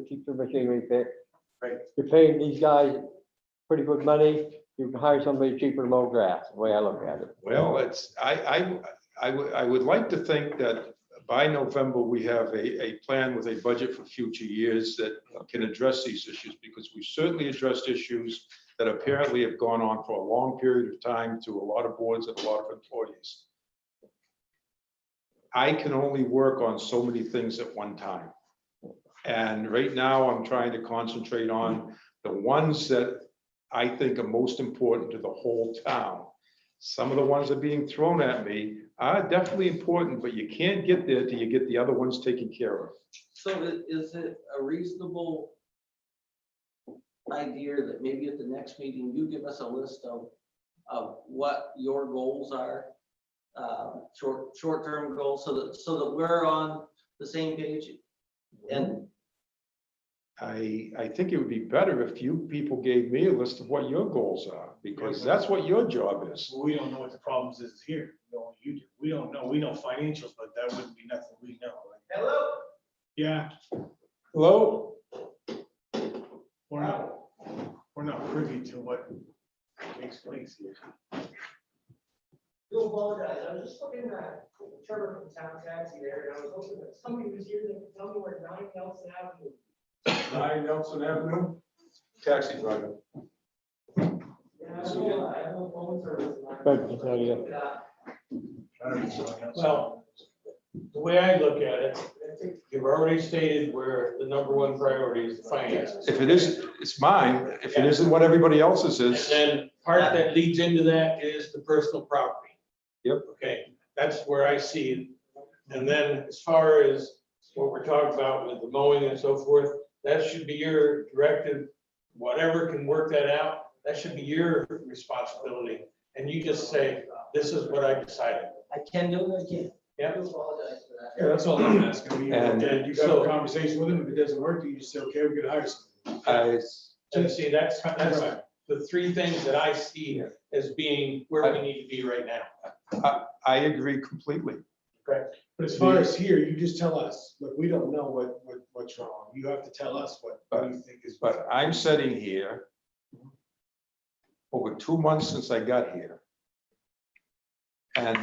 keep the machinery fixed. Right. You're paying these guys pretty good money, you can hire somebody cheaper to mow grass, the way I look at it. Well, it's, I would like to think that by November, we have a plan with a budget for future years that can address these issues, because we certainly addressed issues that apparently have gone on for a long period of time to a lot of boards and a lot of employees. I can only work on so many things at one time. And right now, I'm trying to concentrate on the ones that I think are most important to the whole town. Some of the ones that are being thrown at me are definitely important, but you can't get there till you get the other ones taken care of. So is it a reasonable idea that maybe at the next meeting, you give us a list of what your goals are? Short-term goals, so that we're on the same page? And I think it would be better if you people gave me a list of what your goals are, because that's what your job is. We don't know what the problems is here. No, you do. We don't know. We know financials, but that wouldn't be nothing we know. Hello? Yeah, Hello? we're not privy to what takes place here. Do apologize, I was just looking at Trevor from Town Taxi there, and I was hoping that somebody was here that could tell me where 9 Nelson Avenue. 9 Nelson Avenue, taxi driver. Yeah, I have no phone service. Right, can tell you. I don't know someone else. Well, the way I look at it, you've already stated where the number one priority is the finances. If it is, it's mine. If it isn't what everybody else's And is, then part that leads into that is the personal property. Yep. Okay, that's where I see it. And then as far as what we're talking about with the mowing and so forth, that should be your directive. Whatever can work that out, that should be your responsibility. And you just say, this is what I decided. I can do it, I can't. Yeah. I do apologize for that. Yeah, that's all I'm asking. You And- have a conversation with him. If it doesn't work, you just say, okay, we're gonna hire somebody. And see, that's the three things that I see as being where we need to be right now. I agree completely. But as far as here, you just tell us, look, we don't know what's wrong. You have to tell us what you think is. But I'm sitting here over 2 months since I got here. And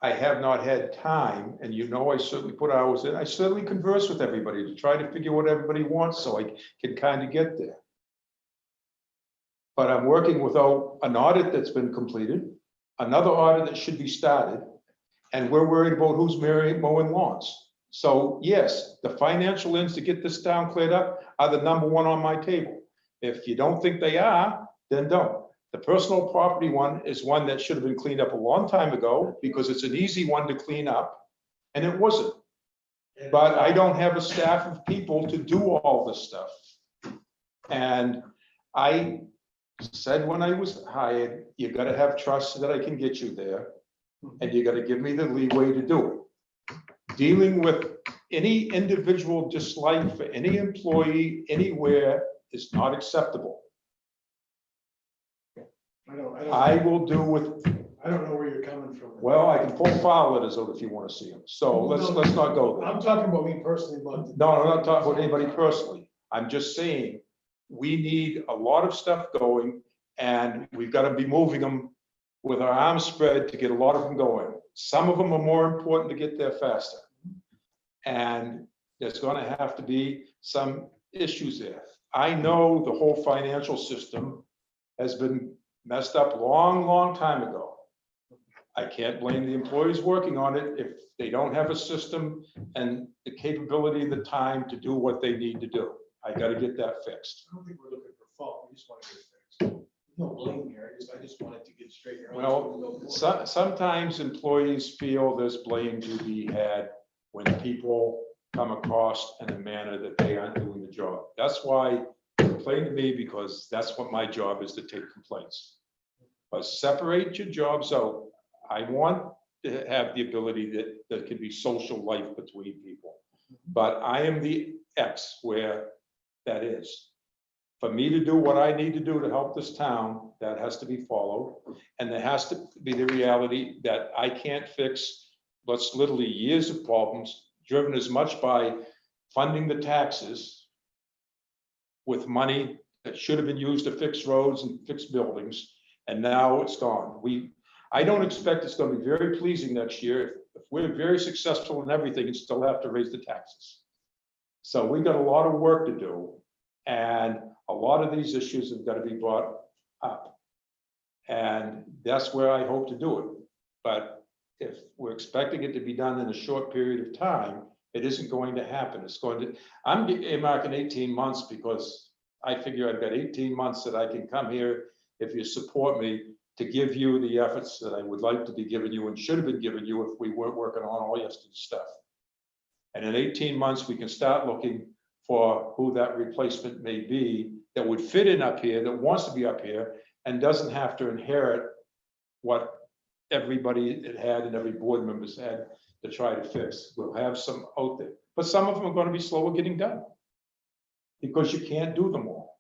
I have not had time, and you know I certainly put hours in. I certainly converse with everybody to try to figure what everybody wants so I can kind of get there. But I'm working without an audit that's been completed, another audit that should be started, and we're worried about who's mowing lawns. So yes, the financial ends to get this town cleared up are the number one on my table. If you don't think they are, then don't. The personal property one is one that should have been cleaned up a long time ago because it's an easy one to clean up, and it wasn't. But I don't have a staff of people to do all this stuff. And I said when I was hired, you gotta have trust so that I can get you there. And you gotta give me the leeway to do it. Dealing with any individual dislike for any employee anywhere is not acceptable. I will do with, I don't know where you're coming from. well, I can pull file letters out if you wanna see them. So let's not go there. I'm talking about me personally, but. No, I'm not talking about anybody personally. I'm just saying, we need a lot of stuff going, and we've got to be moving them with our arms spread to get a lot of them going. Some of them are more important to get there faster. And there's going to have to be some issues there. I know the whole financial system has been messed up long time ago. I can't blame the employees working on it if they don't have a system and the capability and the time to do what they need to do. I got to get that fixed. I don't think we're looking for fault. We just want to get it fixed. No blame here. I just wanted to get straight. Well, sometimes employees feel there's blame to be had when people come across in a manner that they aren't doing the job. That's why complain to me, because that's what my job is, to take complaints. But separate your jobs out. I want to have the ability that there can be social life between people. But I am the X where that is. For me to do what I need to do to help this town, that has to be followed. And there has to be the reality that I can't fix what's literally years of problems, driven as much by funding the taxes with money that should have been used to fix roads and fix buildings, and now it's gone. I don't expect it's going to be very pleasing next year if we're very successful in everything and still have to raise the taxes. So we've got a lot of work to do, and a lot of these issues have got to be brought up. And that's where I hope to do it. But if we're expecting it to be done in a short period of time, it isn't going to happen. It's going to, I'm marking 18 months because I figure I've got 18 months that I can come here, if you support me, to give you the efforts that I would like to be giving you and should have been giving you if we weren't working on all yesterday's stuff. And in 18 months, we can start looking for who that replacement may be that would fit in up here, that wants to be up here and doesn't have to inherit what everybody had and every board member's had to try to fix. We'll have some out there, but some of them are going to be slower getting done because you can't do them all.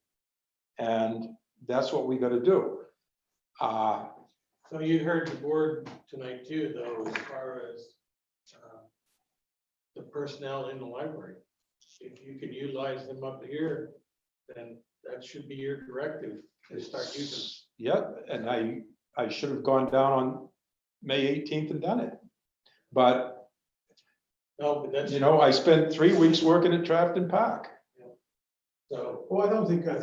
And that's what we got to do. So you heard the board tonight too, though, as far as the personnel in the library. If you can utilize them up here, then that should be your directive, to start using them. Yep, and I should have gone down on May 18th and done it. But, No, but that's, you know, I spent 3 weeks working at Trafton Park. so, Well, I think you're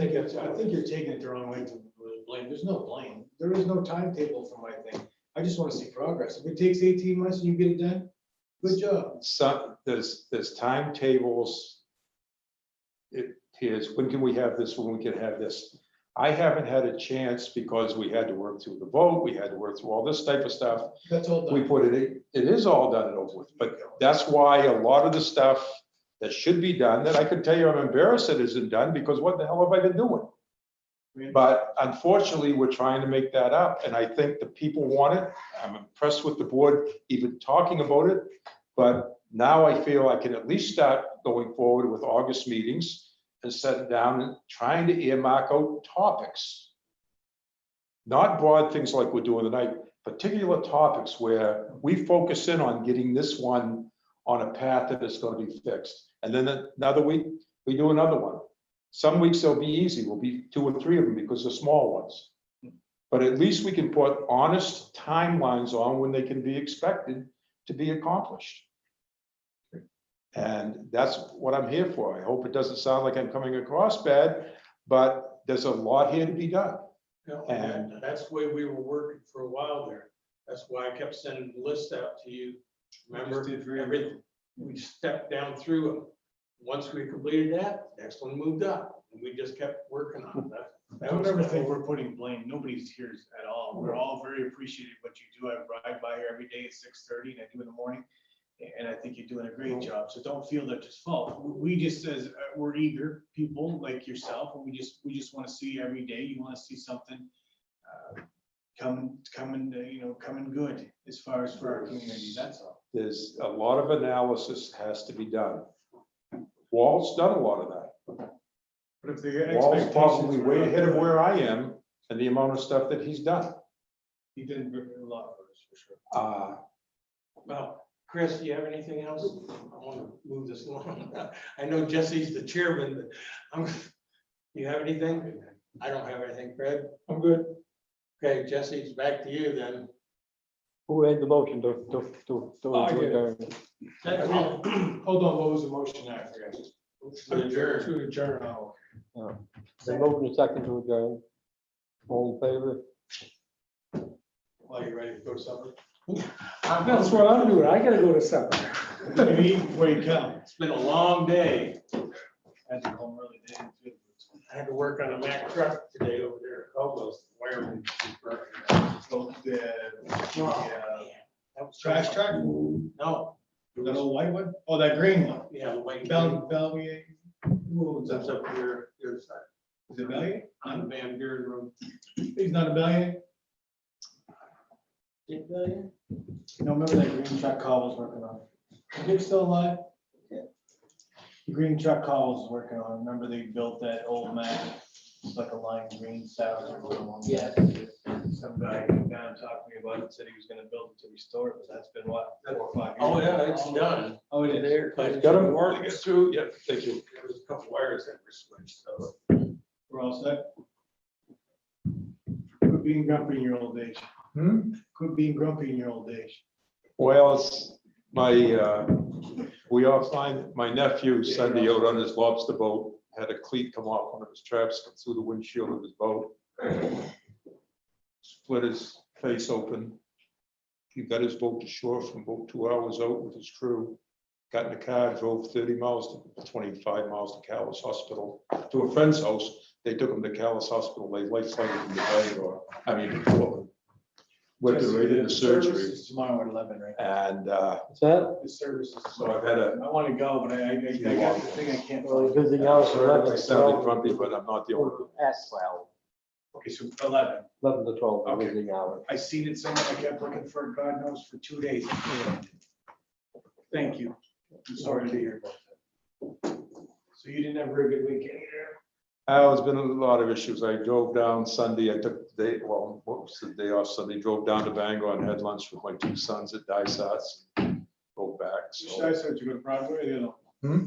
taking it the wrong way to blame. There's no blame. There is no timetable for my thing. I just want to see progress. If it takes 18 months and you get it done, good job. Some, there's timetables. Here's, when can we have this, when we can have this? I haven't had a chance because we had to work through the vote, we had to work through all this type of stuff. That's all We done. put it is all done and over with, but that's why a lot of the stuff that should be done, that I could tell you I'm embarrassed it isn't done, because what the hell have I been doing? But unfortunately, we're trying to make that up, and I think the people want it. I'm impressed with the board even talking about it, but now I feel I can at least start going forward with August meetings and sitting down and trying to earmark out topics. Not broad things like we're doing tonight, particular topics where we focus in on getting this one on a path that is going to be fixed. And then another week, we do another one. Some weeks they'll be easy, we'll be 2 or 3 of them because they're small ones. But at least we can put honest timelines on when they can be expected to be accomplished. And that's what I'm here for. I hope it doesn't sound like I'm coming across bad, but there's a lot here to be done. and that's the way we were working for a while there. That's why I kept sending the list out to you. Remember, Just did for everything, we stepped down through them. Once we completed that, next one moved up, and we just kept working on that. That Don't was ever the think whole- we're putting blame. Nobody's here at all. We're all very appreciative of what you do. I ride by here every day at 6:30 and I do in the morning. And I think you're doing a great job. So don't feel that's just fault. We just, as we're eager people like yourself, and we just want to see every day, you want to see something coming good as far as for our community. That's all. There's a lot of analysis has to be done. Walt's done a lot of that. But if the Walt's expectations probably were way not ahead of good, where I am and the amount of stuff that he's done. he did a lot for us, for sure. Well, Chris, do you have anything else? I want to move this along. I know Jesse's the chairman, but do you have anything? I don't have anything, Fred. I'm good. Okay, Jesse, it's back to you then. Who made the motion to I did. adjourn? That's all. Hold on, what was the motion? I forgot. To adjourn. To adjourn. Oh, The motion is second to adjourn. All in favor? well, you ready to go to supper? That's what I'm doing. I gotta go to supper. You eat where you come. It's been a long day. I had to go home early. They didn't feel good. I had to work on a Mack truck today over there at Caldwell's. Wiring. So the, That was trash truck, No. it that was- old white one? Oh, that green one. Yeah, the white. Belvier. Who owns That's that? up here, the other side, Is it Bellier? on Van Buren Road. He's not a Bellier? No, remember that green truck Carl was working on? Is Dick still alive? The green truck Carl was working on, remember they built that old Mac, it's like a lime green style. Yeah. Some guy came down and talked to me about it, said he was gonna build it to restore it, but that's been what, 4 or 5 years? Oh, yeah, it's done. Oh, it is. But Got him? work. Get through, yeah, thank you. There was a couple wires that were switched, so. We're all set? Quit being grumpy in your old age. Quit being grumpy in your old age. Well, it's we all find, my nephew Sunday out on his lobster boat, had a cleat come off one of his traps, come through the windshield of his boat. Split his face open. He got his boat to shore from about 2 hours out with his crew. Got in the car, drove 30 miles to 25 miles to Callis Hospital, to a friend's house. They took him to Callis Hospital. They life-flighted him to Bangor, to Portland. Went right into The service surgery is tomorrow at 11, right? and What's that? The service is so I've had a, I want to go, but I got the thing I can't. Well, visiting hours are 11 I to sounded 12. grumpy, but I'm not the only one. At 12, Okay, so 11. 11 to 12, Okay. visiting hours. I seen it somewhere. I kept looking for it, God knows, for 2 days. Thank you. I'm sorry to hear about that. So you didn't have a very good weekend either? There's been a lot of issues. I drove down Sunday. I took the day, well, what was the day off Sunday? Drove down to Bangor and had lunch with my 2 sons at Dysart's. Drove back. back. Which So side, so you go to Broadway, you know? Hmm?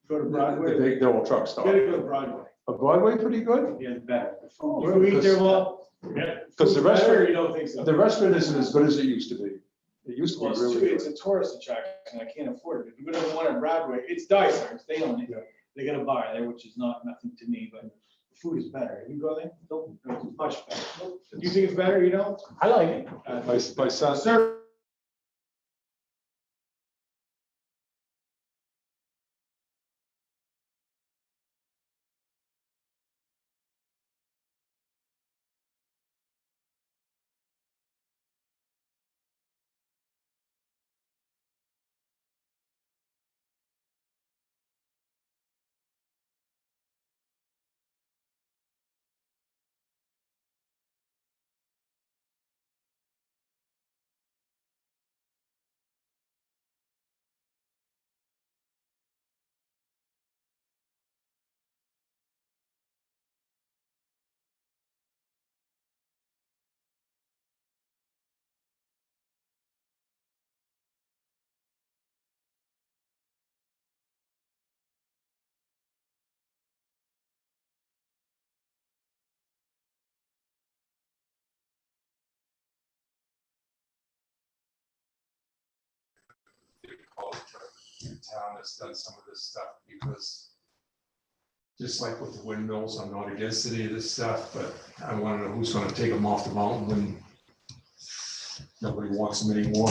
Go to Broadway. they're all truck You stop. gotta go to Broadway. Broadway pretty good? Yeah, it's better. Oh, If really? you eat there, well. yeah, Because the food's better, restaurant- or you don't think so? The restaurant isn't as good as it used to be. It used to Well, be it's really too, good. it's a tourist attraction, I can't afford it. If you go to the one on Broadway, it's Dysart's, they own it. Yeah. They got a bar there, which is nothing to me, but the food is better. You go there? Nope, it's much better. Do you think it's better, you know? I like it. My son, Sir. town that's done some of this stuff, because just like with the windmills, I'm not against any of this stuff, but I want to know who's going to take them off the mountain when nobody wants them anymore.